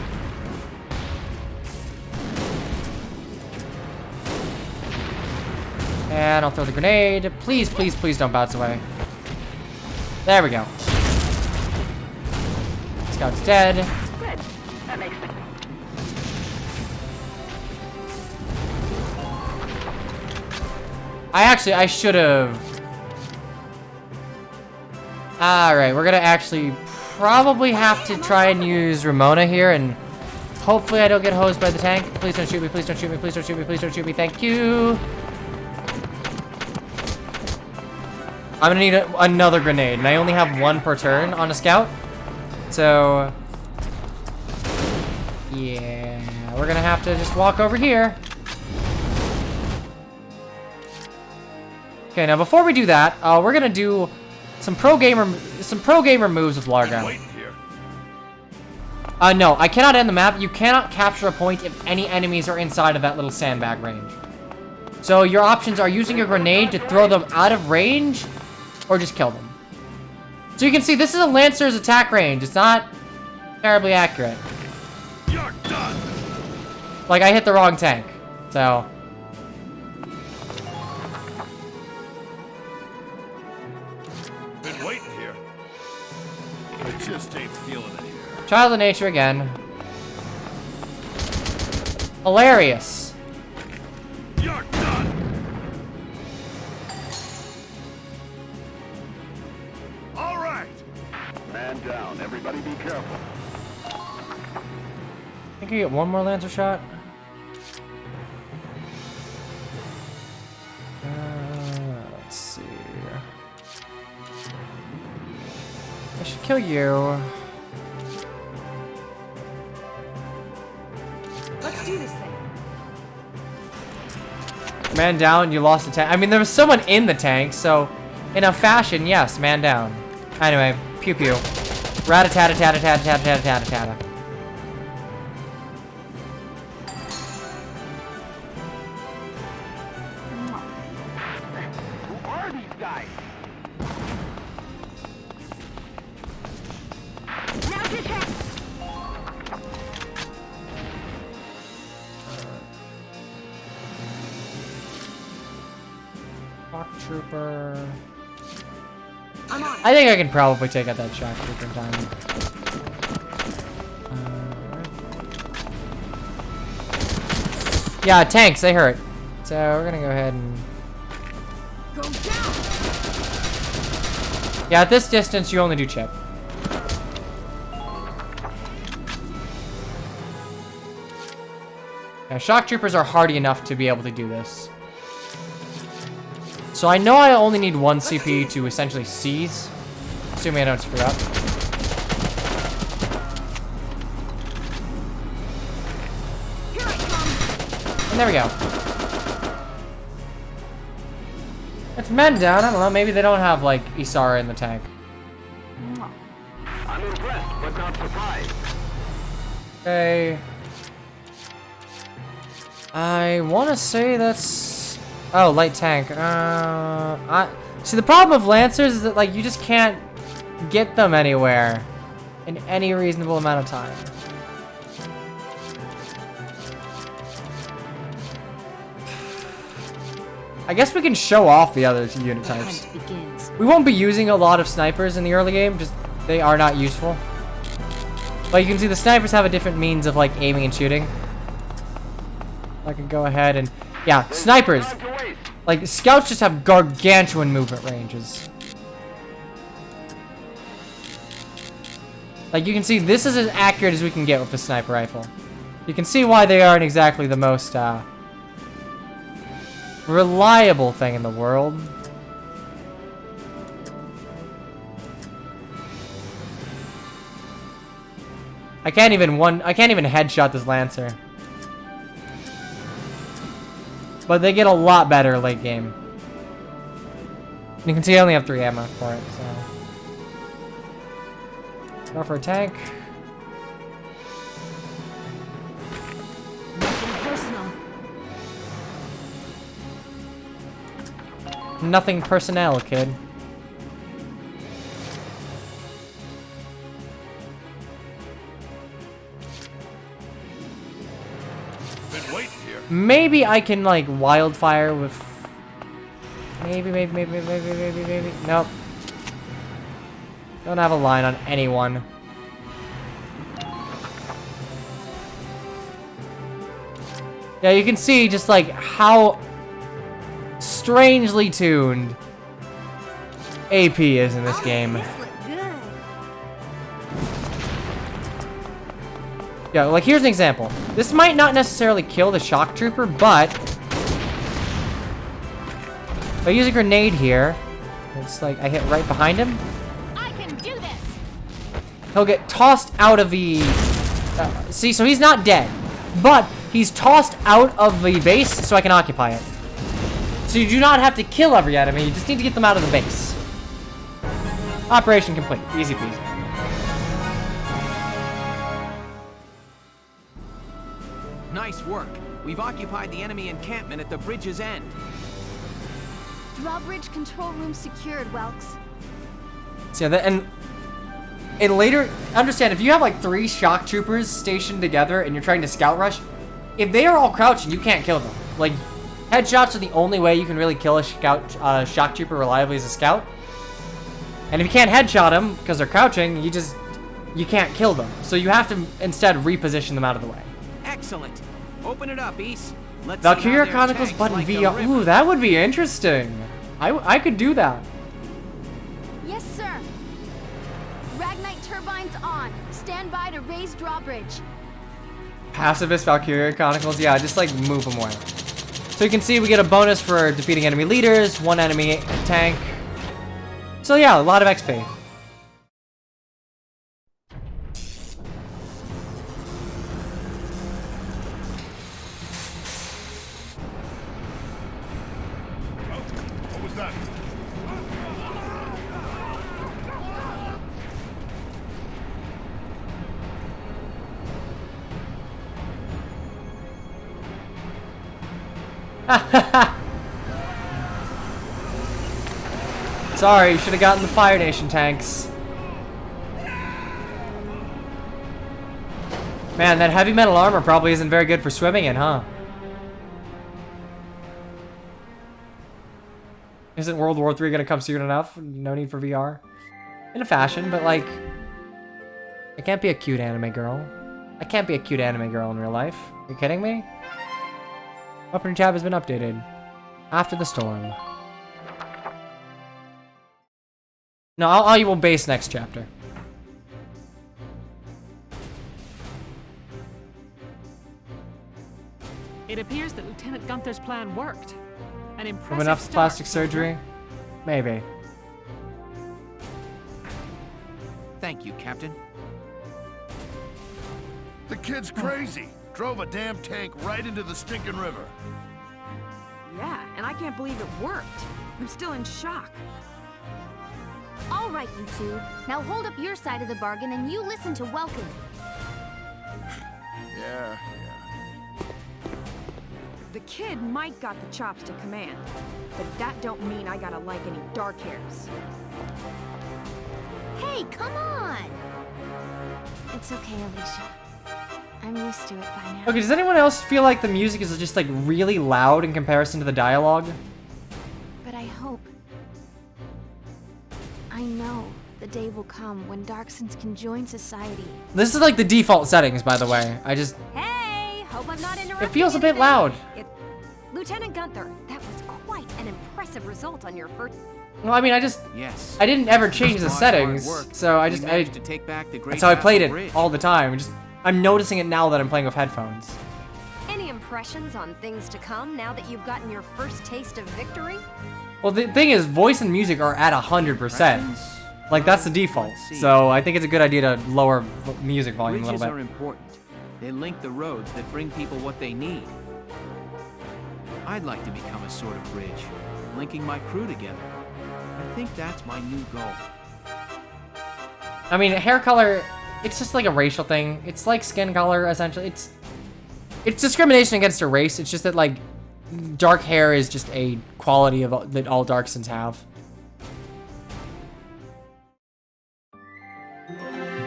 And I'll throw the grenade. Please, please, please don't bounce away. There we go. Scout's dead. Good. That makes sense. I should have... Alright, we're gonna actually probably have to try and use Ramona here, and hopefully I don't get hosed by the tank. Please don't shoot me, please don't shoot me, please don't shoot me, please don't shoot me, thank you. I'm gonna need another grenade, and I only have 1 per turn on a scout. So... yeah, we're gonna have to just walk over here. Okay, now before we do that, we're gonna do some pro gamer moves with Largo. No, I cannot end the map. You cannot capture a point if any enemies are inside of that little sandbag range. So your options are using your grenade to throw them out of range, or just kill them. So you can see this is a Lancer's attack range. It's not terribly accurate. You're done. Like, I hit the wrong tank, so. Been waiting here. I just ain't feeling it here. Child of nature again. Hilarious. You're done. All right. Man down. Everybody be careful. I think I get one more Lancer shot. Let's see. I should kill you. Let's do this thing. Man down, you lost the tank. I mean, there was someone in the tank, so in a fashion, yes, man down. Anyway, pew pew. Rat-a-tat-a-tat-a-tat-a-tat-a-tat-a-tat-a. Who are these guys? Now to check. Shock Trooper. I'm on. I think I can probably take out that Shock Trooper in time. Yeah, tanks, they hurt. So we're gonna go ahead and... Go down. Yeah, at this distance, you only do chip. Yeah, Shock Troopers are hardy enough to be able to do this. So I know I only need one CP to essentially seize, assuming I don't screw up. Here I come. And there we go. It's men down, I don't know, maybe they don't have, like, Isara in the tank. I'm impressed, but not surprised. Okay. I want to say that's... Oh, light tank. See, the problem with Lancers is that, like, you just can't get them anywhere in any reasonable amount of time. I guess we can show off the other two unit types. We won't be using a lot of snipers in the early game, just they are not useful. But you can see the snipers have a different means of, like, aiming and shooting. I can go ahead and... Yeah, snipers! Like, scouts just have gargantuan movement ranges. Like, you can see this is as accurate as we can get with the sniper rifle. You can see why they aren't exactly the most, reliable thing in the world. I can't even headshot this Lancer. But they get a lot better late game. You can see I only have 3 ammo for it, so. Go for a tank. Nothing personnel, kid. Been waiting here. Maybe I can, like, wildfire with... Maybe. Nope. Don't have a line on anyone. Yeah, you can see just, like, how strangely tuned AP is in this game. Yeah, like, here's an example. This might not necessarily kill the Shock Trooper, but if I use a grenade here, it's like I hit right behind him. I can do this. He'll get tossed out of the... see, so he's not dead, but he's tossed out of the base so I can occupy it. So you do not have to kill every enemy, you just need to get them out of the base. Operation complete. Easy peasy. Nice work. We've occupied the enemy encampment at the bridge's end. Drawbridge control room secured, Welks. So yeah, and later, understand, if you have like 3 shock troopers stationed together and you're trying to scout rush, if they are all crouching, you can't kill them. Like, headshots are the only way you can really kill a shock trooper reliably as a scout. And if you can't headshot them because they're crouching, you can't kill them. So you have to instead reposition them out of the way. Excellent. Open it up, East. Let's Valkyria Chronicles button VR. Ooh, that would be interesting. I could do that. Yes, sir. Ragnite turbines on. Stand by to raise drawbridge. Pacifist Valkyria Chronicles. Yeah, just like move them away. So you can see we get a bonus for defeating enemy leaders, 1 enemy tank. So yeah, a lot of XP. What was that? Sorry, you should have gotten the Fire Nation tanks. Man, that heavy metal armor probably isn't very good for swimming in, huh? Isn't World War III gonna come soon enough? No need for VR? In a fashion, but like... I can't be a cute anime girl. I can't be a cute anime girl in real life. Are you kidding me? Weapon tab has been updated. After the storm. No, I will base next chapter. It appears that Lieutenant Gunther's plan worked. An impressive With enough start. plastic surgery? Maybe. Thank you, Captain. The kid's crazy. Drove a damn tank right into the stinking river. Yeah, and I can't believe it worked. I'm still in shock. All right, you two. Now hold up your side of the bargain and you listen to Welkin. Yeah. The kid might got the chops to command, but that don't mean I gotta like any dark hairs. Hey, come on! It's okay, Alicia. I'm used to it by now. Okay, does anyone else feel like the music is just like really loud in comparison to the dialogue? But I hope... I know the day will come when Darksons can join society. This is like the default settings, by the way. Hey, hope I'm not interrupting. It feels a bit loud. Lieutenant Gunther, that was quite an impressive result on your first. Well, I mean, I didn't ever change the settings, so that's how I played it all the time. I'm noticing it now that I'm playing with headphones. Any impressions on things to come now that you've gotten your first taste of victory? Well, the thing is, voice and music are at 100%. Like, that's the default. So I think it's a good idea to lower music volume a little Bridges bit. are important. They link the roads that bring people what they need. I'd like to become a sort of bridge, linking my crew together. I think that's my new goal. I mean, hair color, it's just like a racial thing. It's like skin color, essentially. It's discrimination against a race. It's just that, like, dark hair is just a quality of that all Darksons have.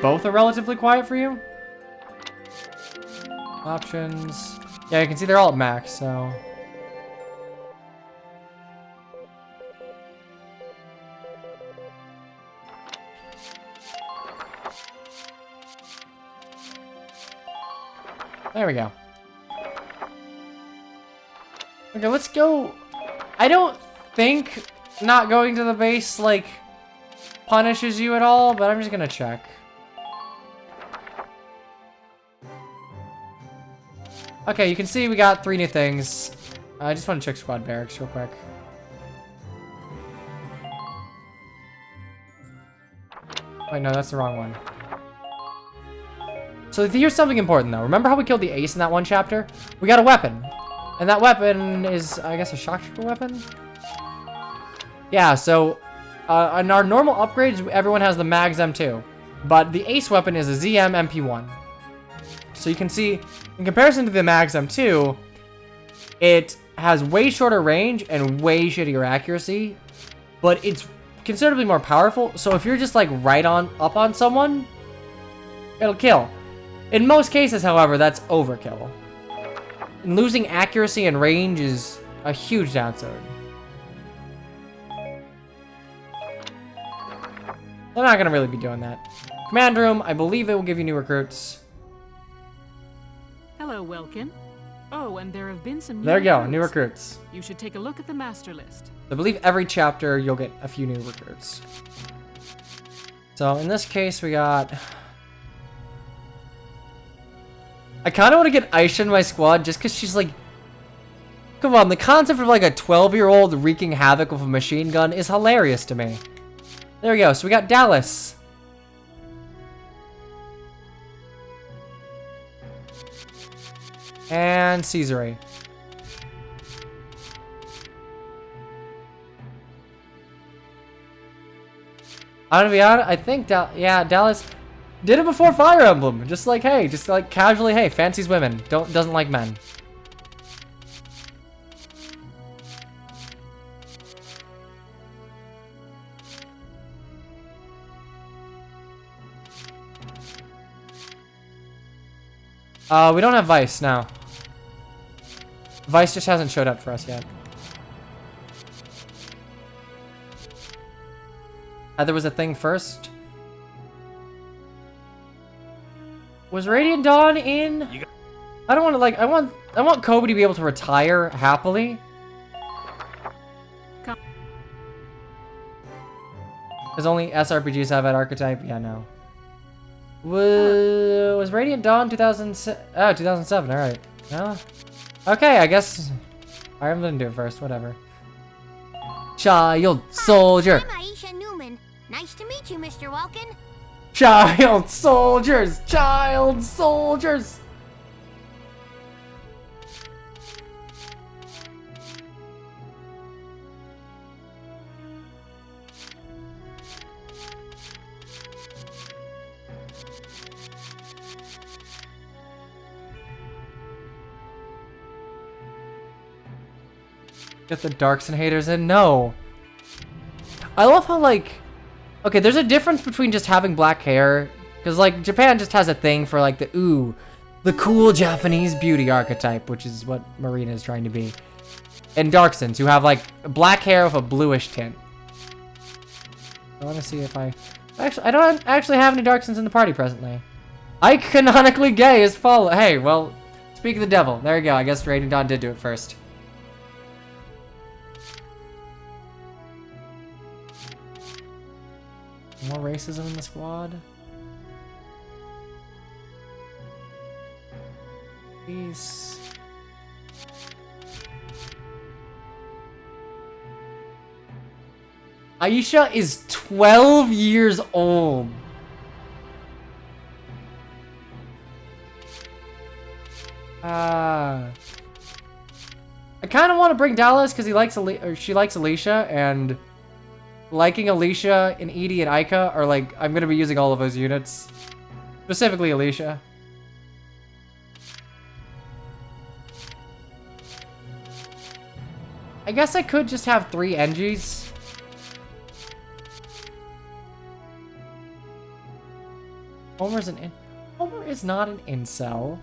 Both are relatively quiet for you? Options. Yeah, you can see they're all at max, so... There we go. Okay, let's go. I don't think not going to the base, like, punishes you at all, but I'm just gonna check. Okay, you can see we got 3 new things. I just want to check squad barracks real quick. Wait, no, that's the wrong one. So here's something important, though. Remember how we killed the ace in that one chapter? We got a weapon. And that weapon is, I guess, a shock trooper weapon? Yeah, so on our normal upgrades, everyone has the Mags M2. But the ace weapon is a ZM MP1. So you can see, in comparison to the Mags M2, It has way shorter range and way shittier accuracy, but it's considerably more powerful. So if you're just like right on up on someone, it'll kill. In most cases, however, that's overkill. And losing accuracy and range is a huge downside. I'm not gonna really be doing that. Command room, I believe it will give you new recruits. Hello, Welkin. Oh, and there have been some new There you go, new recruits. You should take a look at the master list. I believe every chapter you'll get a few new recruits. So in this case, we got... I kind of want to get Aisha in my squad just because she's like... Come on, the concept of like a 12-year-old wreaking havoc with a machine gun is hilarious to me. There we go, so we got Dallas. And Caesare. I'm gonna be honest, I think Dallas did it before Fire Emblem. Just like, hey, just like casually, hey, fancies women, doesn't like men. We don't have Vice now. Vice just hasn't showed up for us yet. There was a thing first. Was Radiant Dawn in? I don't want to like. I want Kobe to be able to retire happily. Because only SRPGs have that archetype. Yeah, no. Was Radiant Dawn 2007? All right. Well, okay. I guess I'm gonna do it first. Whatever. Child soldier. I'm Aisha Newman. Nice to meet you, Mr. Welkin. Child soldiers. Child soldiers. Get the Darkson haters in? No. I love how, like... Okay, there's a difference between just having black hair. Because, like, Japan just has a thing for, like, the cool Japanese beauty archetype, which is what Marina is trying to be. And Darksons, who have, like, black hair with a bluish tint. I want to see if I... Actually, I don't actually have any Darksons in the party presently. Iconically gay is follow... Hey, well, speak of the devil. There you go. I guess Radiant Dawn did do it first. More racism in the squad. Peace. Aisha is 12 years old. I kind of want to bring Dallas because she likes Alicia, and liking Alicia and Edie and Aika are like, I'm gonna be using all of those units. Specifically Alicia. I guess I could just have 3 Engis. Homer is not an incel.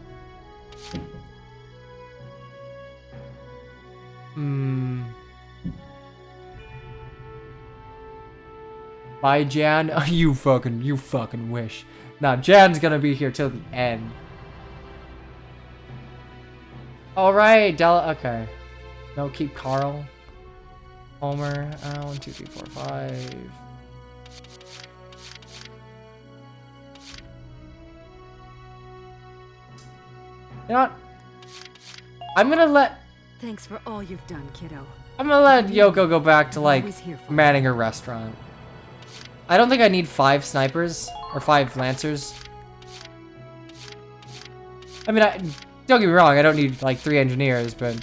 Bye, Jan. You fucking wish. Nah, Jan's gonna be here till the end. Alright, Della. Okay. No, keep Carl. Homer. 1, 2, 3, 4, 5. You know what? I'm gonna let... Thanks for all you've done, kiddo. I'm gonna let Yoko go back to, like, manning her restaurant. I don't think I need 5 snipers or 5 lancers. I mean, don't get me wrong, I don't need, like, 3 engineers, but...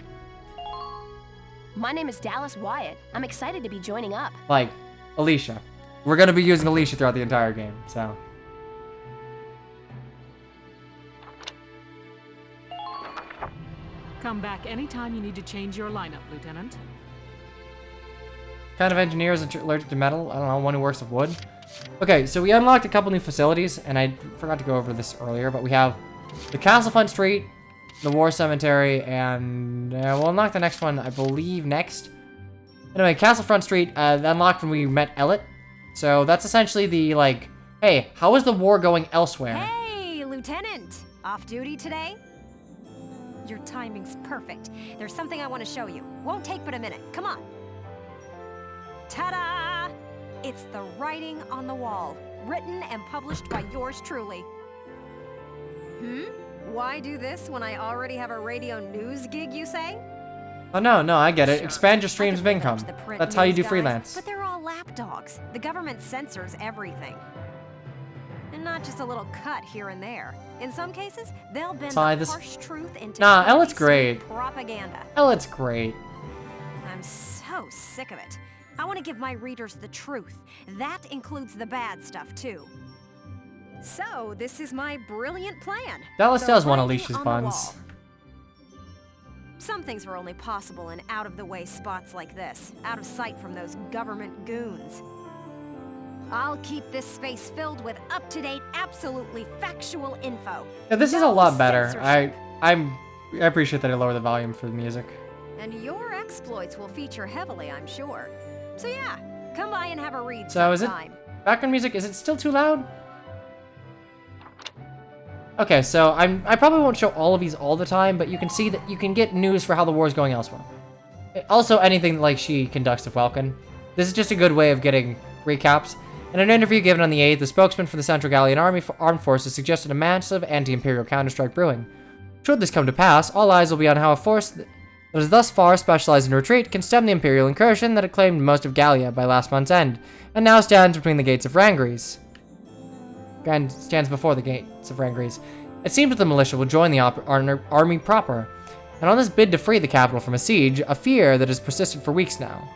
My name is Dallas Wyatt. I'm excited to be joining up. Like, Alicia. We're gonna be using Alicia throughout the entire game, so... Come back anytime you need to change your lineup, Lieutenant. Kind of engineer is allergic to metal. I don't know, one who works with wood. Okay, so we unlocked a couple new facilities, and I forgot to go over this earlier, but we have the Castle Front Street, the War Cemetery, and we'll unlock the next one, I believe, next. Anyway, Castle Front Street unlocked when we met Ellet. So that's essentially the, like, hey, how is the war going elsewhere? Hey, Lieutenant! Off duty today? Your timing's perfect. There's something I want to show you. Won't take but a minute. Come on. Ta-da! It's the writing on the wall, written and published by yours truly. Why do this when I already have a radio news gig, you say? Oh, no, I get it. Expand your streams of income. That's how you do freelance. But they're all lapdogs. The government censors everything. And not just a little cut here and there. In some cases, they'll bend the harsh truth into Ellet's great. propaganda. Ellet's great. I'm so sick of it. I want to give my readers the truth. That includes the bad stuff, too. So, this is my brilliant plan. Dallas The does want writing Alicia's on the buns. wall. Some things are only possible in out-of-the-way spots like this, out of sight from those government goons. I'll keep this space filled with up-to-date, absolutely factual info. Yeah, this is a No lot better. censorship. I appreciate that I lowered the volume for the music. And your exploits will feature heavily, I'm sure. So yeah, come by and have a read So is it sometime. background music? Is it still too loud? Okay, so I probably won't show all of these all the time, but you can see that you can get news for how the war is going elsewhere. Also, anything like she conducts with Welkin. This is just a good way of getting recaps. In an interview given on the 8th, the spokesman for the Central Gallian Armed Forces suggested a massive anti-Imperial counterstrike brewing. Should this come to pass, all eyes will be on how a force that has thus far specialized in retreat can stem the Imperial incursion that had claimed most of Gallia by last month's end, and now stands between the gates of Rangres. And stands before the gates of Rangres. It seems that the militia will join the army proper, and on this bid to free the capital from a siege, a fear that has persisted for weeks now.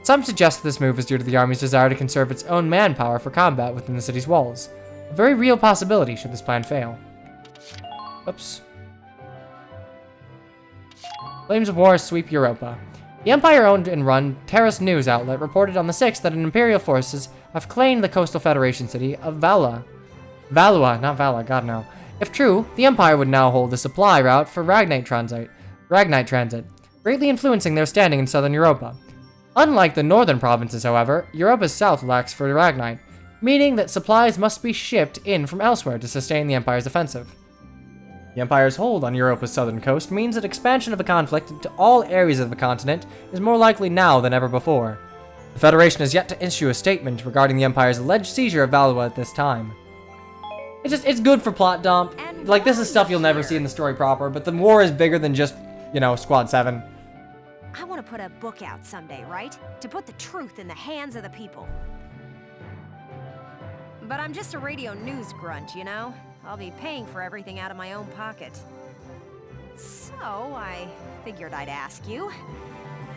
Some suggest that this move is due to the army's desire to conserve its own manpower for combat within the city's walls. A very real possibility should this plan fail. Oops. Flames of war sweep Europa. The Empire-owned and run Terrace news outlet reported on the 6th that Imperial forces have claimed the coastal Federation city of Valua, not Vala, god no. If true, the Empire would now hold the supply route for Ragnite transit, greatly influencing their standing in southern Europa. Unlike the northern provinces, however, Europa's south lacks for Ragnite, meaning that supplies must be shipped in from elsewhere to sustain the Empire's offensive. The Empire's hold on Europa's southern coast means that expansion of the conflict into all areas of the continent is more likely now than ever before. The Federation has yet to issue a statement regarding the Empire's alleged seizure of Valua at this time. It's good for plot dump. Like, this is stuff you'll never see in the story proper, but the war is bigger than just, Squad 7. I want to put a book out someday, right? To put the truth in the hands of the people. But I'm just a radio news grunt, you know? I'll be paying for everything out of my own pocket. So, I figured I'd ask you.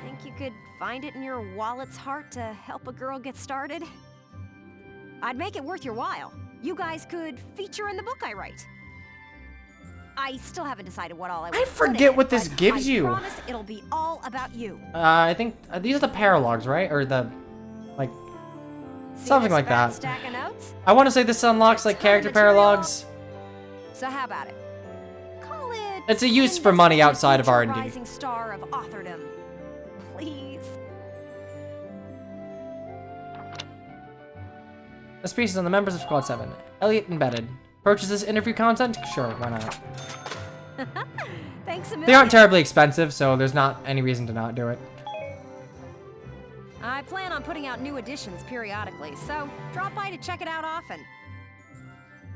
Think you could find it in your wallet's heart to help a girl get started? I'd make it worth your while. You guys could feature in the book I write. I still haven't decided what all I want. I forget what this gives you. I promise it'll be all about you. I think these are the paralogs, right? Or the, like, something like that. Stack of notes? I want to say this unlocks, like, character paralogs. So how about it? Call it... It's a use for money outside of R&D. Rising star of authordom. Please. A species on the members of Squad 7. Elliot Embedded. Purchases interview content? Sure, why not? Thanks a million. They aren't terribly expensive, so there's not any reason to not do it. I plan on putting out new editions periodically, so drop by to check it out often.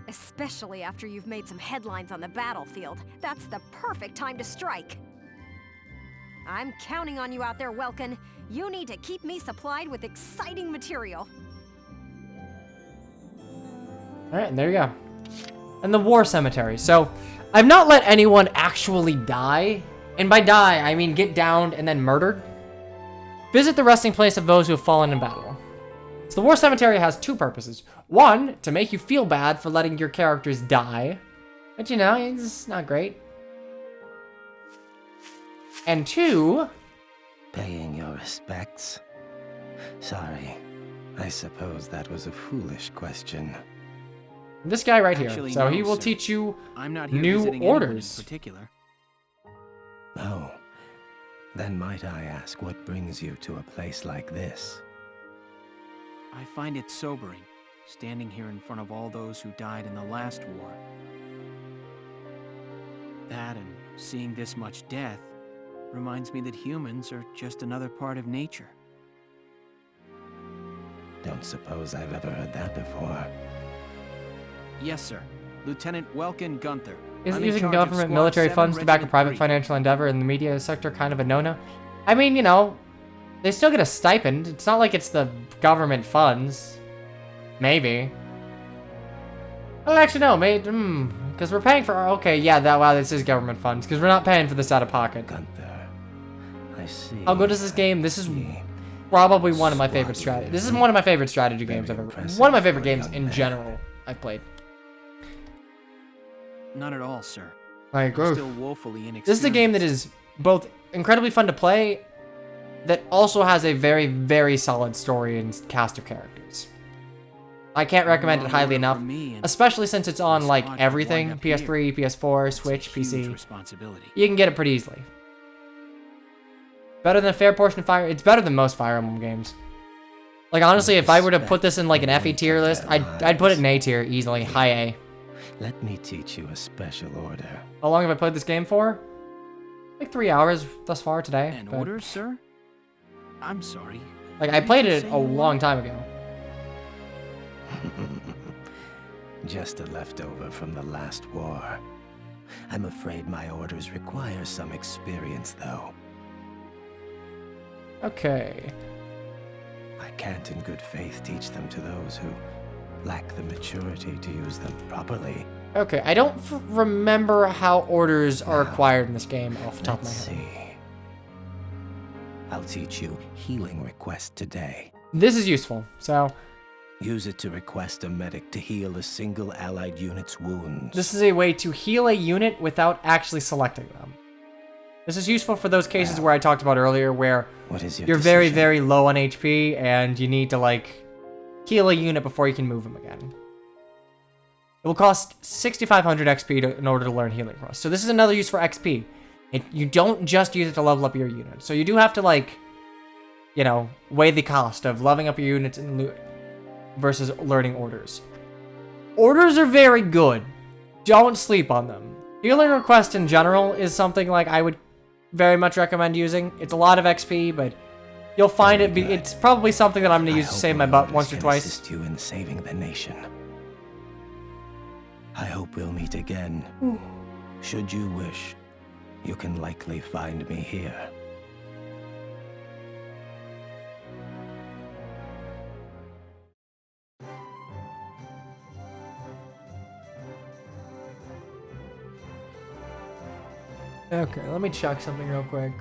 Especially after you've made some headlines on the battlefield. That's the perfect time to strike. I'm counting on you out there, Welkin. You need to keep me supplied with exciting material. Alright, and there you go. And the War Cemetery. So, I've not let anyone actually die. And by die, I mean get downed and then murdered. Visit the resting place of those who have fallen in battle. So the War Cemetery has two purposes. One, to make you feel bad for letting your characters die. But it's not great. And 2... Paying your respects? Sorry. I suppose that was a foolish question. This guy right here. Actually, So no, he will sir. teach you I'm not here new visiting anyone in orders. particular. Oh. Then might I ask what brings you to a place like this? I find it sobering, standing here in front of all those who died in the last war. That and seeing this much death reminds me that humans are just another part of nature. Don't suppose I've ever heard that before. Yes, sir. Lieutenant Welkin Gunther. Isn't I'm in using charge of government Squad military 7, funds to back a Regiment private 3. financial endeavor in the media sector kind of a no-no? I mean, you know, they still get a stipend. It's not like it's the government funds. Maybe. Oh, actually, no. Because we're paying for... Okay, yeah, wow, this is government funds. Because we're not paying for this out of pocket. Gunther, I see. How good is this game? This is probably one of my favorite strategy. This is one of my favorite strategy games I've ever... One of my favorite games in general I've played. Not at all, sir. Like, I'm still woefully inexperienced. this is a game that is both incredibly fun to play, that also has a very, very solid story and cast of characters. I can't recommend it highly enough, especially since it's on, like, everything. PS3, PS4, Switch, PC. You can get it pretty easily. Better than a fair portion of Fire... It's better than most Fire Emblem games. Like, honestly, if I were to put this in, like, an FE tier list, I'd put it in A tier, easily. High A. Let me teach you a special order. How long have I played this game for? Like 3 hours thus far today. An order, sir? I'm sorry. Like, I played it a long time ago. Just a leftover from the last war. I'm afraid my orders require some experience, though. Okay. I can't in good faith teach them to those who lack the maturity to use them properly. Okay, I don't remember how orders are acquired in this game off the top of my head. Let's see. I'll teach you healing request today. This is useful, so... Use it to request a medic to heal a single allied unit's wounds. This is a way to heal a unit without actually selecting them. This is useful for those cases where I talked about earlier where you're very, very low on HP and you need to, like, heal a unit before you can move them again. It will cost 6,500 XP in order to learn Healing Request. So this is another use for XP. You don't just use it to level up your unit. So you do have to, like, you know, weigh the cost of leveling up your units and versus learning orders. Orders are very good. Don't sleep on them. Healing Request in general is something like I would very much recommend using. It's a lot of XP, but you'll find it's probably something that I'm going to use to save my butt once or twice. Assist you in saving the nation. I hope we'll meet again. Should you wish, you can likely find me here. Okay, let me check something real quick.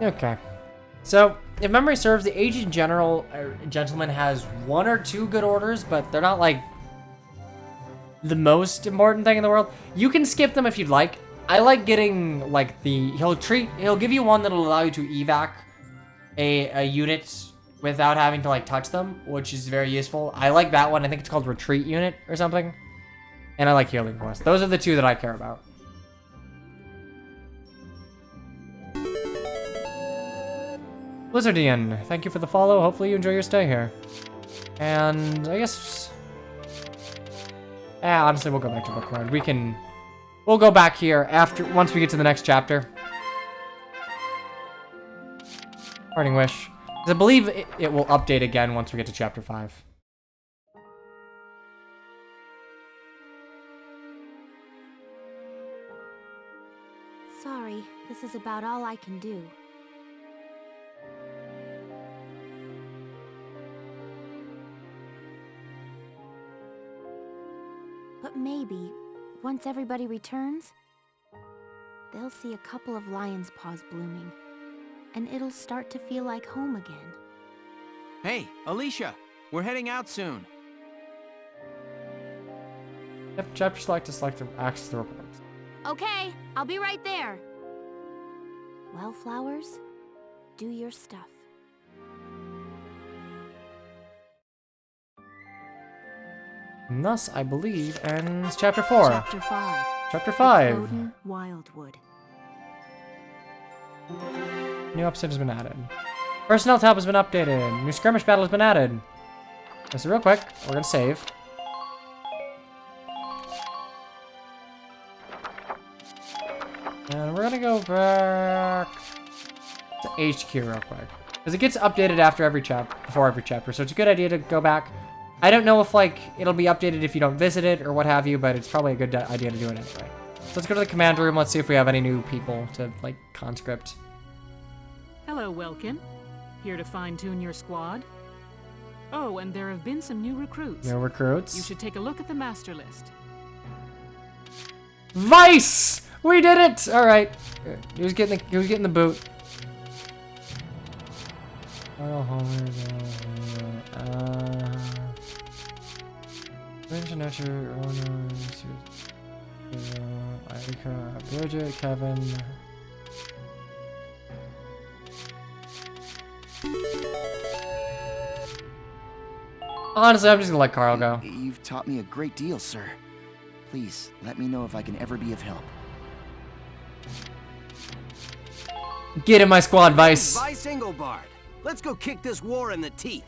Okay. So, if memory serves, the aged gentleman has 1 or 2 good orders, but they're not, like, the most important thing in the world. You can skip them if you'd like. I like getting, like, he'll give you one that'll allow you to evac a unit without having to, like, touch them, which is very useful. I like that one. I think it's called Retreat Unit or something. And I like Healing Quest. Those are the 2 that I care about. Blizzardian, thank you for the follow. Hopefully you enjoy your stay here. And I guess... honestly, we'll go back to Bookworm. We'll go back here once we get to the next chapter. Parting Wish. 'Cause I believe it will update again once we get to chapter 5. this is about all I can do. But maybe, once everybody returns, they'll see a couple of lion's paws blooming, and it'll start to feel like home again. Hey, Alicia, we're heading out soon. Yep, chapter select to select the access the reports. Okay, I'll be right there. Well, flowers, do your stuff. And thus, I believe, ends chapter 4. Chapter 5. Chapter 5. Odin Wildwood. New episode has been added. Personnel tab has been updated. New skirmish battle has been added. So real quick, we're gonna save. And we're gonna go back to HQ real quick. Because it gets updated after every before every chapter, so it's a good idea to go back. I don't know if, like, it'll be updated if you don't visit it or what have you, but it's probably a good idea to do it anyway. So let's go to the command room. Let's see if we have any new people to, like, conscript. Hello, Welkin. Here to fine-tune your squad? Oh, and there have been some new recruits. New recruits. You should take a look at the master list. Vice! We did it! Alright. He was getting the boot. Nurture, Bridget, Kevin. Honestly, I'm just gonna let Carl go. You've taught me a great deal, sir. Please, let me know if I can ever be of help. Get in my squad, Vice. Vice Engelbard. Let's go kick this war in the teeth.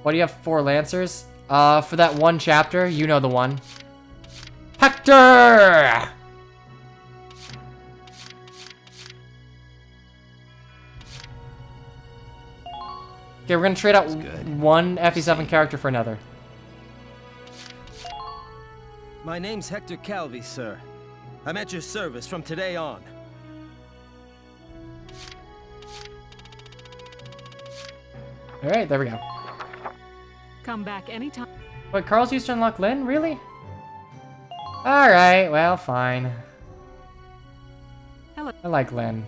What do you have? 4 Lancers? For that one chapter, you know the one. Hector! Okay, we're gonna trade out one FE7 character for another. My name's Hector Calvi, sir. I'm at your service from today on. Alright, there we go. Come back anytime. Wait, Carl's used to unlock Lynn? Really? Alright, well, fine. Hello. I like Lynn.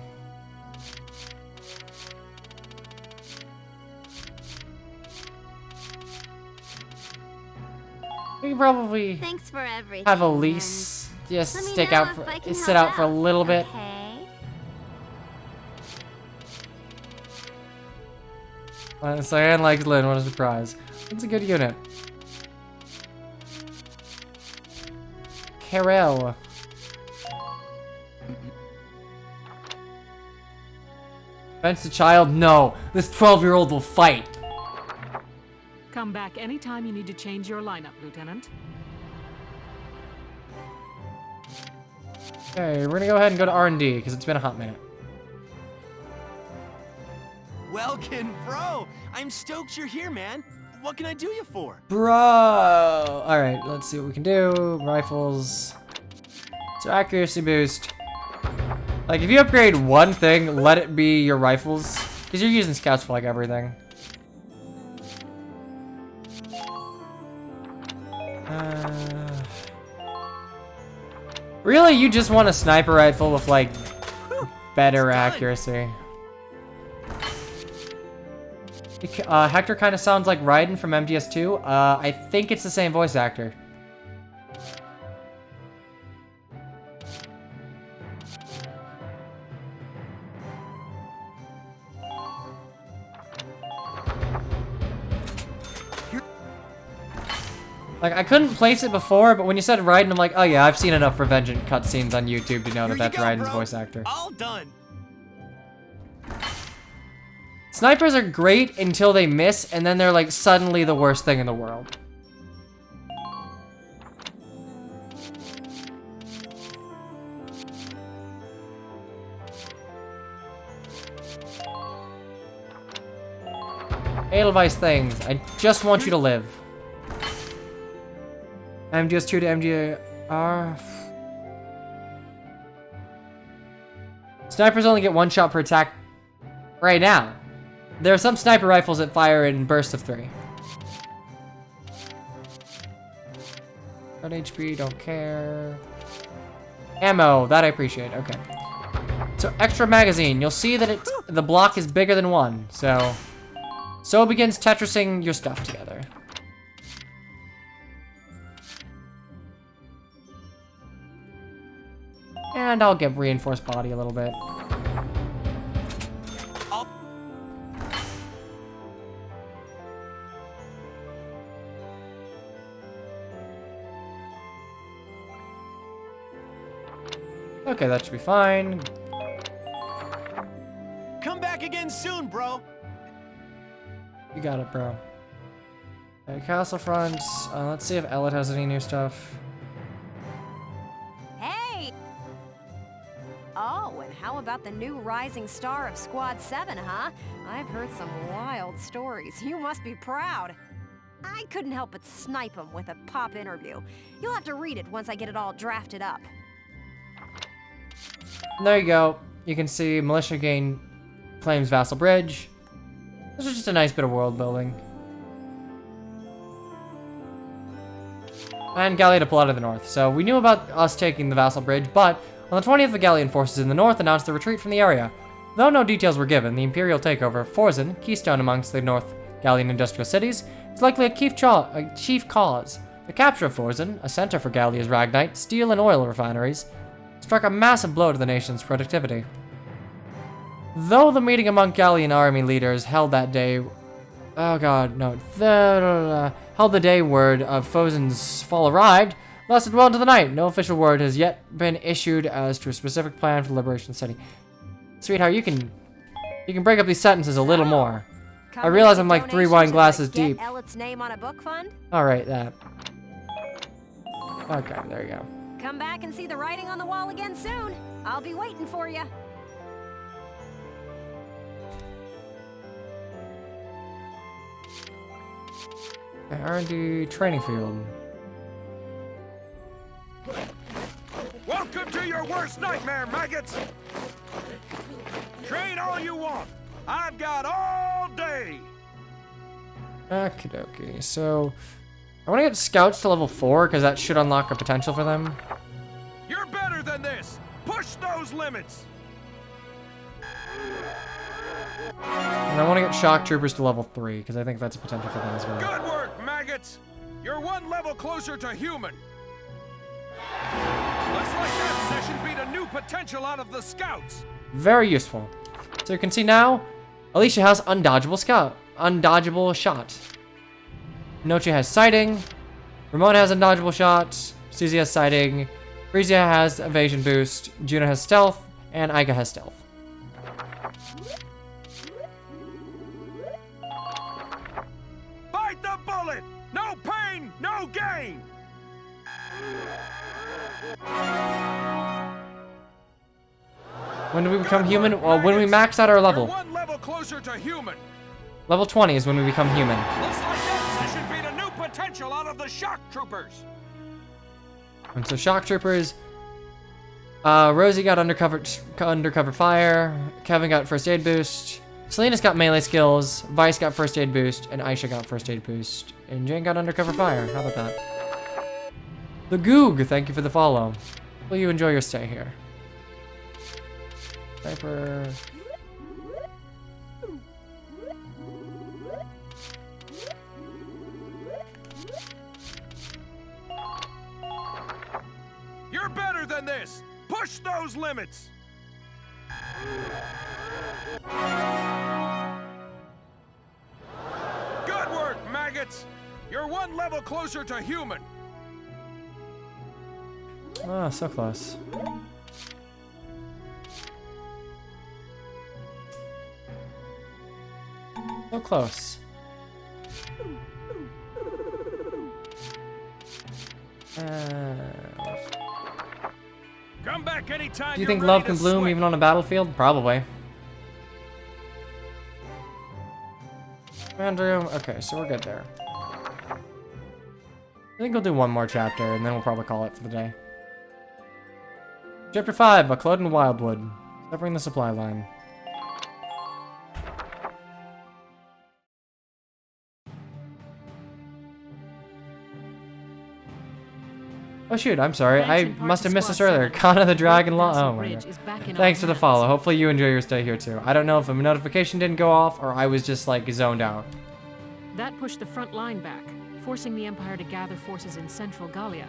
We can probably Thanks for everything. have Elise just Let me sit know out if for I can sit help out for a little bit. Okay. Cyan likes Lynn, what a surprise. It's a good unit. Karel. Fence the child? No. This 12-year-old will fight. Come back anytime you need to change your lineup, Lieutenant. Okay, we're gonna go ahead and go to R&D, because it's been a hot minute. Welkin, bro! I'm stoked you're here, man. What can I do you for? Bro! Alright, let's see what we can do. Rifles. So accuracy boost. Like, if you upgrade one thing, let it be your rifles. Because you're using scouts for, like, everything. Really? You just want a sniper rifle with, like, better accuracy? Hector kind of sounds like Raiden from MGS2. I think it's the same voice actor. Like, I couldn't place it before, but when you said Raiden, I'm like, oh yeah, I've seen enough Revenge cutscenes on YouTube to know that that's Raiden's voice actor. All done. Snipers are great until they miss, and then they're like suddenly the worst thing in the world. Edelweiss things. I just want you to live. MGS2 to MGR. Snipers only get 1 shot per attack right now. There are some sniper rifles that fire in bursts of 3. 1 HP, don't care. Ammo, that I appreciate, okay. So extra magazine, you'll see that the block is bigger than 1, so it begins Tetrising your stuff together. And I'll give reinforced body a little bit. Okay, that should be fine. Come back again soon, bro. You got it, bro. Okay, castle fronts. Let's see if Elliot has any new stuff. Hey! Oh, and how about the new rising star of Squad 7, huh? I've heard some wild stories. You must be proud. I couldn't help but snipe him with a pop interview. You'll have to read it once I get it all drafted up. There you go. You can see militia gain claims Vassal Bridge. This is just a nice bit of world building. And Gallia to pull out of the north. So we knew about us taking the Vassal Bridge, but on the 20th, the Gallian forces in the north announced their retreat from the area. Though no details were given, the Imperial takeover of Forzen, keystone amongst the North Gallian industrial cities, is likely a chief cause. The capture of Forzen, a center for Gallia's Ragnite, steel and oil refineries, struck a massive blow to the nation's productivity. Though the meeting among Gallian army leaders held that day, held the day word of Forzen's fall arrived, lasted well into the night. No official word has yet been issued as to a specific plan for Liberation City. Sweetheart, you can break up these sentences a little more. I realize I'm like 3 wine glasses deep. Get Elliot's name on a book fund? All right, that. Okay, there you go. Come back and see the writing on the wall again soon. I'll be waiting for you. R&D training field. Welcome to your worst nightmare, maggots! Train all you want. I've got all day. Okie dokie. So, I want to get scouts to level 4 because that should unlock a potential for them. You're better than this. Push those limits. And I want to get shock troopers to level 3 because I think that's a potential for them as well. Good work, maggots. You're 1 level closer to human. Looks like that session beat a new potential out of the scouts. Very useful. So you can see now, Alicia has undodgeable shot. Noche has sighting. Ramona has undodgeable shot. Susie has sighting. Frisia has evasion boost. Juno has stealth. And Iga has stealth. Bite the bullet! No pain, no gain! When do we become human? Well, when we max out our level. You're 1 level closer to human. Level 20 is when we become human. Looks like that session beat a new potential out of the shock troopers. And so shock troopers, Rosie got undercover fire, Kevin got first aid boost, Selena's got melee skills, Vice got first aid boost, and Aisha got first aid boost, and Jane got undercover fire. How about that? The Goog, thank you for the follow. Will you enjoy your stay here? Sniper. You're better than this. Push those limits. Good work, maggots. You're 1 level closer to human. Ah, so close. So close. Come back anytime. Do you think love can bloom even on a battlefield? Probably. Andrew, okay, so we're good there. I think we'll do 1 more chapter, and then we'll probably call it for the day. Chapter 5, A Cloden Wildwood. Severing the supply line. Oh shoot, I'm sorry. I must have missed this earlier. Kana the Dragon Law. Oh my god. Thanks for the follow. Hopefully you enjoy your stay here too. I don't know if a notification didn't go off or I was just like zoned out. That pushed the front line back, forcing the Empire to gather forces in central Gallia.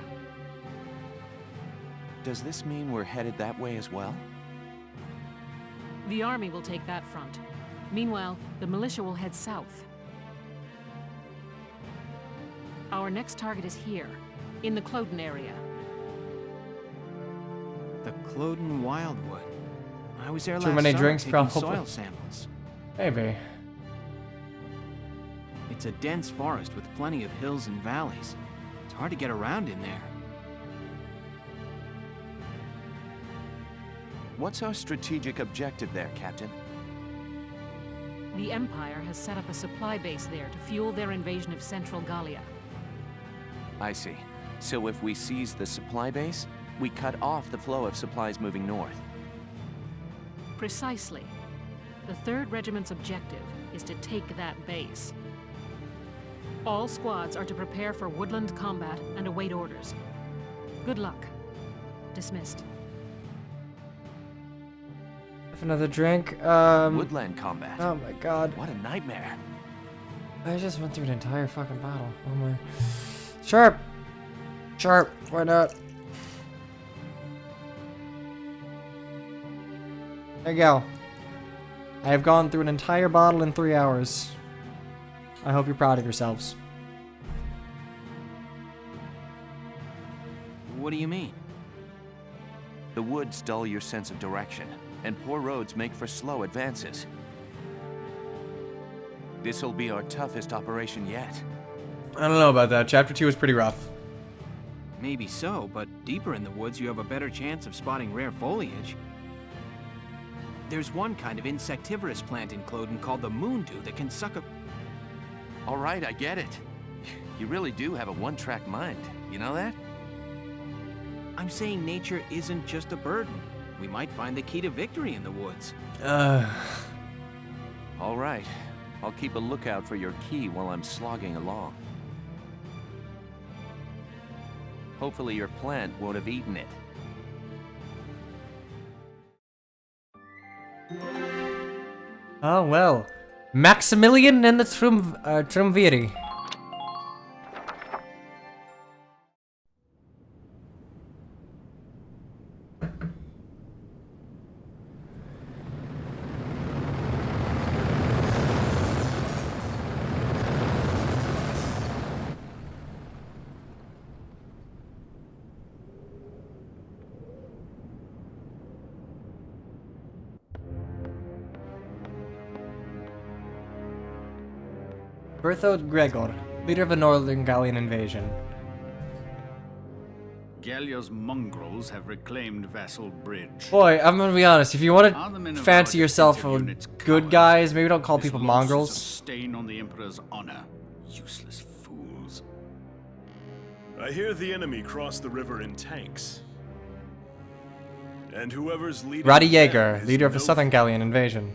Does this mean we're headed that way as well? The army will take that front. Meanwhile, the militia will head south. Our next target is here, in the Cloden area. The Cloden Wildwood. I was there Too last many summer drinks, taking probably. soil samples. Maybe. It's a dense forest with plenty of hills and valleys. It's hard to get around in there. What's our strategic objective there, Captain? The Empire has set up a supply base there to fuel their invasion of central Gallia. I see. So if we seize the supply base, we cut off the flow of supplies moving north. Precisely. The 3rd Regiment's objective is to take that base. All squads are to prepare for woodland combat and await orders. Good luck. Dismissed. Have another drink. Woodland combat. Oh my god. What a nightmare. I just went through an entire fucking battle. Oh my. Sharp. Sharp. Why not? There you go. I have gone through an entire bottle in 3 hours. I hope you're proud of yourselves. What do you mean? The woods dull your sense of direction, and poor roads make for slow advances. This'll be our toughest operation yet. I don't know about that. Chapter 2 was pretty rough. Maybe so, but deeper in the woods you have a better chance of spotting rare foliage. There's one kind of insectivorous plant in Cloden called the moondew that can suck a... All right, I get it. You really do have a one-track mind. You know that? I'm saying nature isn't just a burden. We might find the key to victory in the woods. All right. I'll keep a lookout for your key while I'm slogging along. Hopefully your plant won't have eaten it. Oh well. Maximilian and the Triumviri. Berthold Gregor, leader of the Northern Gallian invasion. Gallia's mongrels have reclaimed Vassal Bridge. Boy, I'm gonna be honest, if you want Are the men to of fancy our yourself defensive a units good guys, maybe don't call people This loss is a mongrels. stain on the Emperor's honor. Useless fools. I hear the enemy cross the river in tanks. And whoever's leading Roddy them Jaeger, is leader of the no Southern Gallian invasion.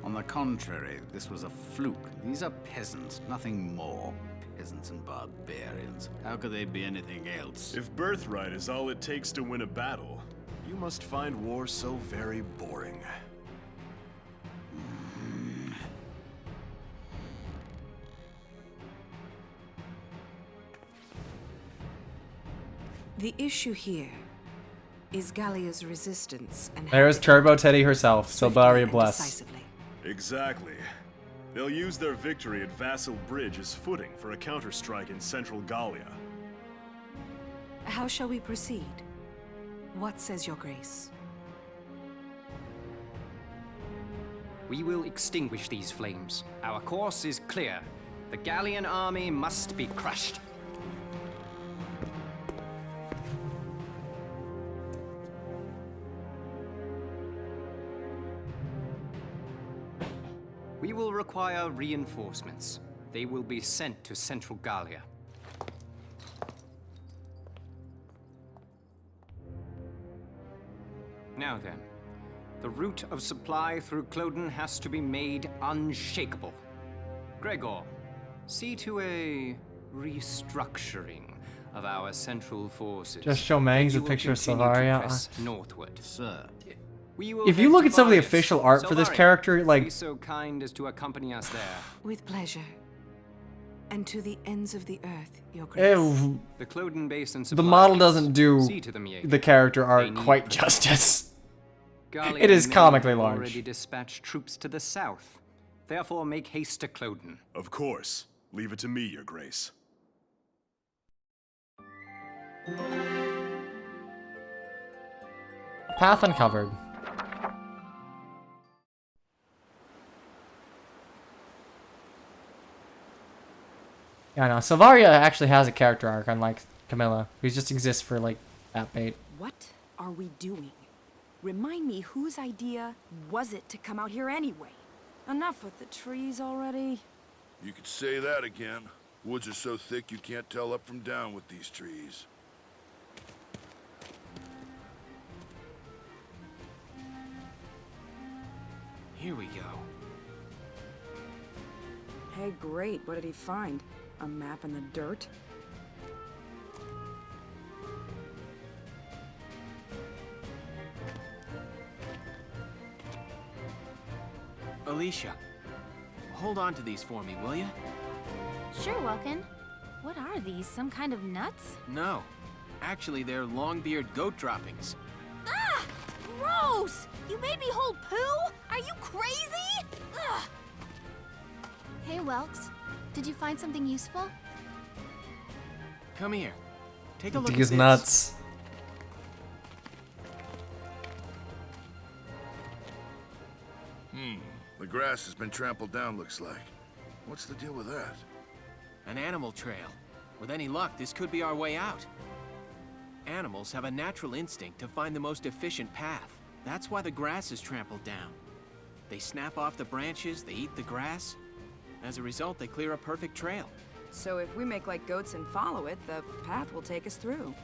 On the contrary, this was a fluke. These are peasants, nothing more. Peasants and barbarians. How could they be anything else? If birthright is all it takes to win a battle, you must find war so very boring. The issue here is Gallia's resistance and There's Turbo Teddy herself, Silvaria Bless. decisively. Exactly. They'll use their victory at Vassal Bridge as footing for a counterstrike in central Gallia. How shall we proceed? What says your grace? We will extinguish these flames. Our course is clear. The Gallian army must be crushed. We will require reinforcements. They will be sent to central Gallia. Now then, The route of supply through Cloden has to be made unshakable. Gregor, see to a restructuring of our central forces. Just show Mangs a You will picture of continue to Salvaria. press northward. Sir. We will If you head look to at some of the Varius. official art for this Salvaria, character, like be so kind as to accompany us there. With pleasure. And to the ends of the earth, Your Grace. ew, The Cloden Basin the supply model ships. doesn't do See to them, Jaeger. the character art They need quite protection. justice. Gallia It is may comically have large. already dispatched troops to the south. Therefore, make haste to Cloden. Of course. Leave it to me, Your Grace. Path uncovered. Yeah, no, Salvaria actually has a character arc, unlike Camilla, who just exists for, like, that bait. What are we doing? Remind me, whose idea was it to come out here anyway? Enough with the trees already. You could say that again. Woods are so thick you can't tell up from down with these trees. Here we go. Hey, great. What did he find? A map in the dirt? Alicia, hold on to these for me, will you? Sure, Welkin. What are these? Some kind of nuts? No. Actually, they're longbeard goat droppings. Ah! Gross! You made me hold poo? Are you crazy? Ugh! Hey, Welks. Did you find something useful? Come here. Take a look at These this. nuts. The grass has been trampled down, looks like. What's the deal with that? An animal trail. With any luck, this could be our way out. Animals have a natural instinct to find the most efficient path. That's why the grass is trampled down. They snap off the branches, they eat the grass. As a result, they clear a perfect trail. So if we make like goats and follow it, the path will take us through.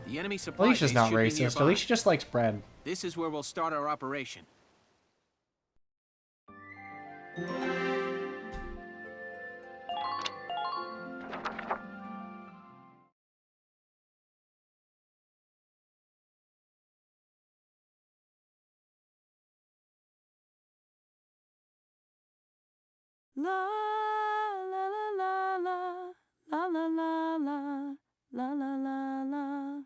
The enemy supply Alicia's base not should be racist. nearby. Alicia just likes bread. This is where we'll start our operation. La la la la la la la la la la la la la.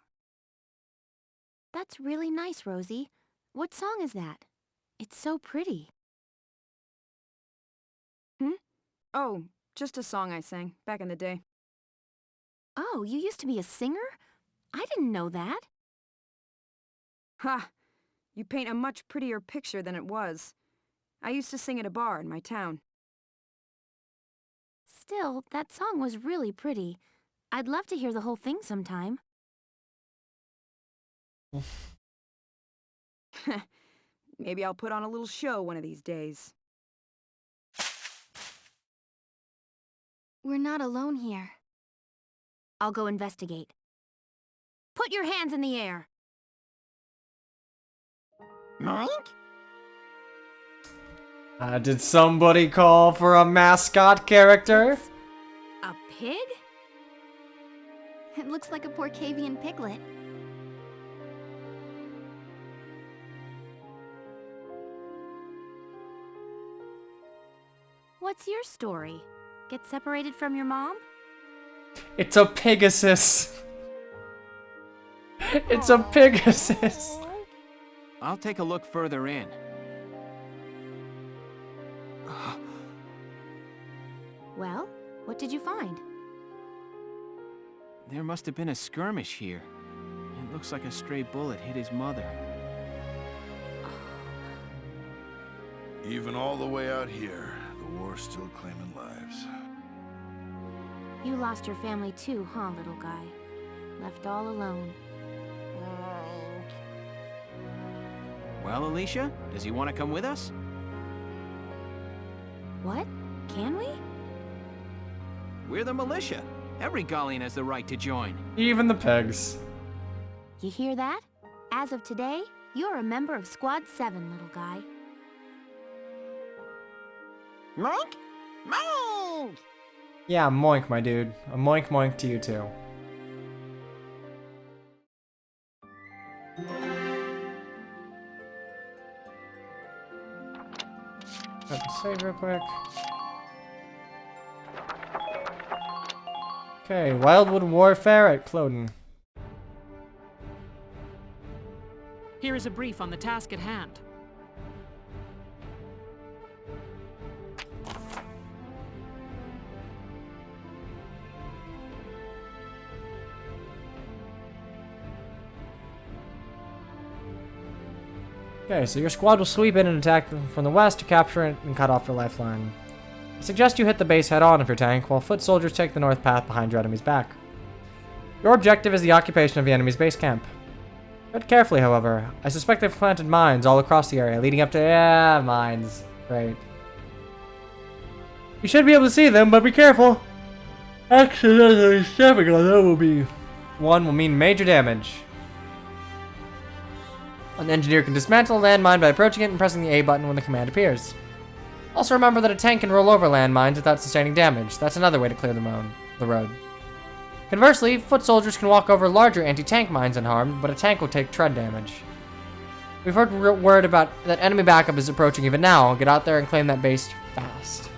That's really nice, Rosie. What song is that? It's so pretty. Oh, just a song I sang back in the day. Oh, you used to be a singer? I didn't know that. Ha! You paint a much prettier picture than it was. I used to sing at a bar in my town. Still, that song was really pretty. I'd love to hear the whole thing sometime. Maybe I'll put on a little show one of these days. We're not alone here. I'll go investigate. Put your hands in the air. Mike? Did somebody call for a mascot character? A pig? It looks like a Porcavian piglet. What's your story? Get separated from your mom? It's a Pegasus. It's a Pegasus. I'll take a look further in. Well, what did you find? There must have been a skirmish here. It looks like a stray bullet hit his mother. Even all the way out here, the war's still claiming lives. You lost your family too, huh, little guy? Left all alone. Well, Alicia, does he want to come with us? What? Can we? We're the militia. Every Gallian has the right to join. Even the pegs. You hear that? As of today, You're a member of Squad 7, little guy. Moink? Moink! Yeah, moink, my dude. A moink moink to you too. Save real quick. Okay, Wildwood Warfare at Cloden. Here is a brief on the task at hand. Okay, so your squad will sweep in and attack from the west to capture it and cut off your lifeline. I suggest you hit the base head-on of your tank, while foot soldiers take the north path behind your enemy's back. Your objective is the occupation of the enemy's base camp. Tread carefully, however. I suspect they've planted mines all across the area, leading up to... Yeah, mines. Great. You should be able to see them, but be careful. Accidentally stepping on them will mean major damage. An engineer can dismantle a landmine by approaching it and pressing the A button when the command appears. Also remember that a tank can roll over landmines without sustaining damage. That's another way to clear the road. Conversely, foot soldiers can walk over larger anti-tank mines unharmed, but a tank will take tread damage. We've heard word about that enemy backup is approaching even now. Get out there and claim that base fast.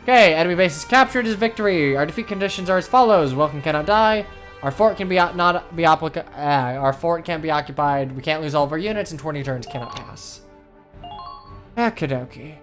Okay, enemy base is captured is victory. Our defeat conditions are as follows. Welcome cannot die. Our fort can our fort can't be occupied. We can't lose all of our units, and 20 turns cannot pass. Okidoki.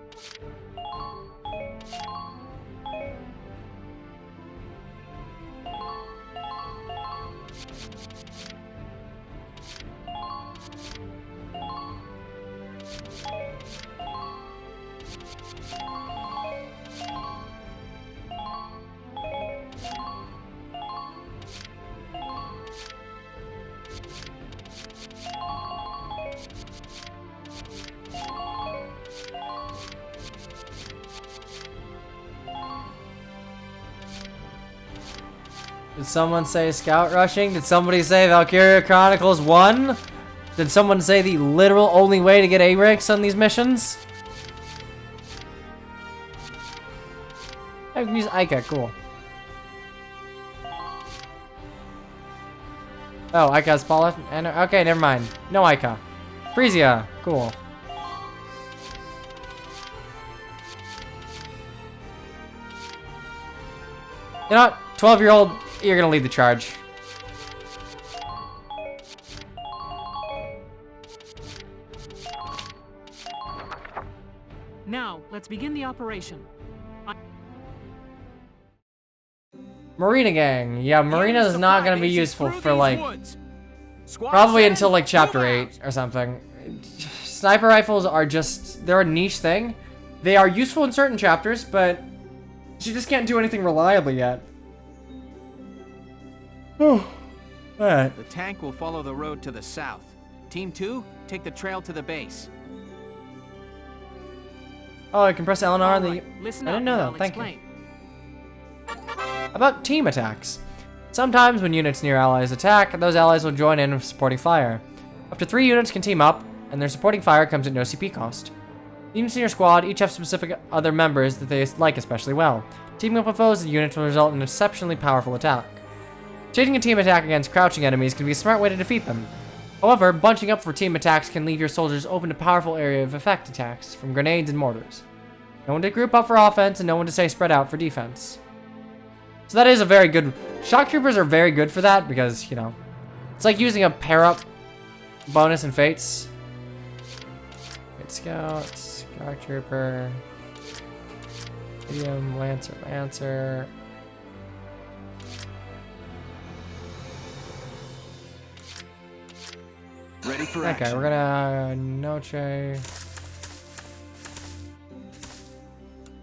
Did someone say scout rushing? Did somebody say Valkyria Chronicles 1? Did someone say the literal only way to get A ranks on these missions? I can use Ica, cool. Oh, Ica's Paula? Okay, never mind. No Ica. Frisia, cool. You know what? 12-year-old, you're gonna lead the charge. Now, let's begin the operation. Marina gang. Yeah, Marina is not gonna be useful for like... Probably until like chapter 8 or something. Sniper rifles are just... They're a niche thing. They are useful in certain chapters, but... She just can't do anything reliably yet. Alright. The tank will follow the road to the south. Team 2, take the trail to the base. Oh, I can press L and R on the... Listen I didn't know that, thank explain. you. About team attacks. Sometimes when units near allies attack, those allies will join in with supporting fire. Up to 3 units can team up, and their supporting fire comes at no CP cost. Units in your squad each have specific other members that they like especially well. Teaming up with foes and units will result in an exceptionally powerful attack. Staging a team attack against crouching enemies can be a smart way to defeat them. However, bunching up for team attacks can leave your soldiers open to powerful area of effect attacks from grenades and mortars. No one to group up for offense and no one to stay spread out for defense. So that is a very good... Shock troopers are very good for that because, you know, it's like using a pair-up bonus in Fates. Fate Scout, Shock Trooper, Medium, Lancer. Ready for action. Okay, we're gonna Noche.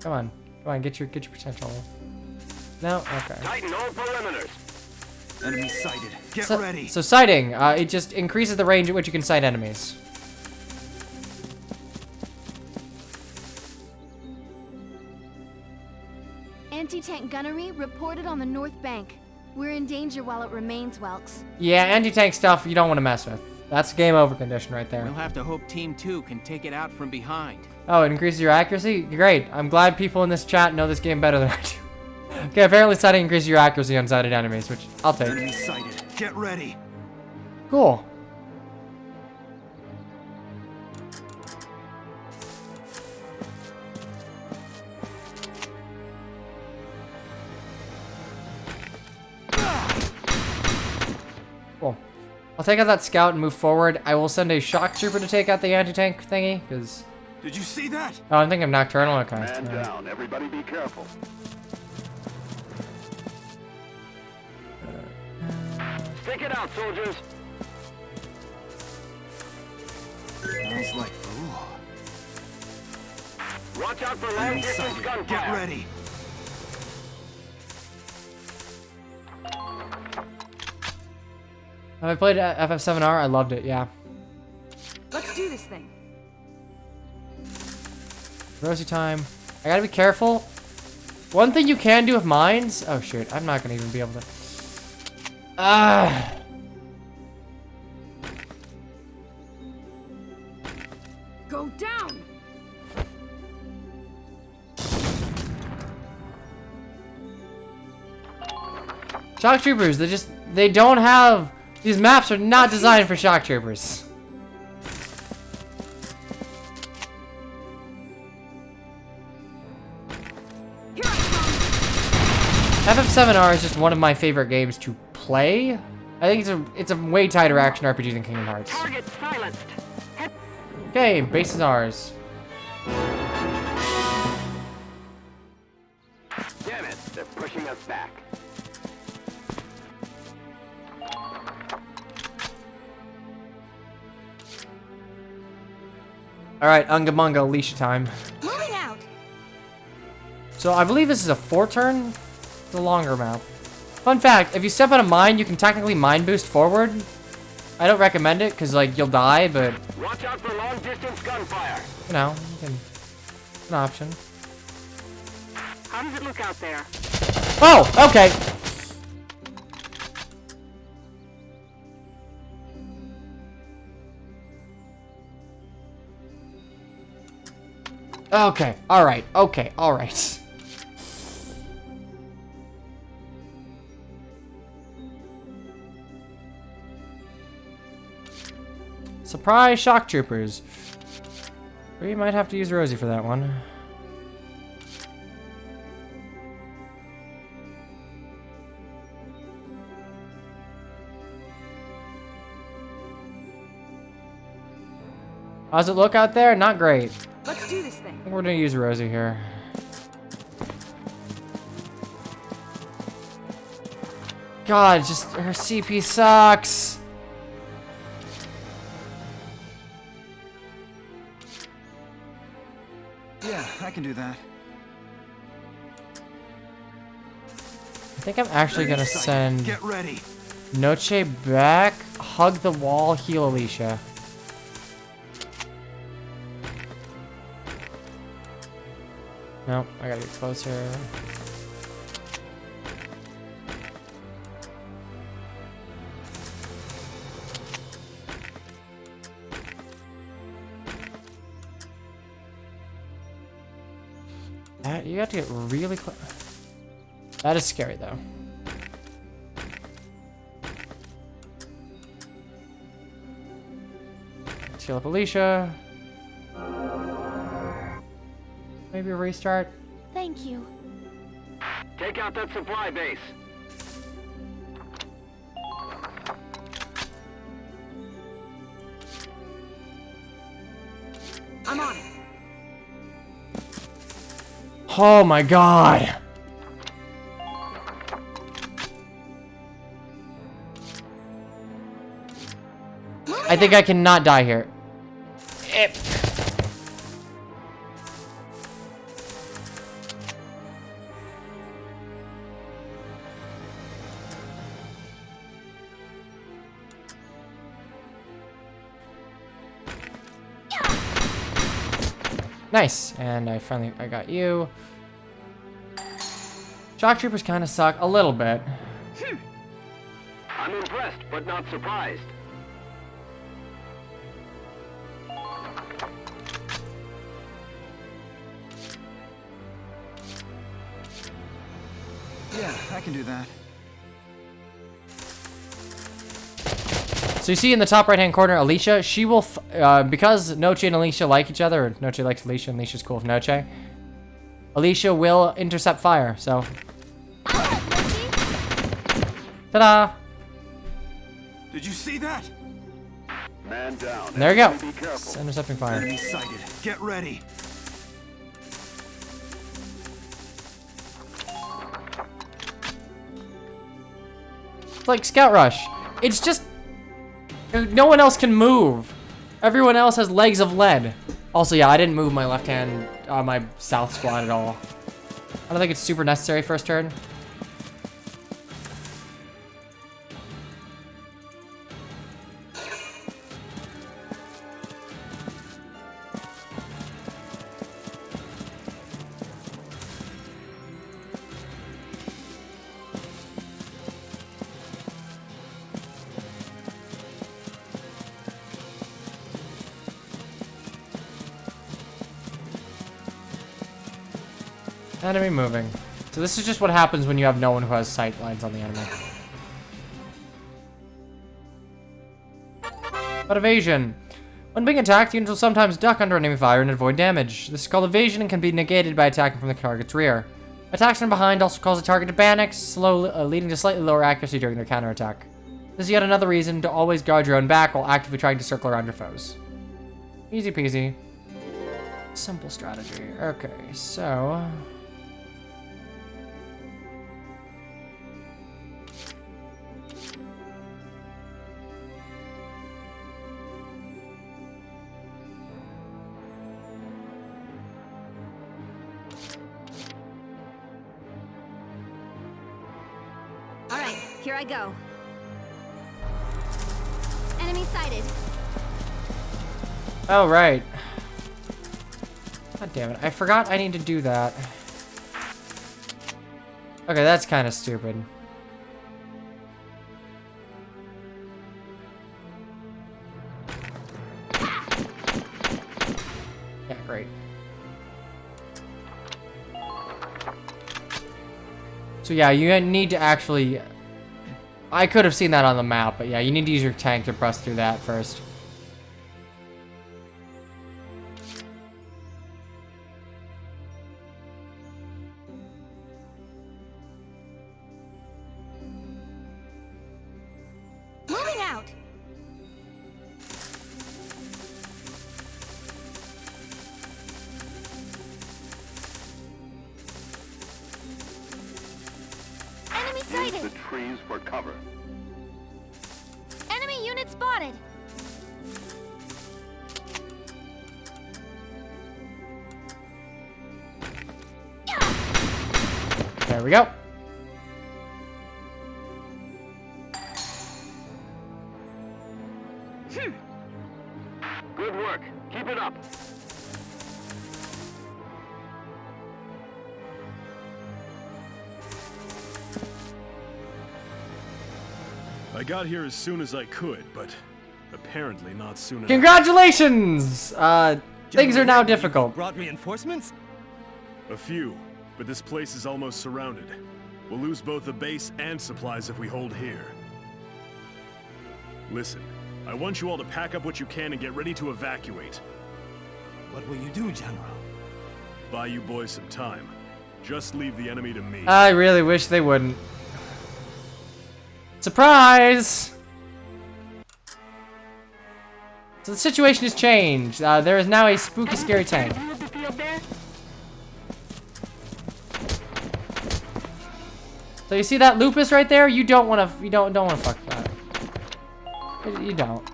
Come on, get your potential. No, okay. Tighten all perimeters. Enemy sighted. Get ready. So sighting, it just increases the range at which you can sight enemies. Anti-tank gunnery reported on the north bank. We're in danger while it remains, Welks. Yeah, anti-tank stuff you don't want to mess with. That's game over condition right there. We'll have to hope Team 2 can take it out from behind. Oh, it increases your accuracy? Great. I'm glad people in this chat know this game better than I do. Okay, apparently sighting increases your accuracy on sighted enemies, which I'll take. Enemy sighted. Get ready. Cool. Cool. I'll take out that scout and move forward. I will send a shock trooper to take out the anti-tank thingy, because... Did you see that? Oh, I'm thinking of Nocturnal. Okay. Man down. Everybody be careful. Stick it out, soldiers. Smells like Watch out for long distance gunfire. Get ready. Have I played FF7R? I loved it, yeah. Let's do this thing. Rosie time. I gotta be careful. One thing you can do with mines... Oh, shoot. I'm not gonna even be able to... Go down! Shock troopers, they don't have... These maps are not designed for shock troopers. FF7R is just one of my favorite games to play. I think it's a way tighter action RPG than Kingdom Hearts. Target silenced. Okay, base is ours. Damn it, they're pushing us back. Alright, Unga Munga, Alicia time. Moving out. So I believe this is a 4-turn. It's a longer map. Fun fact, if you step on a mine, you can technically mine boost forward. I don't recommend it, because, like, you'll die, but... Watch out for long-distance gunfire. You know, it's an option. How does it look out there? Oh, okay. Okay, alright, okay, alright. Surprise shock troopers. We might have to use Rosie for that one. How's it look out there? Not great. Let's do this thing. I think we're gonna use Rosie here. God, just her CP sucks. Yeah, I can do that. I think I'm actually gonna send Get ready. Noche back, hug the wall, heal Alicia. Nope, I gotta get closer. You have to get really close. That is scary, though. Let's heal up Alicia. Maybe a restart. Thank you. Take out that supply base. I'm on it. Oh my god! I think I cannot die here. Nice, and I got you. Shock troopers kind of suck a little bit. I'm impressed, but not surprised. Yeah, I can do that. So you see in the top right-hand corner, Alicia. She will, because Noche and Alicia like each other, or Noche likes Alicia, and Alicia's cool with Noche. Alicia will intercept fire, so. Ta-da! Did you see that? Man down. And there you go. Be careful. It's intercepting fire. Enemy sighted. Get ready. It's like Scout Rush. It's just, no one else can move. Everyone else has legs of lead. Also, yeah, I didn't move my left hand, my south squad at all. I don't think it's super necessary first turn. Enemy moving. So this is just what happens when you have no one who has sight lines on the enemy. But evasion. When being attacked, units will sometimes duck under enemy fire and avoid damage. This is called evasion and can be negated by attacking from the target's rear. Attacks from behind also cause a target to panic, leading to slightly lower accuracy during their counterattack. This is yet another reason to always guard your own back while actively trying to circle around your foes. Easy peasy. Simple strategy. Okay, so... Alright, here I go. Enemy sighted. Oh, right. God damn it. I forgot I need to do that. Okay, that's kind of stupid. Yeah, great. So yeah, you need to actually... I could have seen that on the map, but yeah, you need to use your tank to press through that first. Moving out. Enemy sighted. Use the trees for cover. Enemy unit spotted. There we go. Good work. Keep it up. I got here as soon as I could, but apparently not soon enough. Congratulations! Things are now difficult. Brought reinforcements? A few, but this place is almost surrounded. We'll lose both the base and supplies if we hold here. Listen, I want you all to pack up what you can and get ready to evacuate. What will you do, General? Buy you boys some time. Just leave the enemy to me. I really wish they wouldn't. Surprise! So the situation has changed. There is now a spooky, scary tank. So you see that lupus right there? You don't want to. You don't want to fuck that. You don't.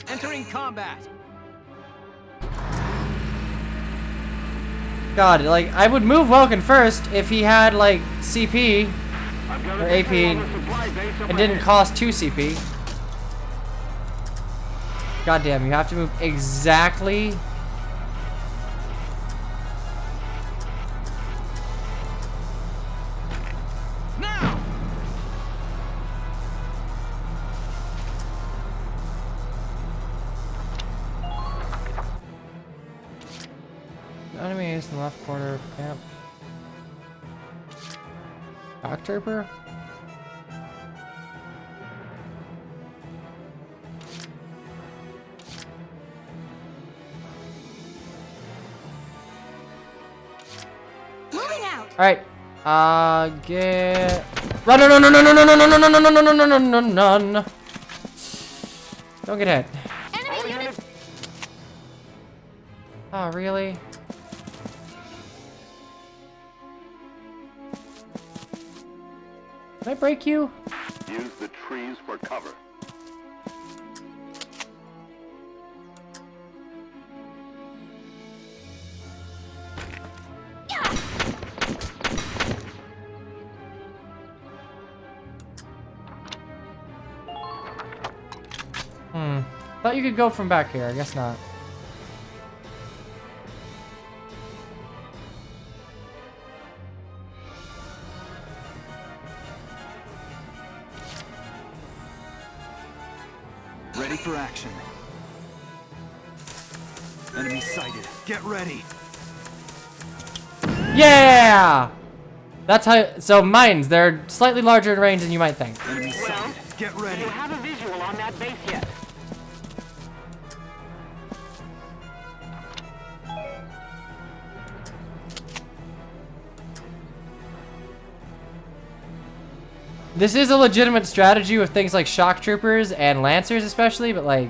Entering combat. God, like, I would move Welkin first if he had, like, CP or AP and didn't cost 2 CP. God damn, you have to move exactly. Now. base in the left corner of camp. Shock trooper? Moving out. All right. Get run, no, no, no, no, no, no, no, no, no, no, no, no, no, no, no, no, no. Don't get hit. Enemy units. Oh, really? Did I break you? Use the trees for cover. Thought you could go from back here. I guess not. Ready for action. Enemy sighted. Get ready. Yeah! That's how. So mines, they're slightly larger in range than you might think. Enemy sighted. Get ready. Do you have a visual on that base yet? This is a legitimate strategy with things like shock troopers and lancers especially, but like...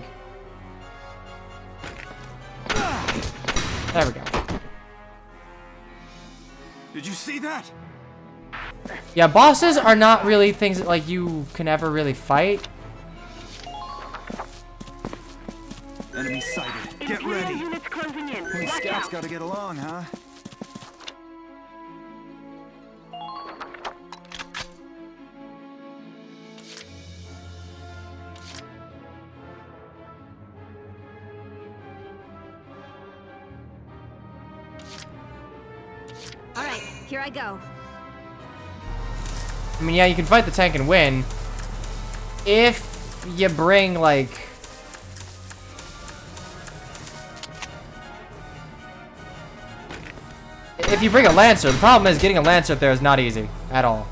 There we go. Did you see that? Yeah, bosses are not really things that like you can ever really fight. Enemy sighted. Get ready. Units closing in. These Watch scouts out. gotta get along, huh? All right, here I go. I mean, yeah, you can fight the tank and win. If you bring, like... If you bring a Lancer, the problem is getting a Lancer up there is not easy. At all.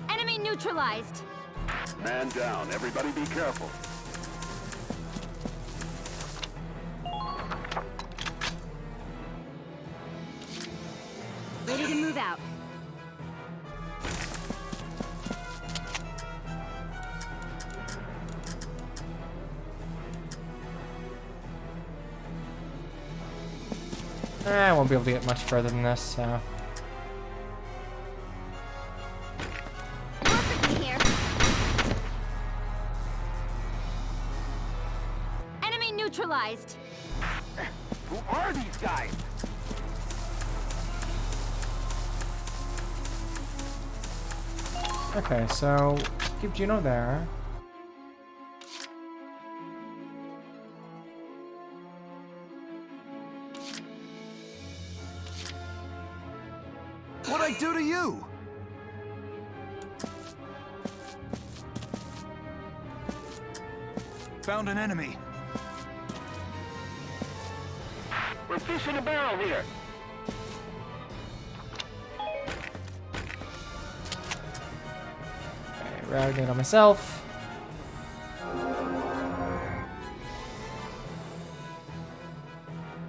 Enemy neutralized. Man down. Everybody be careful. Ready to move out. I won't be able to get much further than this, so... Perfectly here. Enemy neutralized. Who are these guys? Okay, so... Keep Juno there. What'd I do to you? Found an enemy. We're fish in a barrel here. Okay, routing on myself.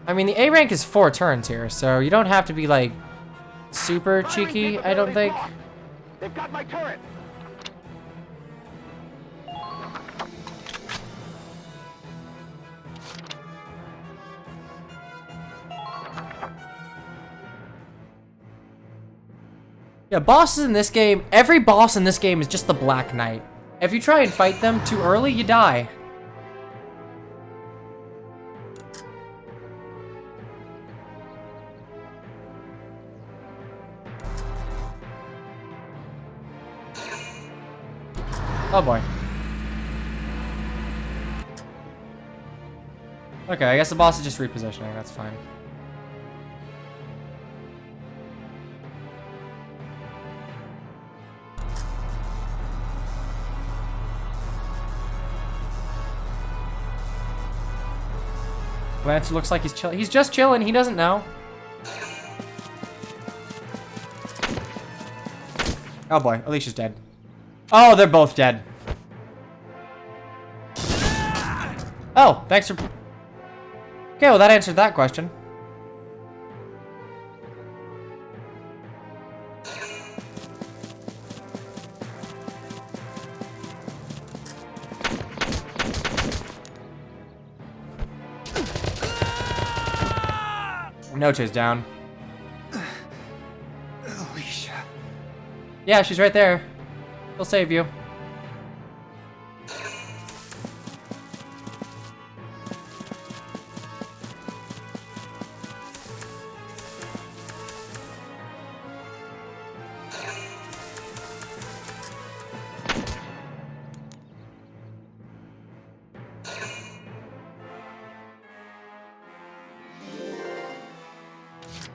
I mean, the A rank is 4 turns here, so you don't have to be, like, super cheeky, I don't think. They've got my turret. Yeah, bosses in this game, every boss in this game is just the Black Knight. If you try and fight them too early, you die. Oh boy. Okay, I guess the boss is just repositioning, that's fine. Lancer looks like he's chilling. He's just chilling, he doesn't know. Oh boy, Alicia's dead. Oh, they're both dead. Oh, thanks for... Okay, well that answered that question. Noche's down. Alicia. Yeah, she's right there. He'll save you.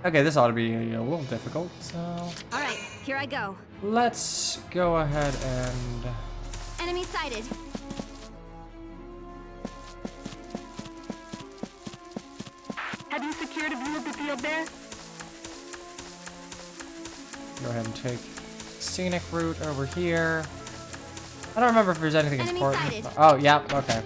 Okay, this ought to be a little difficult, so... Alright, here I go. Let's go ahead and... Enemy sighted. Have you secured a view of the field there? Go ahead and take scenic route over here. I don't remember if there's anything Enemy important. sighted. Oh, yeah, okay.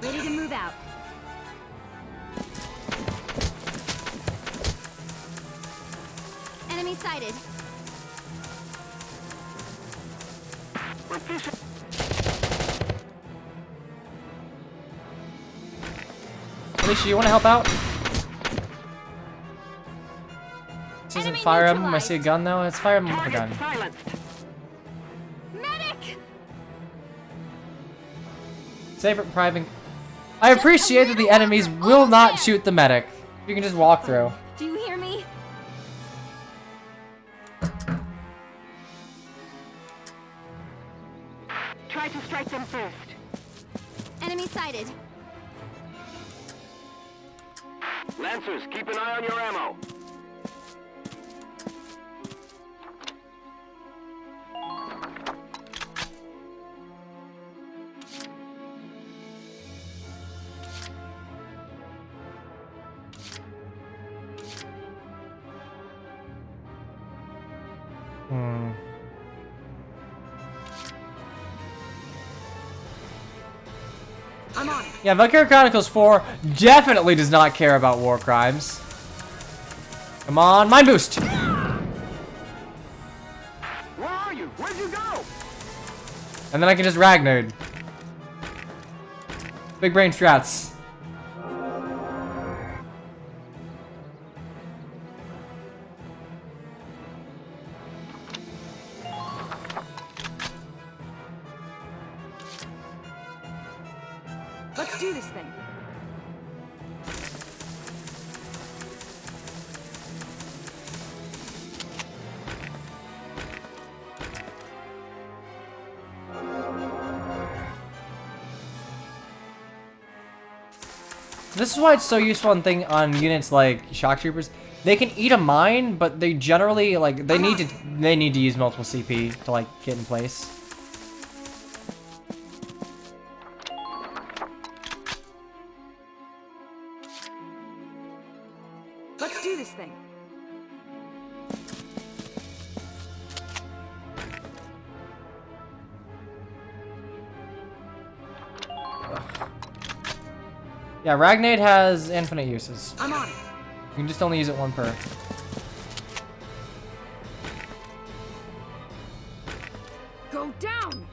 Ready to move out. Enemy sighted. We're fishing. Alicia, you want to help out? This isn't Fire Emblem. I see a gun though. It's Fire Emblem with a gun. Silenced. Medic! Save it, private. I appreciate that the enemies will not shoot the medic. You can just walk through. Do you hear me? Try to strike them first. Enemy sighted. Lancers, keep an eye on your ammo. I'm on. Yeah, Valkyria Chronicles 4 definitely does not care about war crimes. Come on, mind boost! Where are you? Where'd you go? And then I can just Ragnode. Big brain strats. Let's do this thing. This is why it's so useful on units like shock troopers. They can eat a mine, but they generally like they need to use multiple CP to like get in place. Let's do this thing. Yeah, Ragnade has infinite uses. I'm on it. You can just only use it one per. Go down.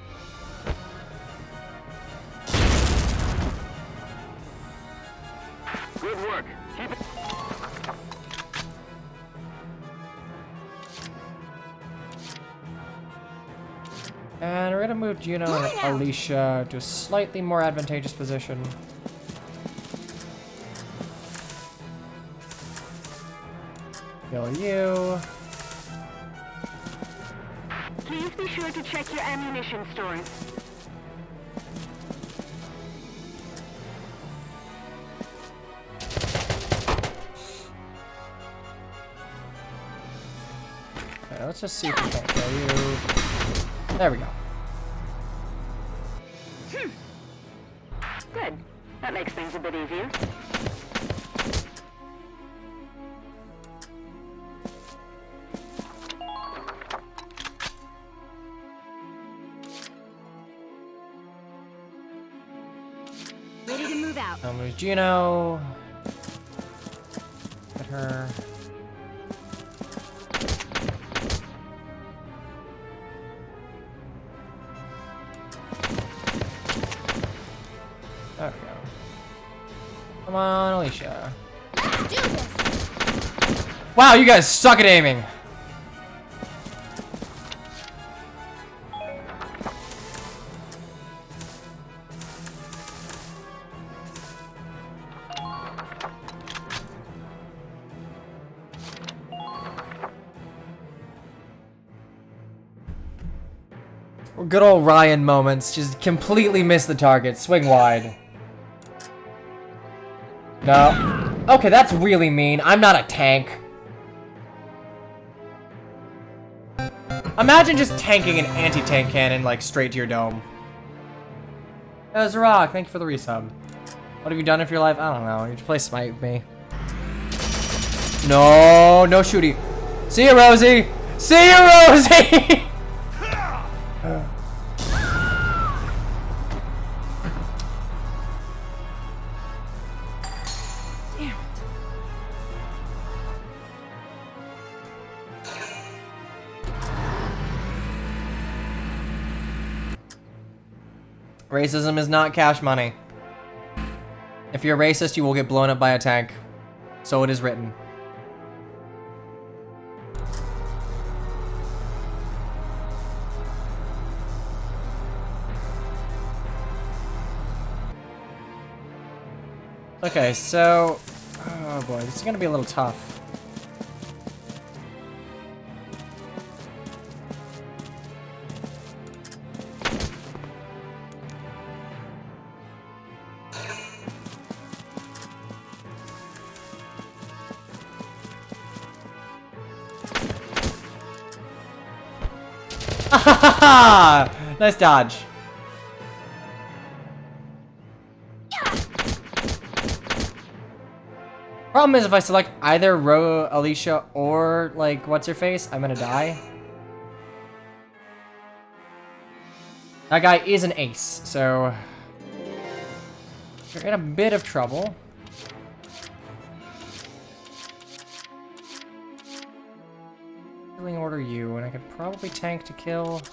Good work. Keep it. And we're gonna move Juno and Alicia to a slightly more advantageous position. Kill you. Please be sure to check your ammunition stores. let's just see if we can't kill you. There we go. Good. That makes things a bit easier. Ready to move out. Now move Gino. Get her. There we go. Come on, Alicia. Let's do this. Wow, you guys suck at aiming. Good old Ryan moments. Just completely miss the target. Swing wide. No. Okay, that's really mean. I'm not a tank. Imagine just tanking an anti-tank cannon, like, straight to your dome. That was a rock. Thank you for the resub. What have you done with your life? I don't know. You just play Smite with me. No, no shooting. See you, Rosie. See you, Rosie. Racism is not cash money. If you're racist, you will get blown up by a tank. So it is written. Okay, so... oh boy, this is gonna be a little tough. Nice dodge. Problem is, if I select either Alicia or, like, what's her face, I'm gonna die. That guy is an ace, so you're in a bit of trouble. Healing order you, and I could probably tank to kill.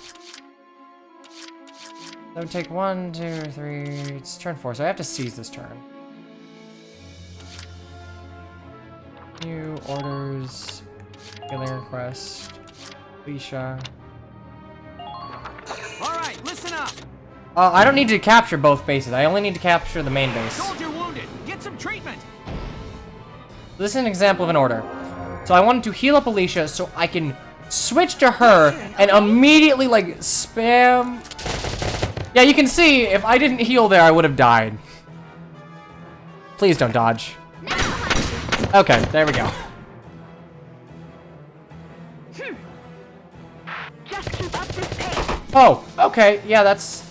That would take 1, 2, 3. It's turn 4, so I have to seize this turn. New orders, healing request, Alicia. All right, listen up. I don't need to capture both bases. I only need to capture the main base. Soldier wounded. Get some treatment. This is an example of an order. So I wanted to heal up Alicia so I can switch to her and immediately, like, spam. Yeah, you can see if I didn't heal there, I would have died. Please don't dodge. Okay, there we go. Just keep up this pace. Oh, okay, yeah, that's...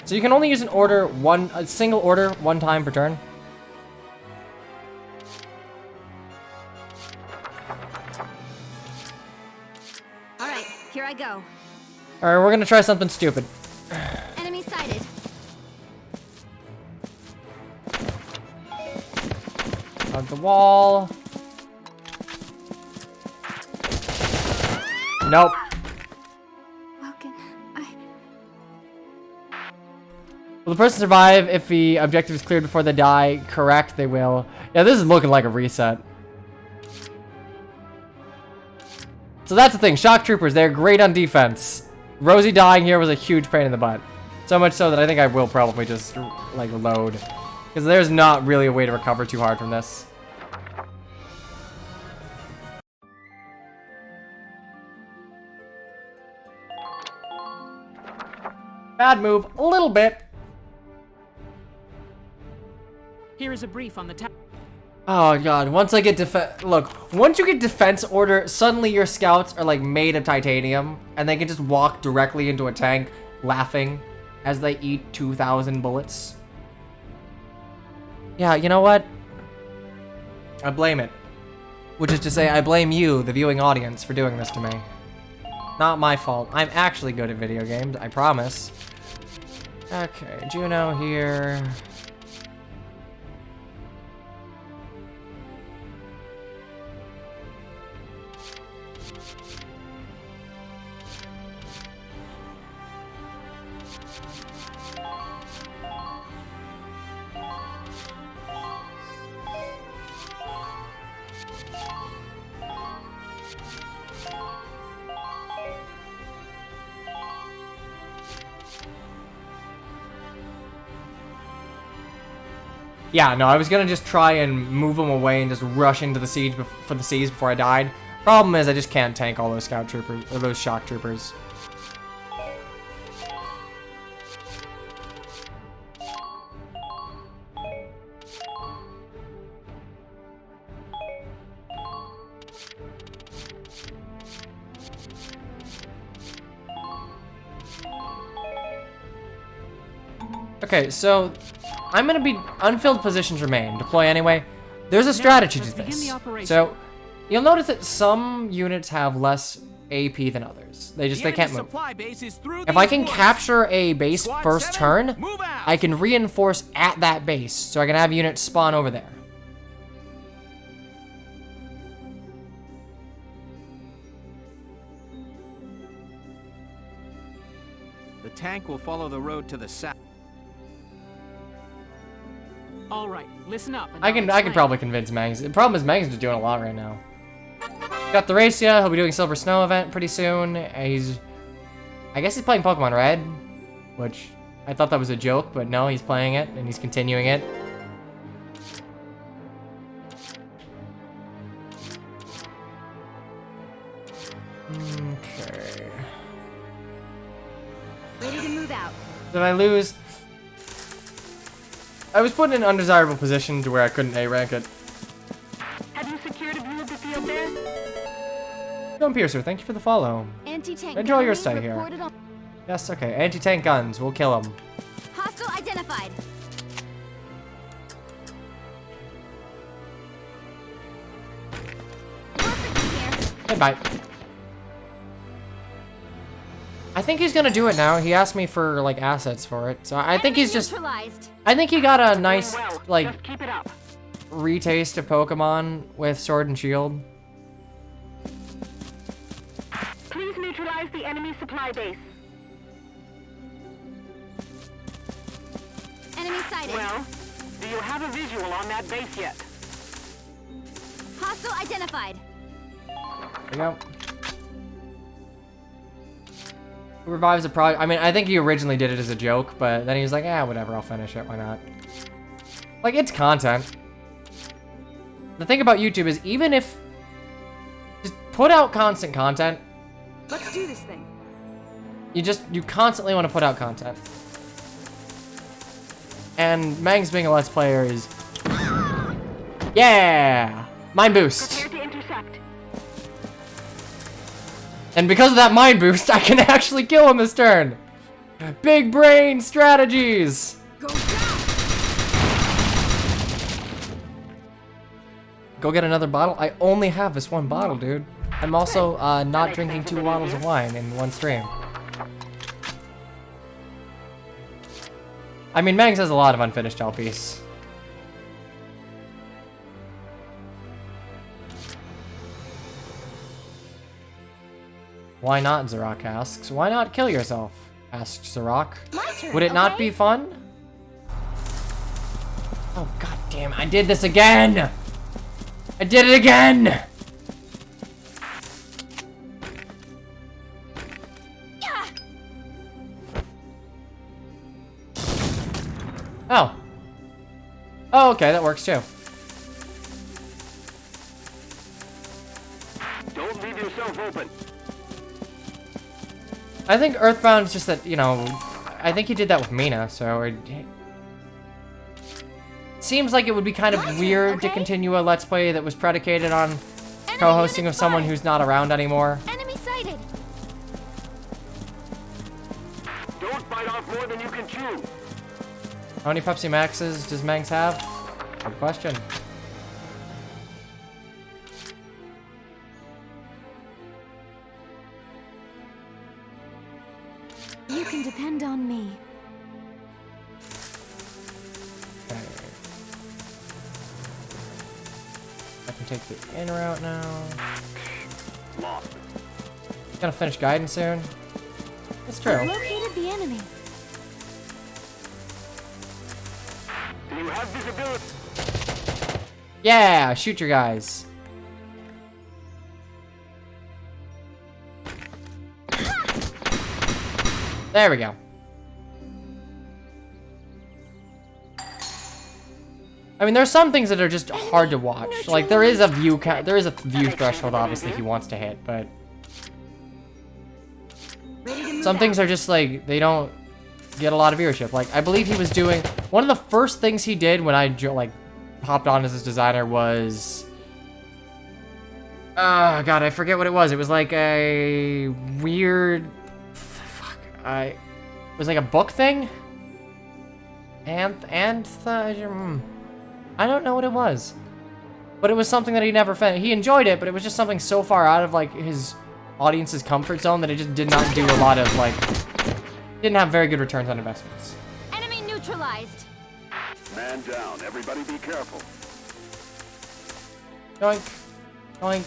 So you can only use an order a single order one time per turn. All right, here I go. All right, we're gonna try something stupid. Enemy sighted. Hug the wall. Nope. Will the person survive if the objective is cleared before they die? Correct, they will. Yeah, this is looking like a reset. So that's the thing, shock troopers, they're great on defense. Rosie dying here was a huge pain in the butt. So much so that I think I will probably just, like, load. Because there's not really a way to recover too hard from this. Bad move, a little bit. Here is a brief on the town. Oh god, once I get once you get defense order, suddenly your scouts are like made of titanium and they can just walk directly into a tank laughing as they eat 2,000 bullets. Yeah, you know what? I blame it. Which is to say, I blame you, the viewing audience, for doing this to me. Not my fault. I'm actually good at video games, I promise. Okay, Juno here. Yeah, no, I was gonna just try and move them away and just rush into the siege for the siege before I died. Problem is, I just can't tank all those scout troopers, or those shock troopers. Okay, so I'm gonna be unfilled positions remain. Deploy anyway. There's a strategy to this. So you'll notice that some units have less AP than others. They can't move. If I can capture a base first turn, I can reinforce at that base, so I can have units spawn over there. The tank will follow the road to the south. All right, listen up. I can probably convince Mangs. The problem is Mangs is doing a lot right now. Got the Thracia. He'll be doing Silver Snow event pretty soon. I guess he's playing Pokemon Red, which I thought that was a joke, but no, he's playing it and he's continuing it. Okay. Ready to move out. Did I lose? I was put in an undesirable position to where I couldn't A-rank it. Have you secured a view of the field there? Stone Piercer, thank you for the follow. Anti-tank Enjoy your gunnery stay here. reported on- Yes, okay. Anti-tank guns. We'll kill them. Hostile identified. Hey, bye. I think he's gonna do it now. He asked me for, like, assets for it. So I think he's just... I think he got a nice, like, retaste of Pokemon with Sword and Shield. Please neutralize the enemy supply base. Enemy sighted. Well, do you have a visual on that base yet? Hostile identified. There we go. Revives a project. I mean, I think he originally did it as a joke, but then he was like, "Ah, whatever, I'll finish it. Why not?" Like, it's content. The thing about YouTube is, even if just put out constant content, Let's do this thing. you constantly want to put out content. And Mangs being a Let's Player is, yeah, mind boost. Prepare to intercept. And because of that mind boost, I can actually kill him this turn. Big brain strategies. Go get another bottle? I only have this one bottle, dude. I'm also not drinking 2 bottles of wine in one stream. I mean, Mangs has a lot of unfinished LPs. Why not, Zarok asks. Why not kill yourself? Asked Zarok. Would it not be fun? Oh, god damn, I did this again! I did it again! Oh. Oh, okay, that works too. Don't leave yourself open. I think Earthbound is just that, you know, I think he did that with Mina, so... seems like it would be kind of weird to continue a Let's Play that was predicated on co-hosting with someone who's not around anymore. Enemy sighted. Don't bite off more than you can chew. How many Pepsi Maxes does Mangs have? Good question. You can depend on me. Okay. I can take the in route now. Lost. Gonna finish guiding soon. That's true. I've located the enemy. Do you have visibility? Yeah, shoot your guys. There we go. I mean, there's some things that are just hard to watch. Like there is a view threshold obviously he wants to hit, but some things are just like they don't get a lot of viewership. Like I believe he was doing one of the first things he did when I like hopped on as his designer was oh god, I forget what it was. It was like a weird it was like a book thing? I don't know what it was. But it was something that he never found. He enjoyed it, but it was just something so far out of like his audience's comfort zone that it just did not do a lot of like didn't have very good returns on investments. Enemy neutralized. Man down. Everybody be careful. Doink. Doink.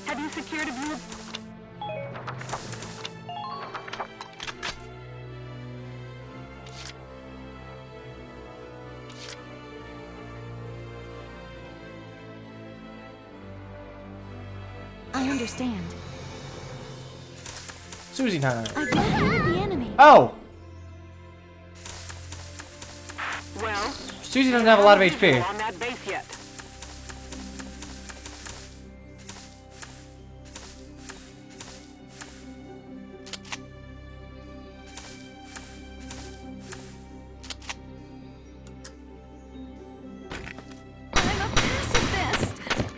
Have you secured a view? I understand. Susie time. I've located the enemy. Oh! Well, Susie doesn't have a lot of HP. on that base yet.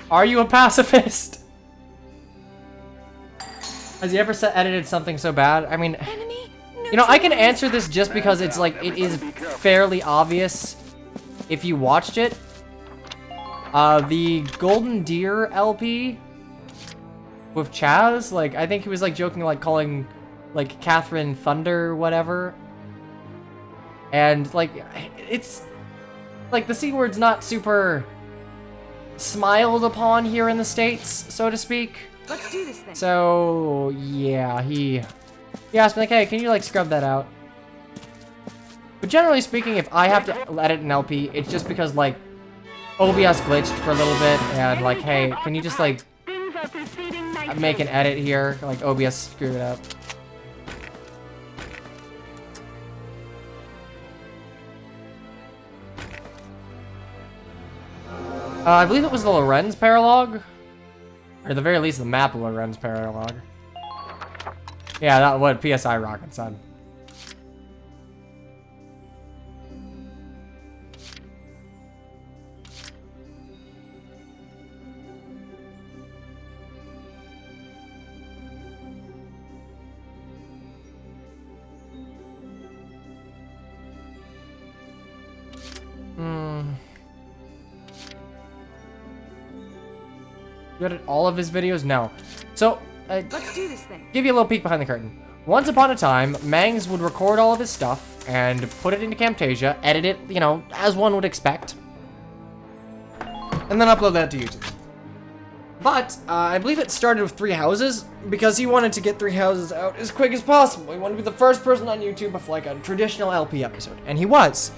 Are you a pacifist? Has he ever edited something so bad? I mean, you know, I can answer this just because it's like, it is fairly obvious if you watched it. The Golden Deer LP with Chaz, like, I think he was like joking, like calling like Catherine Thunder, whatever. And like, it's like the C word's not super smiled upon here in the States, so to speak. Let's do this thing. So yeah, he asked me like, hey, can you like scrub that out? But generally speaking, if I have to edit an LP, it's just because like OBS glitched for a little bit, and like, hey, can you just like make an edit here? Like OBS screwed it up. I believe it was the Lorenz paralog. Or at the very least, the map Lorenz paralog. Yeah, that what PSI Rocket Sun. You edit all of his videos? No. So, let's do this thing. Give you a little peek behind the curtain. Once upon a time, Mangs would record all of his stuff and put it into Camtasia, edit it, you know, as one would expect, and then upload that to YouTube. But, I believe it started with 3 houses, because he wanted to get 3 houses out as quick as possible. He wanted to be the first person on YouTube with, like, a traditional LP episode. And he was.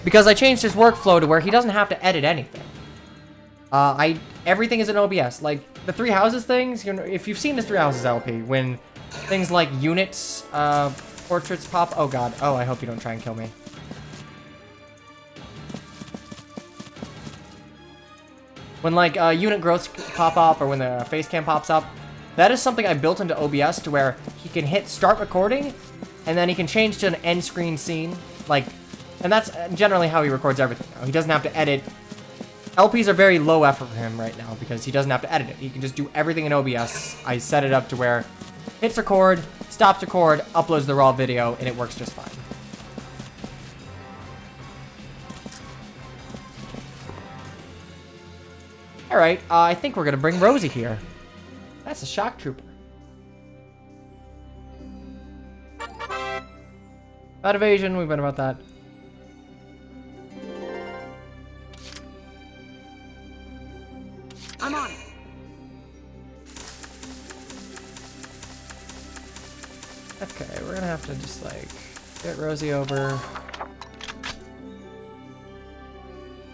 Because I changed his workflow to where he doesn't have to edit anything. Everything is in OBS. Like, the 3 houses things, you know, if you've seen his 3 houses LP, when things like units, portraits pop... Oh, God. Oh, I hope you don't try and kill me. When, like, unit growths pop up, or when the face cam pops up, that is something I built into OBS to where he can hit start recording, and then he can change to an end screen scene, like, and that's generally how he records everything now. He doesn't have to edit. LPs are very low effort for him right now because he doesn't have to edit it. He can just do everything in OBS. I set it up to where hits record, stops record, uploads the raw video, and it works just fine. Alright, I think we're gonna bring Rosie here. That's a shock trooper. About evasion, we've been about that. I'm on it. Okay, we're gonna have to just like get Rosie over.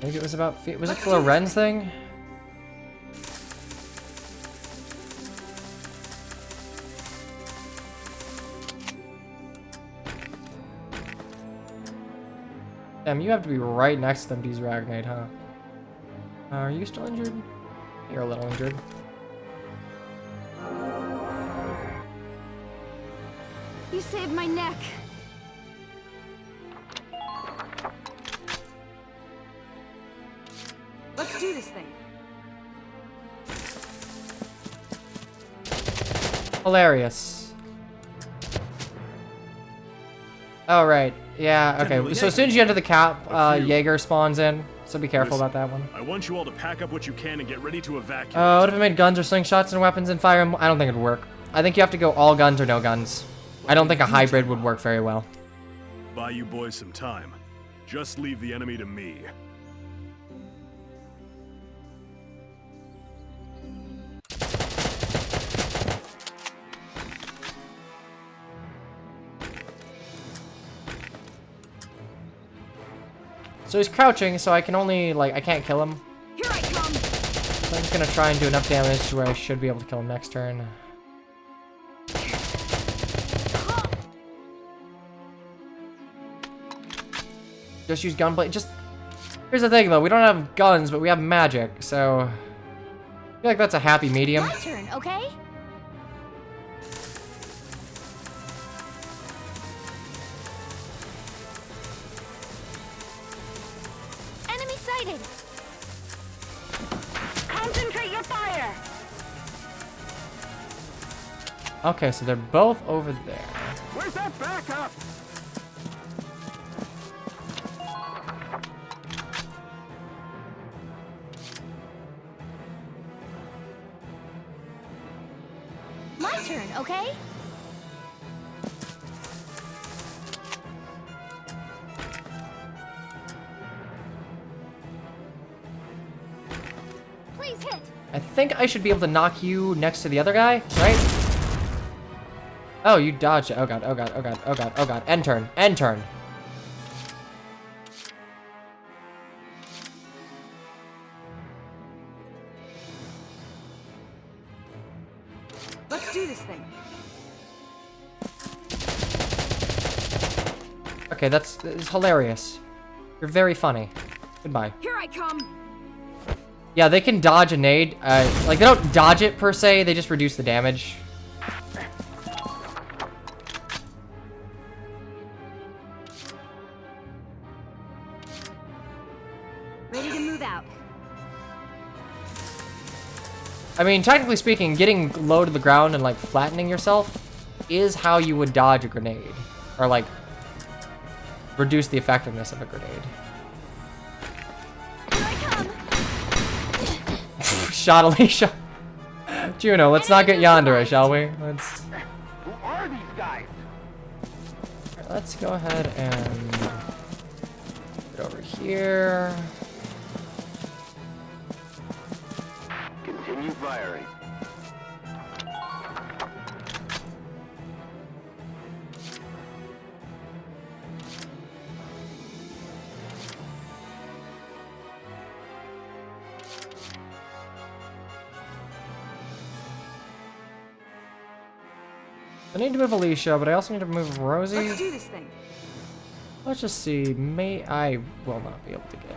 Maybe it was about was it the Lorenz thing? Damn, you have to be right next to them, D's Ragnade, huh? Are you still injured? You're a little injured. You saved my neck. Let's do this thing. Hilarious. Oh, right. Yeah, okay. So as soon as you enter the cap, Jaeger spawns in. So be careful about that one. I want you all to pack up what you can and get ready to evacuate. What if I made guns or slingshots and weapons and fire them? I don't think it'd work. I think you have to go all guns or no guns. I don't think a hybrid would work very well. Buy you boys some time. Just leave the enemy to me. So he's crouching, so I can only, like, I can't kill him. Here I come. So I'm just gonna try and do enough damage to where I should be able to kill him next turn. Just use gunplay. Just, here's the thing though, we don't have guns, but we have magic, so I feel like that's a happy medium. My turn, okay? Enemy sighted! Concentrate your fire! Okay, so they're both over there. Where's that backup? My turn, okay? Please hit! I think I should be able to knock you next to the other guy, right? Oh, you dodged it. Oh god, oh god, oh god, oh god, oh god. End turn, end turn. Let's do this thing. Okay, that's hilarious. You're very funny. Goodbye. Here I come. Yeah, they can dodge a nade. Like, they don't dodge it per se, they just reduce the damage. Ready to move out. I mean, technically speaking, getting low to the ground and, like, flattening yourself is how you would dodge a grenade. Or, like, reduce the effectiveness of a grenade. Shot Alicia. Juno, let's not get Yandere, shall we? Let's... Who are these guys? Let's go ahead and get over here. Continue firing. I need to move Alicia, but I also need to move Rosie. Let's do this thing. Let's just see. I will not be able to get.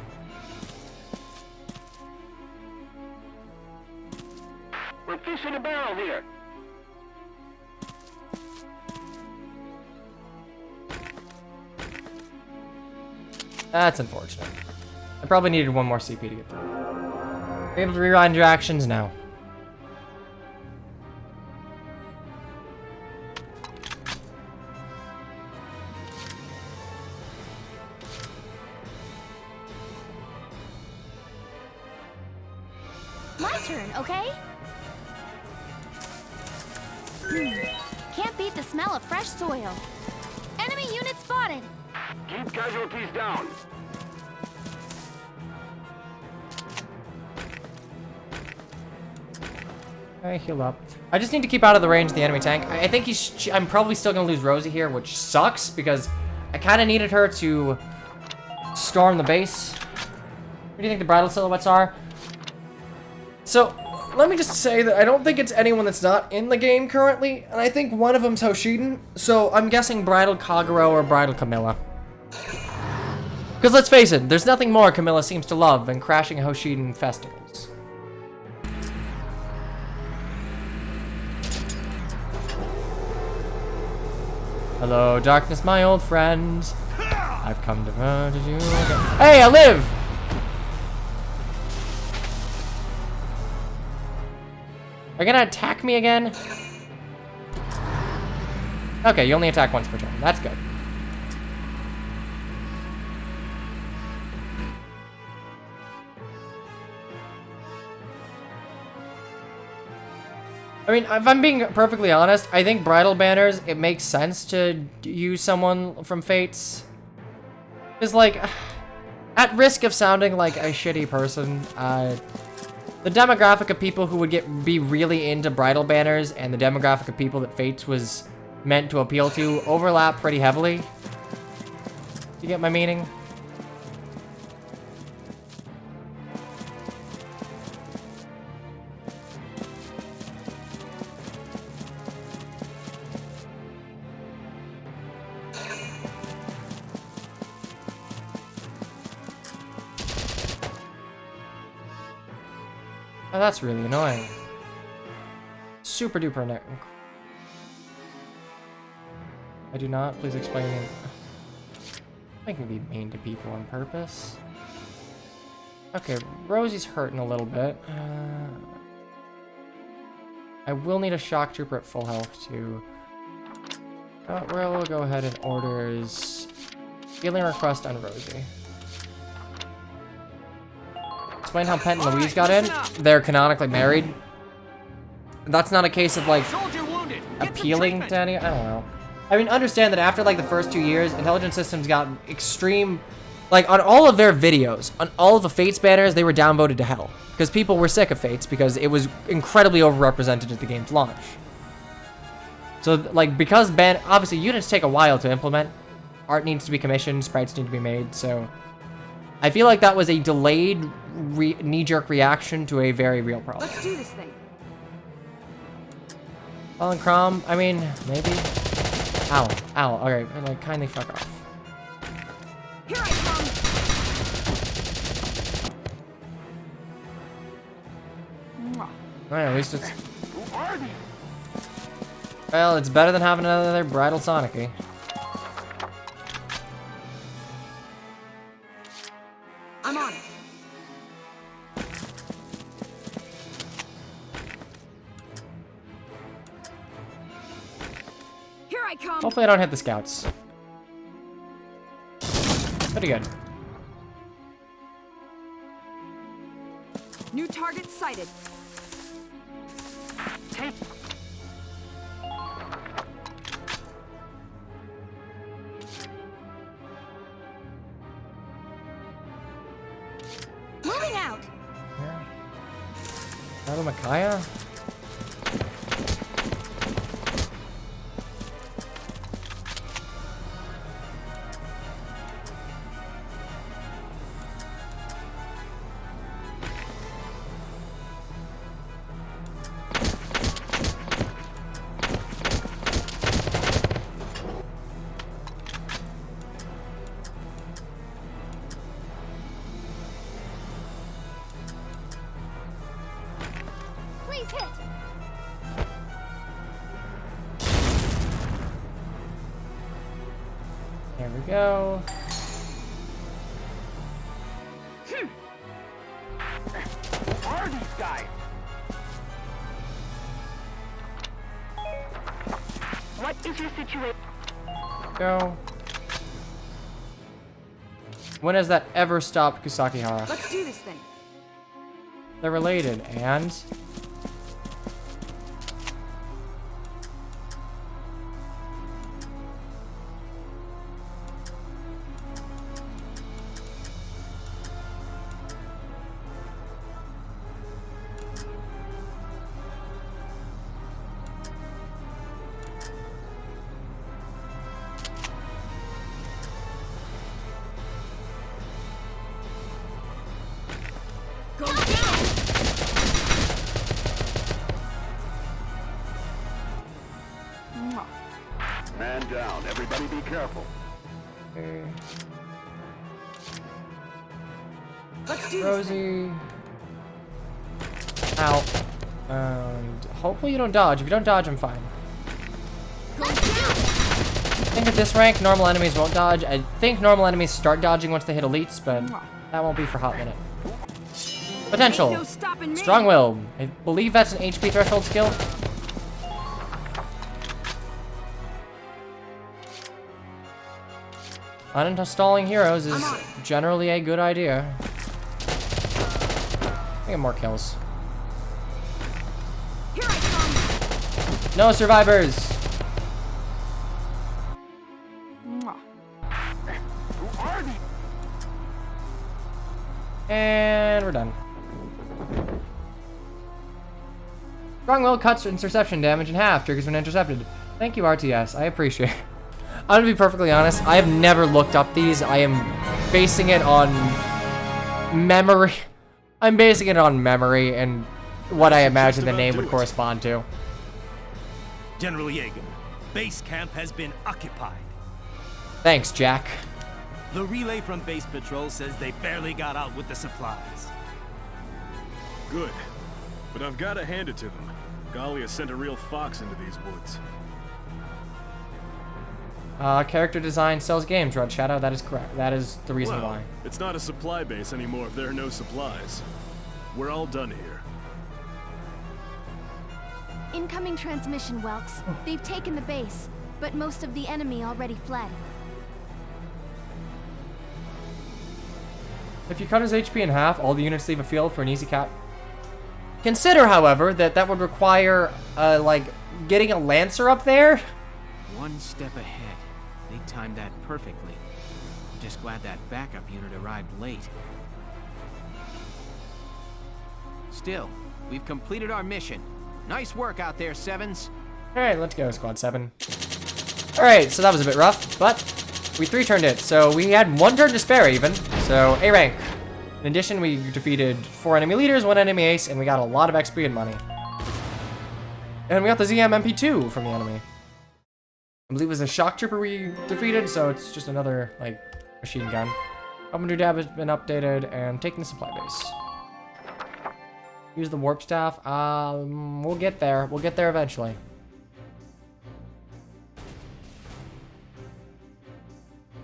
We're fish in a barrel here. That's unfortunate. I probably needed one more CP to get through. You're able to rewind your actions now. My turn, okay? Can't beat the smell of fresh soil. Enemy unit spotted. Keep casualties down. I heal up. I just need to keep out of the range of the enemy tank. I think I'm probably still gonna lose Rosie here, which sucks because I kind of needed her to storm the base. What do you think the bridal silhouettes are? So, let me just say that I don't think it's anyone that's not in the game currently, and I think one of them's Hoshiden, so I'm guessing Bridal Kagero or Bridal Camilla. Because let's face it, there's nothing more Camilla seems to love than crashing Hoshiden festivals. Hello, darkness, my old friend. I've come to murder you again. Hey, I live! Are you gonna attack me again? Okay, you only attack once per turn. That's good. I mean, if I'm being perfectly honest, I think bridal banners, it makes sense to use someone from Fates. Because, like, at risk of sounding like a shitty person, the demographic of people who would be really into bridal banners and the demographic of people that Fates was meant to appeal to overlap pretty heavily. You get my meaning? Oh, that's really annoying. Super duper annoying. I do not. Please explain it. I can be mean to people on purpose. Okay, Rosie's hurting a little bit. I will need a shock trooper at full health too. We'll go ahead and order his healing request on Rosie. Explain how Pent and Louise got in. They're canonically married. That's not a case of like appealing to any. I don't know. I mean, understand that after like the first 2 years, intelligence systems got extreme. Like on all of their videos, on all of the Fates banners, they were downvoted to hell because people were sick of Fates because it was incredibly overrepresented at the game's launch. So like because obviously units take a while to implement. Art needs to be commissioned, sprites need to be made, so I feel like that was a delayed knee-jerk reaction to a very real problem. Let's do this thing. Fallen Crom, I mean, maybe. Ow, ow, alright, like, kindly fuck off. Here I come! Alright, at least it's... Well, it's better than having another Bridal Sonic-y. I'm on it. Here I come. Hopefully I don't hit the scouts. Pretty good. New target sighted. Take. Moving out. Battle Micaiah? Please hit. There we go. hostile. What is your situation? Go. When has that ever stopped Kusakihara? Let's do this thing. They're related, and... Man down. Everybody be careful. Let's do this Rosie. Ow. And hopefully you don't dodge. If you don't dodge, I'm fine. I think at this rank, normal enemies won't dodge. I think normal enemies start dodging once they hit elites, but that won't be for a hot minute. Potential. Strong Will. I believe that's an HP threshold skill. Uninstalling heroes is generally a good idea. I get more kills. No survivors! And we're done. Strong Will cuts interception damage in half, triggers when intercepted. Thank you, RTS. I appreciate it. I'm gonna be perfectly honest, I have never looked up these. I am basing it on memory. I'm basing it on memory and what I imagine the name would correspond to. General Yeager, base camp has been occupied. Thanks, Jack. The relay from base patrol says they barely got out with the supplies. Good. But I've got to hand it to them. Galia sent a real fox into these woods. Character design sells games, Red Shadow. That is correct. That is the reason Well, why. It's not a supply base anymore if there are no supplies. We're all done here. Incoming transmission, Welks. They've taken the base, but most of the enemy already fled. If you cut his HP in half, all the units leave a field for an easy cap. Consider, however, that that would require, like, getting a Lancer up there. One step ahead. They timed that perfectly. I'm just glad that backup unit arrived late. Still, we've completed our mission. Nice work out there, Sevens. Alright, let's go, Squad 7. Alright, so that was a bit rough, but we 3-turned it. So we had 1 turn to spare, even. So, A rank. In addition, we defeated 4 enemy leaders, 1 enemy ace, and we got a lot of XP and money. And we got the ZM MP2 from the enemy. I believe it was a shock trooper we defeated, so it's just another, like, machine gun. Open Dab has been updated and taking the supply base. Use the warp staff. We'll get there. We'll get there eventually.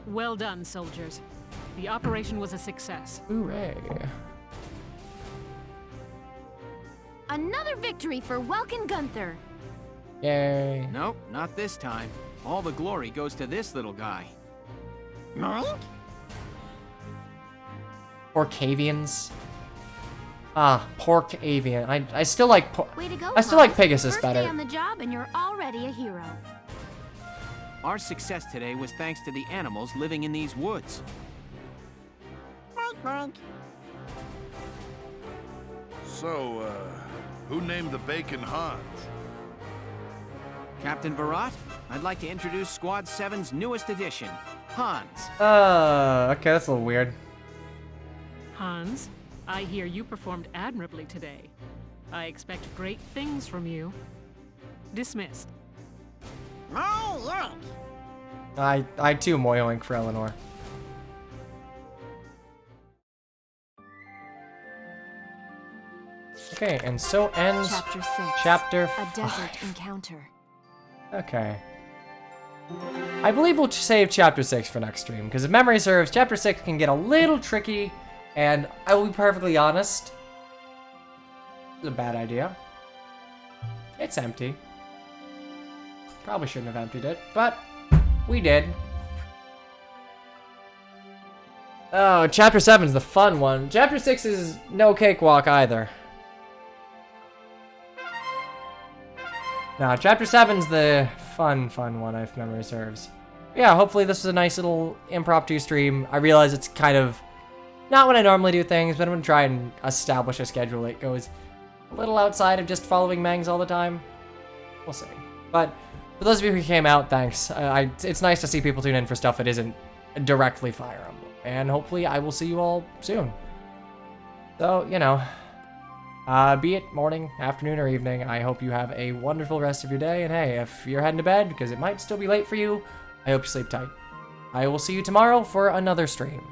Well done, soldiers. The operation was a success. Hooray. Another victory for Welkin Gunther. Yay. Nope, not this time. All the glory goes to this little guy. Porcavians. Ah, pork avian. I still like Way to go, I still like Hans. Pegasus First better. day on the job and you're already a hero. Our success today was thanks to the animals living in these woods. So, who named the bacon Hans? Captain Virat, I'd like to introduce Squad 7's newest addition, Hans. Okay, that's a little weird. Hans, I hear you performed admirably today. I expect great things from you. Dismissed. I too am Moyoink for Eleanor. Okay, and so ends Chapter 6. Chapter A desert 5. encounter. Okay. I believe we'll save Chapter 6 for next stream, because if memory serves, Chapter 6 can get a little tricky, and I will be perfectly honest. It's a bad idea. It's empty. Probably shouldn't have emptied it, but we did. Oh, Chapter 7's the fun one. Chapter 6 is no cakewalk either. Nah, Chapter 7's the fun one, if memory serves. Yeah, hopefully this was a nice little impromptu stream. I realize it's kind of not when I normally do things, but I'm going to try and establish a schedule that goes a little outside of just following Mangs all the time. We'll see. But for those of you who came out, thanks. It's nice to see people tune in for stuff that isn't directly Fire Emblem. And hopefully I will see you all soon. So, you know, be it morning, afternoon, or evening, I hope you have a wonderful rest of your day. And hey, if you're heading to bed, because it might still be late for you, I hope you sleep tight. I will see you tomorrow for another stream.